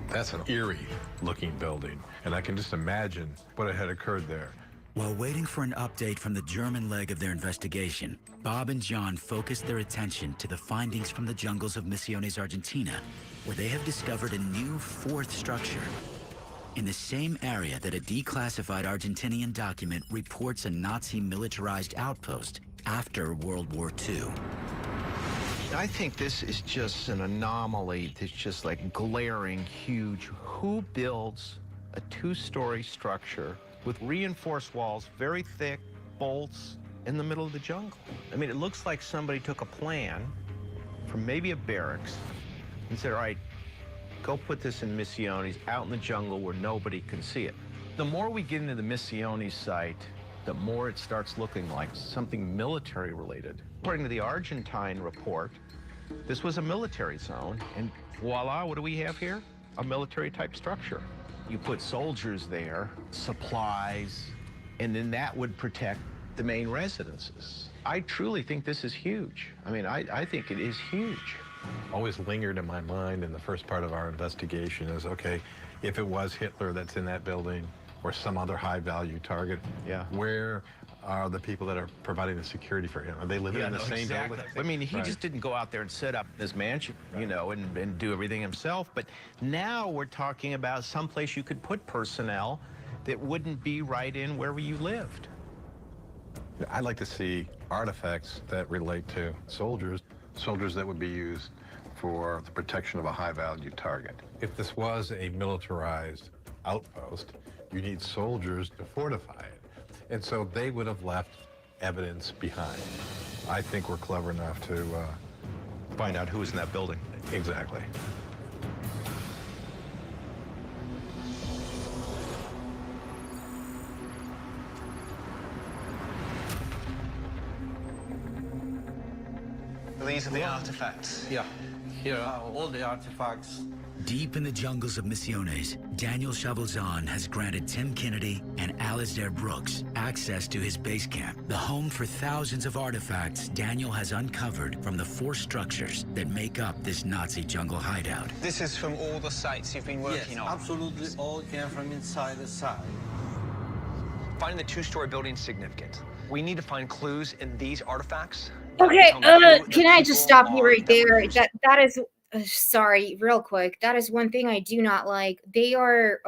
That's an eerie looking building, and I can just imagine what had occurred there. While waiting for an update from the German leg of their investigation, Bob and John focused their attention to the findings from the jungles of Misiones, Argentina, where they have discovered a new fourth structure in the same area that a declassified Argentinian document reports a Nazi militarized outpost after World War II. I think this is just an anomaly that's just like glaring, huge. Who builds a two-story structure with reinforced walls, very thick bolts in the middle of the jungle? I mean, it looks like somebody took a plan from maybe a barracks and said, all right, go put this in Misiones, out in the jungle where nobody can see it. The more we get into the Misiones site, the more it starts looking like something military related. According to the Argentine report, this was a military zone, and voila, what do we have here? A military type structure. You put soldiers there, supplies, and then that would protect the main residences. I truly think this is huge. I mean, I think it is huge. Always lingered in my mind in the first part of our investigation is, okay, if it was Hitler that's in that building or some other high-value target, where are the people that are providing the security for him? Are they living in the same building? I mean, he just didn't go out there and set up his mansion, you know, and do everything himself. But now we're talking about someplace you could put personnel that wouldn't be right in where you lived. I'd like to see artifacts that relate to soldiers that would be used for the protection of a high-value target. If this was a militarized outpost, you need soldiers to fortify it. And so they would have left evidence behind. I think we're clever enough to find out who was in that building. Exactly. These are the artifacts. Yeah, here are all the artifacts. Deep in the jungles of Misiones, Daniel Chavozan has granted Tim Kennedy and Alasdair Brooks access to his base camp, the home for thousands of artifacts Daniel has uncovered from the four structures that make up this Nazi jungle hideout. This is from all the sites you've been working on? Absolutely all came from inside the site. Finding the two-story building is significant. We need to find clues in these artifacts. Okay, can I just stop you right there? That is sorry, real quick. That is one thing I do not like. They are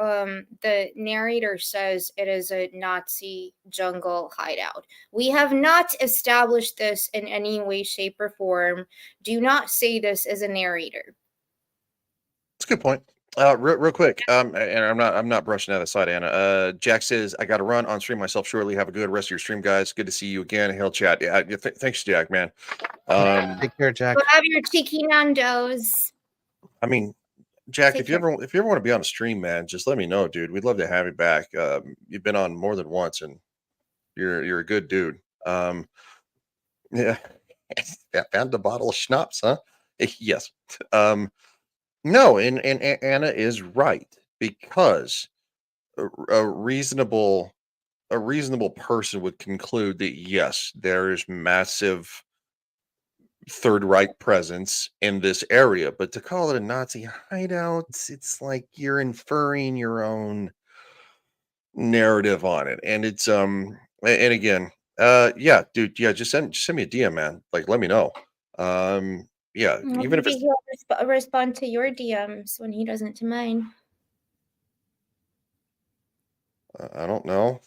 the narrator says it is a Nazi jungle hideout. We have not established this in any way, shape, or form. Do not say this as a narrator. That's a good point. Real quick, and I'm not brushing out of the side, Anna. Jack says, I got to run on stream myself shortly. Have a good rest of your stream, guys. Good to see you again. Hail chat. Yeah, thanks, Jack, man. Take care, Jack. We'll have your cheeky Nando's. I mean, Jack, if you ever want to be on a stream, man, just let me know, dude. We'd love to have you back. You've been on more than once, and you're a good dude. Yeah, found a bottle of schnapps, huh? Yes. No, and Anna is right, because a reasonable person would conclude that yes, there is massive Third Reich presence in this area, but to call it a Nazi hideout, it's like you're inferring your own narrative on it, and it's and again, yeah, dude, yeah, just send me a DM, man. Like, let me know. Yeah, even if Maybe it's he'll respond to your DMs when he doesn't to mine. I don't know.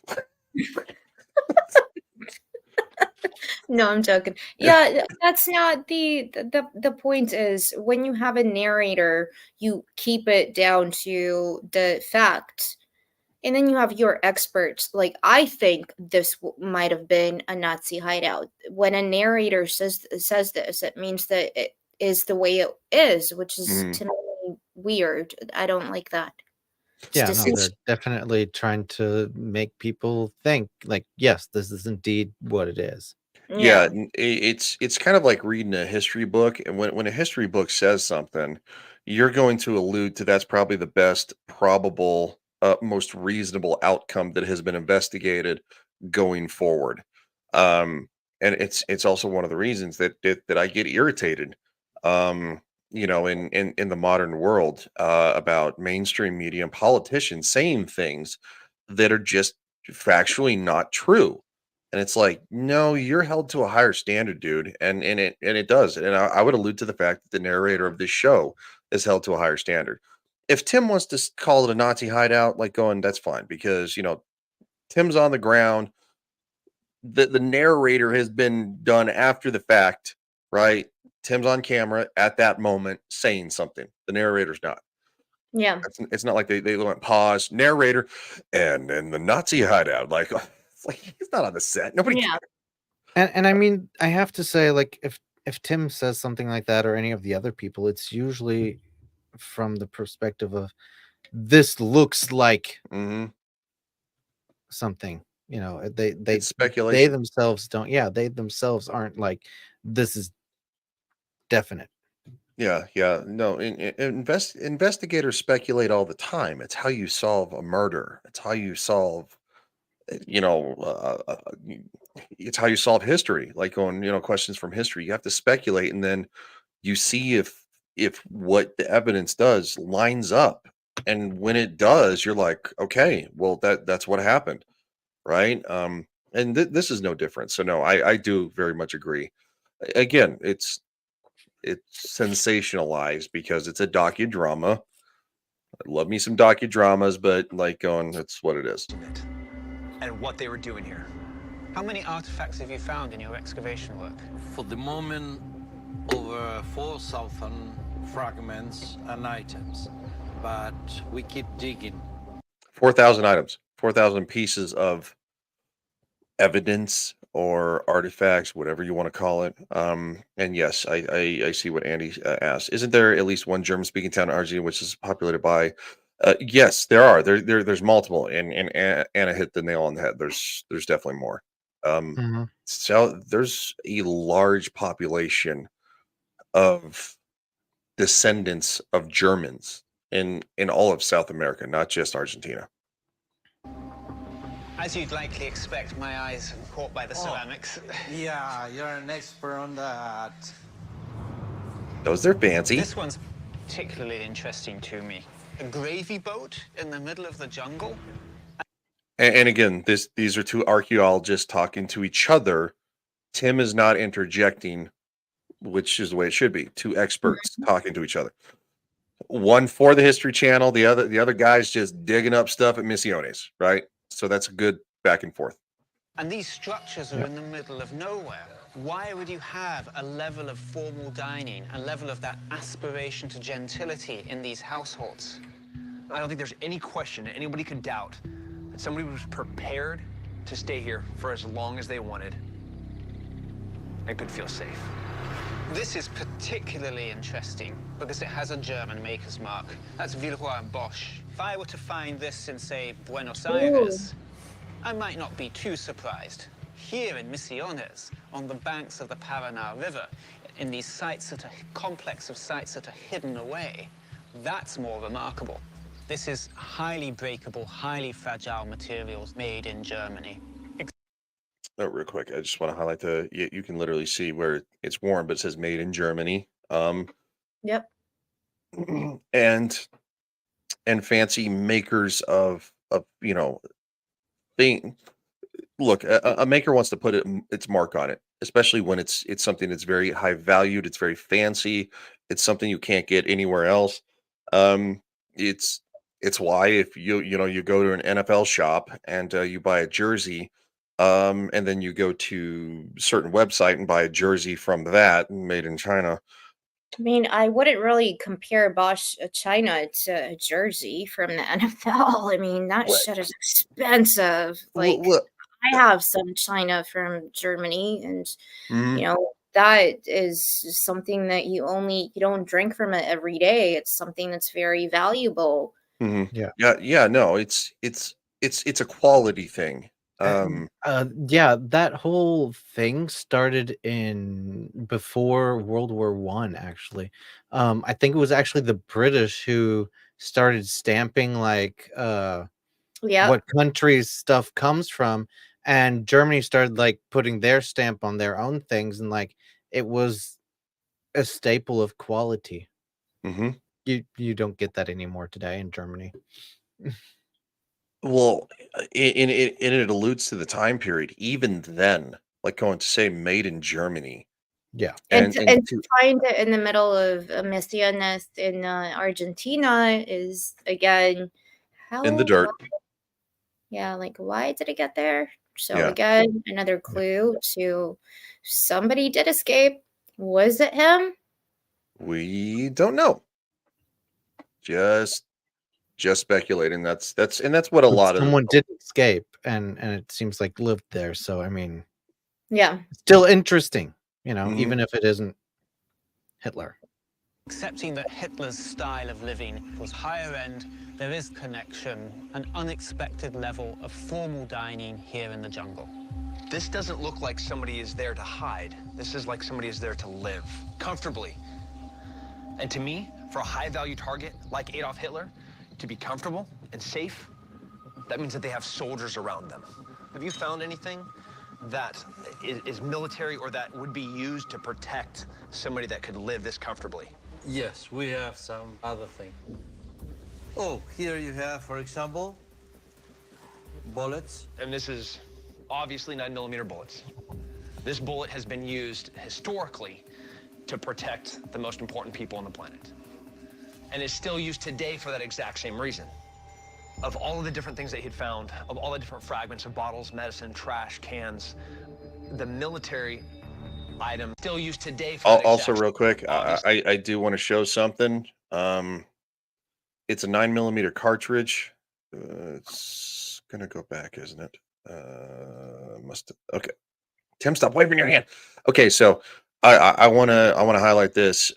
No, I'm joking. Yeah, that's not the point is when you have a narrator, you keep it down to the fact. And then you have your experts. Like, I think this might have been a Nazi hideout. When a narrator says this, it means that it is the way it is, which is Mhm. to me weird. I don't like that. It's Yeah, no, deceitful. they're definitely trying to make people think like, yes, this is indeed what it is. Yeah, Yeah. it's kind of like reading a history book, and when a history book says something, you're going to allude to that's probably the best probable, most reasonable outcome that has been investigated going forward. Um, and it's also one of the reasons that I get irritated, in the modern world, about mainstream media and politicians saying things that are just factually not true. And it's like, no, you're held to a higher standard, dude. And it does. And I would allude to the fact that the narrator of this show is held to a higher standard. If Tim wants to call it a Nazi hideout, like going, that's fine because Tim's on the ground. The narrator has been done after the fact, right? Tim's on camera at that moment saying something. The narrator's not. Yeah. It's not like they went pause, narrator, and then the Nazi hideout. Like it's like he's not on the set. Nobody Yeah. cares. And I mean, I have to say, like, if Tim says something like that or any of the other people, it's usually from the perspective of this looks like Mhm. something. It's They speculation. themselves don't. Yeah, they themselves aren't like this is definite. Yeah, yeah. No, investigators speculate all the time. It's how you solve a murder. It's how you solve, you know, it's how you solve history. Like on, questions from history. You have to speculate, and then you see if what the evidence does lines up. And when it does, you're like, okay, well that's what happened, right? And this is no different. So no, I do very much agree. Again, it's sensationalized because it's a docudrama. I love me some docudramas, but like going, that's what it is. And what they were doing here. How many artifacts have you found in your excavation work? For the moment, over 4,000 fragments and items, but we keep digging. 4,000 items, 4,000 pieces of evidence or artifacts, whatever you want to call it. And yes, I see what Andy asked. Isn't there at least one German-speaking town in Argentina which is populated by? Yes, there are. There's multiple, and Anna hit the nail on the head. There's definitely more. Mhm. So there's a large population of descendants of Germans in all of South America, not just Argentina. As you'd likely expect, my eyes were caught by the ceramics. Yeah, you're an expert on that. Those are fancy. This one's particularly interesting to me. A gravy boat in the middle of the jungle? And again, these are two archaeologists talking to each other. Tim is not interjecting, which is the way it should be. Two experts talking to each other. One for the History Channel, the other guy's just digging up stuff at Misiones, right? So that's a good back and forth. And these structures are in the middle of nowhere. Why would you have a level of formal dining, a level of that aspiration to gentility in these households? I don't think there's any question that anybody could doubt that somebody was prepared to stay here for as long as they wanted and could feel safe. This is particularly interesting because it has a German maker's mark. That's Villeroy and Bosch. If I were to find this in, say, Buenos Aires, I might not be too surprised. Here in Misiones, on the banks of the Paraná River, in these sites that are complex of sites that are hidden away, that's more remarkable. This is highly breakable, highly fragile materials made in Germany. Oh, real quick, I just want to highlight you can literally see where it's warm, but it says made in Germany. Yep. and fancy makers of thing. Look, a maker wants to put its mark on it, especially when it's something that's very high valued. It's very fancy. It's something you can't get anywhere else. Um, it's why if you go to an NFL shop and you buy a jersey, And then you go to certain website and buy a jersey from that made in China. I mean, I wouldn't really compare Bosch China to a jersey from the NFL. I mean, that What? shit is expensive. Like, What? I have some China from Germany, and Mhm. that is something that you don't drink from it every day. It's something that's very valuable. Mhm. Yeah. Yeah, no, it's a quality thing. Yeah, that whole thing started in before World War One, actually. I think it was actually the British who started stamping like Yep. what countries stuff comes from, and Germany started like putting their stamp on their own things, and like it was a staple of quality. Mhm. You don't get that anymore today in Germany. Well, it alludes to the time period. Even then, like going to say made in Germany. Yeah. And And to to find it in the middle of a Messianas in Argentina is again in the how dirt. yeah, like why did it get there? So Yeah. again, another clue to somebody did escape. Was it him? We don't know. Just speculating. That's what a But lot of someone did escape, and it seems like lived there. So I mean, Yeah. still interesting, Mhm. even if it isn't Hitler. Accepting that Hitler's style of living was higher end, there is connection, an unexpected level of formal dining here in the jungle. This doesn't look like somebody is there to hide. This is like somebody is there to live comfortably. And to me, for a high-value target like Adolf Hitler, to be comfortable and safe, that means that they have soldiers around them. Have you found anything that is military or that would be used to protect somebody that could live this comfortably? Yes, we have some other thing. Oh, here you have, for example, bullets. And this is obviously 9mm bullets. This bullet has been used historically to protect the most important people on the planet. And is still used today for that exact same reason. Of all of the different things that he'd found, of all the different fragments of bottles, medicine, trash, cans, the military item still used today for that Also, exact real quick, I do want to show something. It's a 9mm cartridge. It's gonna go back, isn't it? Must okay. Tim, stop waving your hand. Okay, so I wanna highlight this.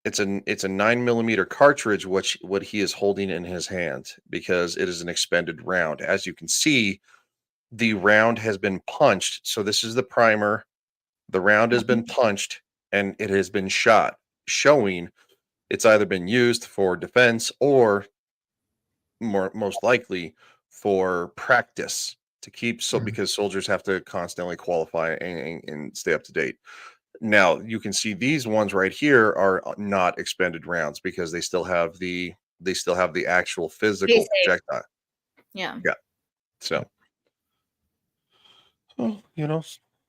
It's a 9mm cartridge, which what he is holding in his hand because it is an expended round. As you can see, the round has been punched. So this is the primer. The round has been punched and it has been shot, showing it's either been used for defense or most likely for practice to keep because soldiers have to constantly qualify and stay up to date. Now you can see these ones right here are not expended rounds because they still have the actual physical Basic. projectile. Yeah. Yeah. So, well,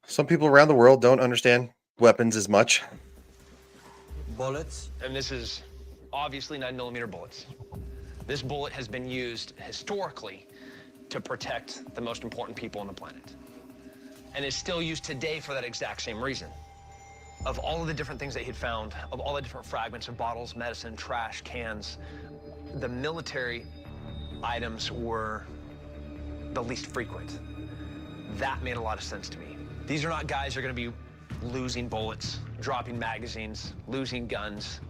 some people around the world don't understand weapons as much. Bullets. And this is obviously 9mm bullets. This bullet has been used historically to protect the most important people on the planet. And is still used today for that exact same reason. Of all of the different things that he'd found, of all the different fragments of bottles, medicine, trash, cans, the military items were the least frequent. That made a lot of sense to me. These are not guys who are going to be losing bullets, dropping magazines, losing guns.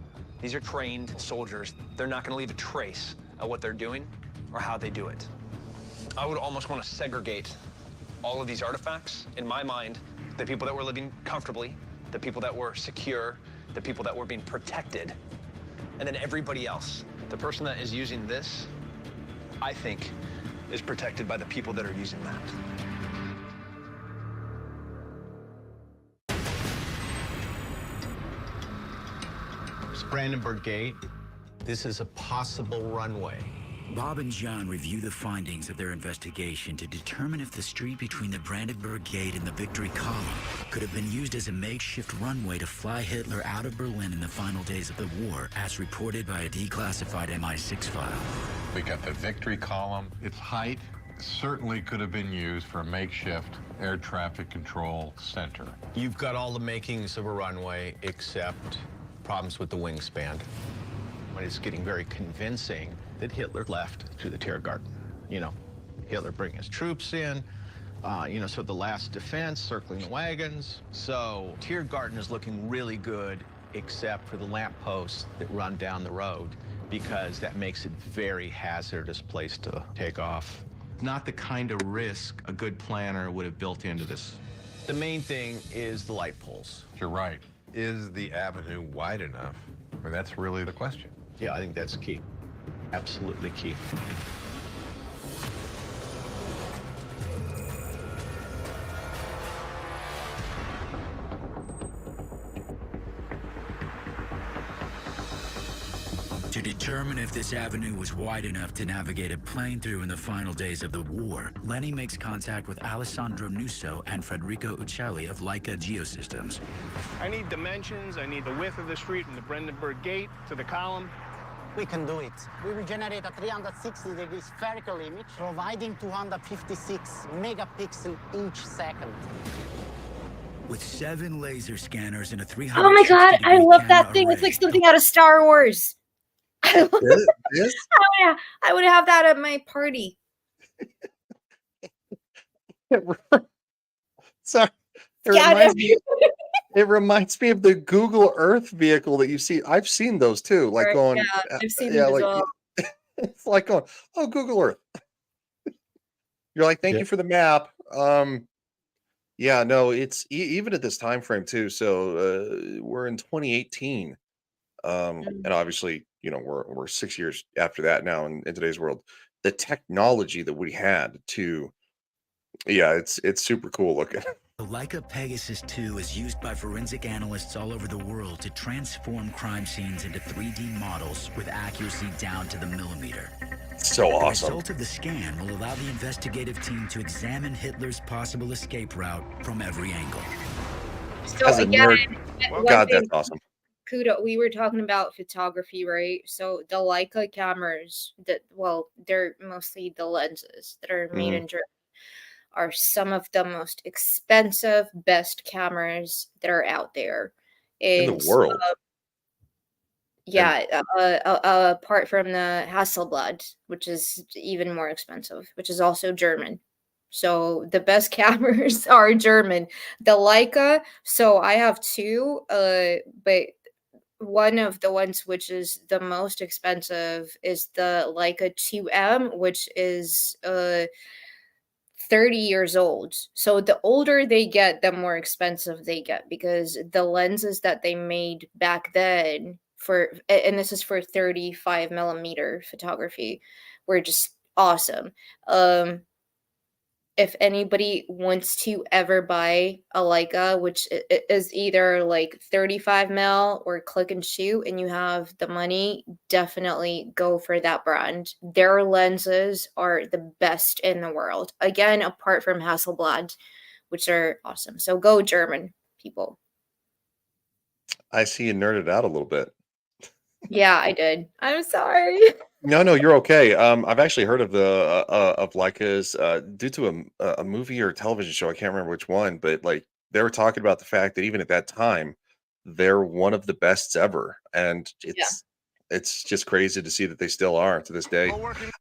These are trained soldiers. They're not going to leave a trace of what they're doing or how they do it. I would almost want to segregate all of these artifacts. In my mind, the people that were living comfortably, the people that were secure, the people that were being protected, and then everybody else. The person that is using this, I think, is protected by the people that are using that. Brandenburg Gate. This is a possible runway. Bob and John review the findings of their investigation to determine if the street between the Brandenburg Gate and the Victory Column could have been used as a makeshift runway to fly Hitler out of Berlin in the final days of the war, as reported by a declassified MI6 file. We got the Victory Column. Its height certainly could have been used for a makeshift air traffic control center. You've got all the makings of a runway except problems with the wingspan. But it's getting very convincing that Hitler left through the Tiergarten. You know, Hitler bringing his troops in, so the last defense, circling the wagons. So Tiergarten is looking really good, except for the lampposts that run down the road, because that makes it very hazardous place to take off. Not the kind of risk a good planner would have built into this. The main thing is the light poles. You're right. Is the avenue wide enough? I mean, that's really the question. Yeah, I think that's key. Absolutely key. To determine if this avenue was wide enough to navigate a plane through in the final days of the war, Lenny makes contact with Alessandro Nusso and Federico Uccelli of Leica Geosystems. I need dimensions. I need the width of the street from the Brandenburg Gate to the column. We can do it. We will generate a 360-degree spherical image, providing 256 megapixels each second. With 7 laser scanners and a 300. Oh my god, I love that thing. It's like something out of Star Wars. I would have that at my party. Sorry. It reminds me of the Google Earth vehicle that you see. I've seen those too. Like going, yeah, I've seen them as well. It's like going, oh, Google Earth. You're like, thank you for the map. Yeah, no, it's even at this time frame too. So we're in 2018, and obviously, we're 6 years after that now in today's world. The technology that we had to, it's super cool looking. The Leica Pegasus 2 is used by forensic analysts all over the world to transform crime scenes into 3D models with accuracy down to the millimeter. So awesome. The result of the scan will allow the investigative team to examine Hitler's possible escape route from every angle. So As a again, nerd, God, that's awesome. Kudo, we were talking about photography, right? So the Leica cameras they're mostly the lenses that are made in Germany, are some of the most expensive, best cameras that are out there In the world. Apart from the Hasselblad, which is even more expensive, which is also German. So the best cameras are German. The Leica, so I have 2, but one of the ones which is the most expensive is the Leica 2M, which is 30 years old. So the older they get, the more expensive they get, because the lenses that they made back then and this is for 35 millimeter photography, were just awesome. If anybody wants to ever buy a Leica, which is either like 35 mil or click and shoot, and you have the money, definitely go for that brand. Their lenses are the best in the world. Again, apart from Hasselblad, which are awesome. So go German, people. I see you nerded out a little bit. Yeah, I did. I'm sorry. No, you're okay. I've actually heard of the of Leica's due to a movie or television show. I can't remember which one, but like they were talking about the fact that even at that time, they're one of the best ever, and it's just crazy to see that they still are to this day.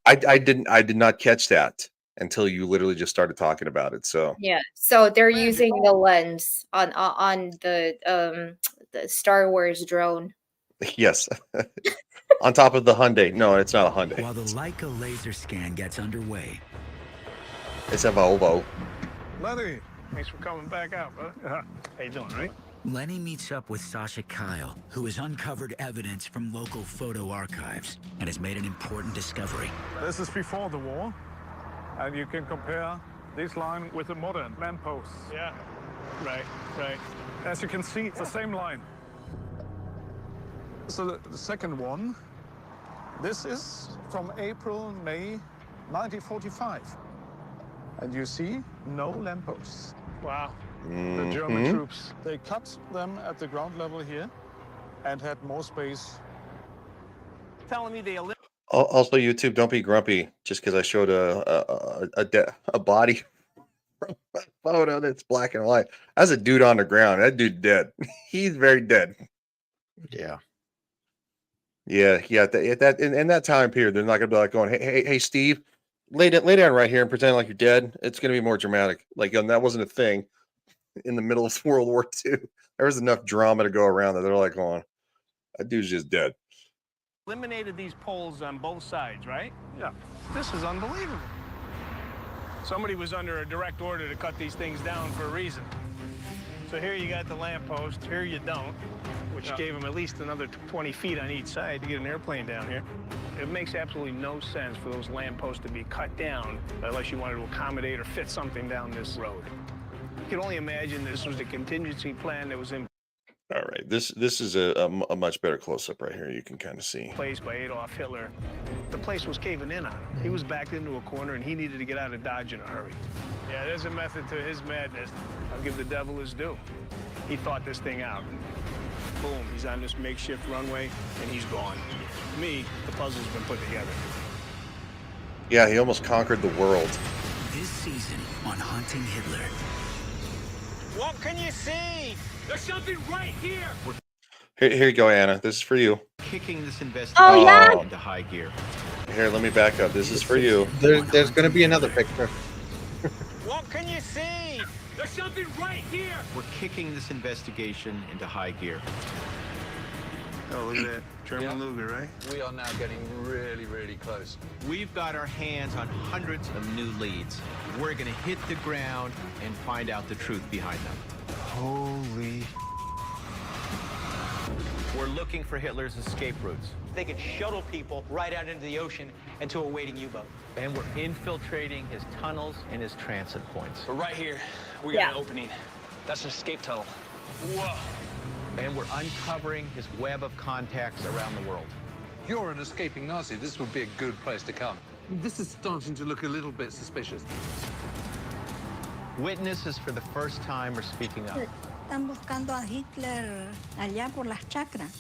I did not catch that until you literally just started talking about it. So yeah, so they're using the lens on the Star Wars drone. Yes. On top of the Hyundai. No, it's not a Hyundai. While the Leica laser scan gets underway, it's a Volvo. Lenny, thanks for coming back out, brother. How you doing, right? Lenny meets up with Sasha Kyle, who has uncovered evidence from local photo archives and has made an important discovery. This is before the war, and you can compare this line with the modern lampposts. Yeah, right. As you can see, it's the same line. So the second one, this is from April, May 1945. And you see no lampposts. Wow. The German troops, they cut them at the ground level here and had more space. Telling me they Also, YouTube, don't be grumpy just because I showed a body from a photo that's black and white. That's a dude on the ground. That dude dead. He's very dead. Yeah. Yeah. In that time period, they're not gonna be like going, hey, Steve, lay down right here and pretend like you're dead. It's gonna be more dramatic. Like, that wasn't a thing in the middle of World War II. There was enough drama to go around that they're like, going, that dude's just dead. Eliminated these poles on both sides, right? Yeah. This is unbelievable. Somebody was under a direct order to cut these things down for a reason. So here you got the lamppost, here you don't, which gave them at least another 20 feet on each side to get an airplane down here. It makes absolutely no sense for those lampposts to be cut down unless you wanted to accommodate or fit something down this road. You can only imagine this was a contingency plan that was in All right, this is a much better close up right here. You can kind of see. place by Adolf Hitler. The place was caving in on him. He was backed into a corner and he needed to get out of Dodge in a hurry. Yeah, there's a method to his madness. I'll give the devil his due. He thought this thing out. Boom, he's on this makeshift runway and he's gone. To me, the puzzle's been put together. Yeah, he almost conquered the world. This season on Hunting Hitler. What can you see? There's something right here. Here you go, Anna. This is for you. Kicking this Oh, investigation yeah? into high gear. Here, let me back up. This is for you. There's going to be another picture. What can you see? There's something right here. We're kicking this investigation into high gear. Oh, look at that. German Luger, right? We are now getting really, really close. We've got our hands on hundreds of new leads. We're going to hit the ground and find out the truth behind them. Holy. We're looking for Hitler's escape routes. They could shuttle people right out into the ocean and to a waiting U-boat. And we're infiltrating his tunnels and his transit points. But right here, we got got an opening. That's an escape tunnel. Whoa! And we're uncovering his web of contacts around the world. You're an escaping Nazi. This would be a good place to come. This is starting to look a little bit suspicious. Witnesses for the first time are speaking up. Están buscando a Hitler allá por las chacras.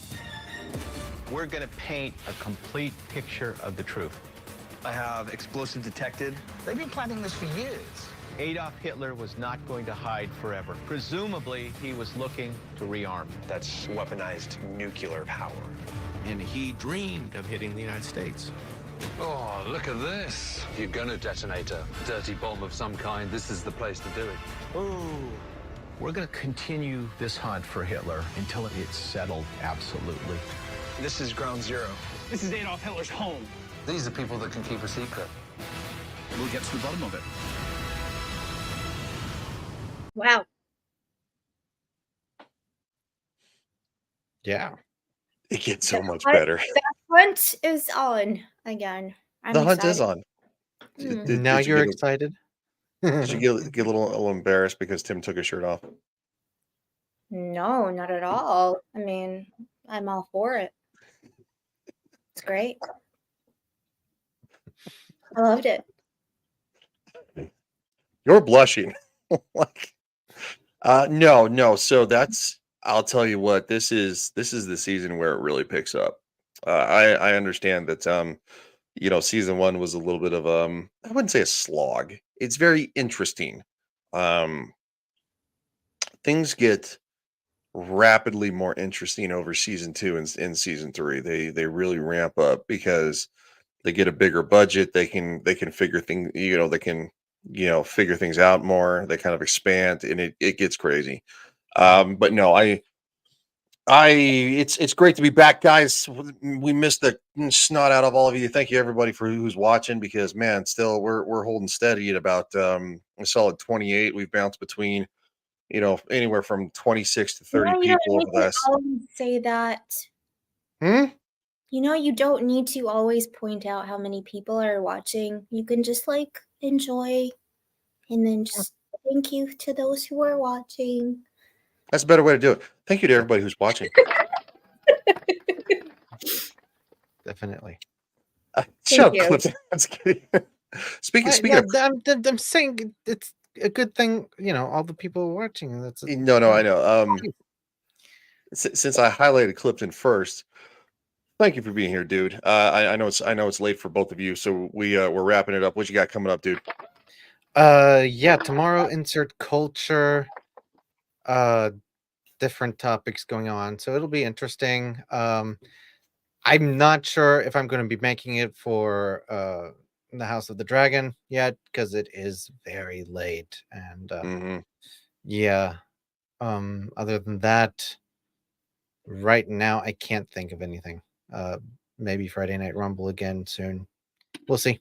We're going to paint a complete picture of the truth. I have explosive detected. They've been planning this for years. Adolf Hitler was not going to hide forever. Presumably, he was looking to rearm. That's weaponized nuclear power. And he dreamed of hitting the United States. Oh, look at this. If you're going to detonate a dirty bomb of some kind, this is the place to do it. Ooh. We're going to continue this hunt for Hitler until it's settled absolutely. This is ground zero. This is Adolf Hitler's home. These are people that can keep a secret. We'll get to the bottom of it. Wow. Yeah. It gets so much Hunt- better. The hunt is on again. I'm The hunt is excited. on. Hmm. Now Did you you're get a- excited. Did you get a little embarrassed because Tim took his shirt off? No, not at all. I mean, I'm all for it. It's great. I loved it. You're blushing. Like, no. So I'll tell you what, this is the season where it really picks up. I understand that season 1 was a little bit of I wouldn't say a slog. It's very interesting. Things get rapidly more interesting over season 2 and in season 3. They really ramp up because they get a bigger budget. They can figure things, they can figure things out more. They kind of expand and it gets crazy. But no, it's great to be back, guys. We missed the snot out of all of you. Thank you everybody for who's watching, because man, still we're holding steady at about a solid 28. We've bounced between anywhere from 26 to 30 You people don't over need the to last. always say that. You don't need to always point out how many people are watching. You can just enjoy and then just thank you to those who are watching. That's a better way to do it. Thank you to everybody who's watching. Definitely. Shut up, you. Clifton. I'm just kidding. Speaking Yeah, of I'm saying it's a good thing. All the people watching. That's no, I know. Since I highlighted Clifton first, Thank you for being here, dude. I know it's late for both of you, so we're wrapping it up. What you got coming up, dude? Yeah, tomorrow insert culture. Different topics going on, so it'll be interesting. I'm not sure if I'm going to be making it for the House of the Dragon yet because it is very late, and yeah. Other than that, right now I can't think of anything. Maybe Friday Night Rumble again soon. We'll see.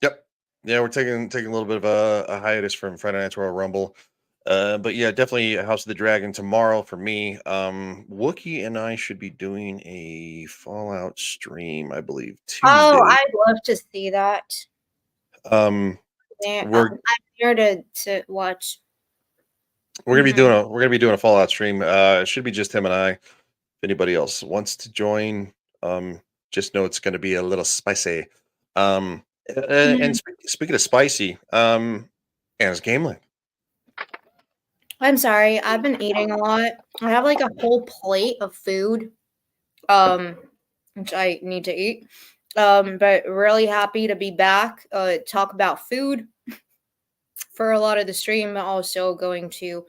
Yep. Yeah, we're taking a little bit of a hiatus from Friday Night's Royal Rumble. But yeah, definitely House of the Dragon tomorrow for me. Wookie and I should be doing a Fallout stream, I believe, Oh, Tuesday. I'd love to see that. Yeah, We're I'm here to watch. we're gonna be doing a Fallout stream. It should be just him and I. If anybody else wants to join, just know it's gonna be a little spicy. And speaking of spicy, Anna's Gameland. I'm sorry, I've been eating a lot. I have like a whole plate of food, which I need to eat. But really happy to be back. Talk about food for a lot of the stream. Also going to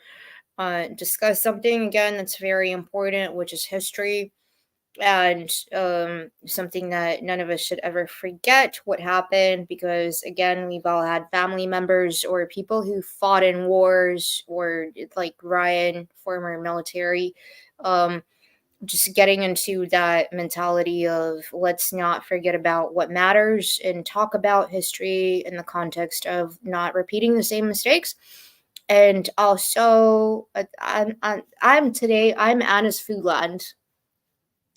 discuss something again that's very important, which is history. And something that none of us should ever forget what happened, because again, we've all had family members or people who fought in wars, or like Ryan, former military. Just getting into that mentality of let's not forget about what matters and talk about history in the context of not repeating the same mistakes. And also, I'm Anna's Foodland,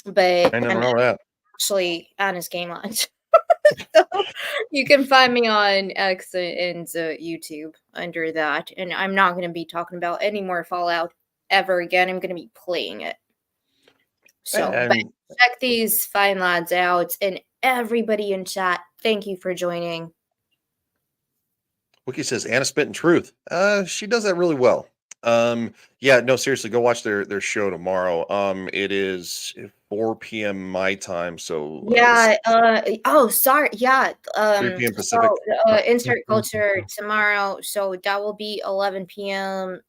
but I never I'm know that. actually Anna's Gameland. So you can find me on X and YouTube under that. And I'm not going to be talking about any more Fallout ever again. I'm going to be playing it. So, but And check these fine lads out, and everybody in chat, thank you for joining. Wiki says Anna spitting truth. She does that really well. Yeah, no, seriously, go watch their show tomorrow. It is 4 p.m. my time, so Yeah. Oh, sorry. Yeah. 3 p.m. Pacific. So, insert culture tomorrow. So that will be 11 p.m.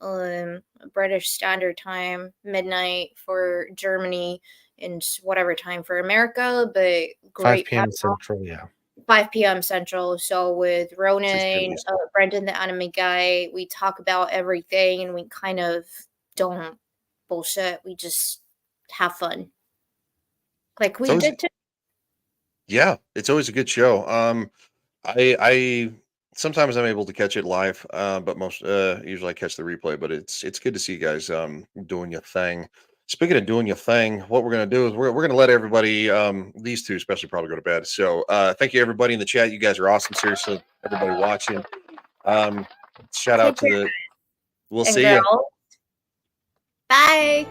British Standard Time, midnight for Germany, and whatever time for America. But 5 great. p.m. Central, yeah. 5 p.m. Central. So with 6 Ronan, p.m. Brendan, the anime guy, we talk about everything, and we kind of don't bullshit. We just have fun, like we always- did today. Yeah, it's always a good show. I sometimes I'm able to catch it live, but most usually I catch the replay. But it's good to see you guys doing your thing. Speaking of doing your thing, what we're gonna do is we're gonna let everybody, these two especially, probably go to bed. So thank you everybody in the chat. You guys are awesome. Seriously, everybody watching. Shout out to the. We'll And see you. girls. Bye.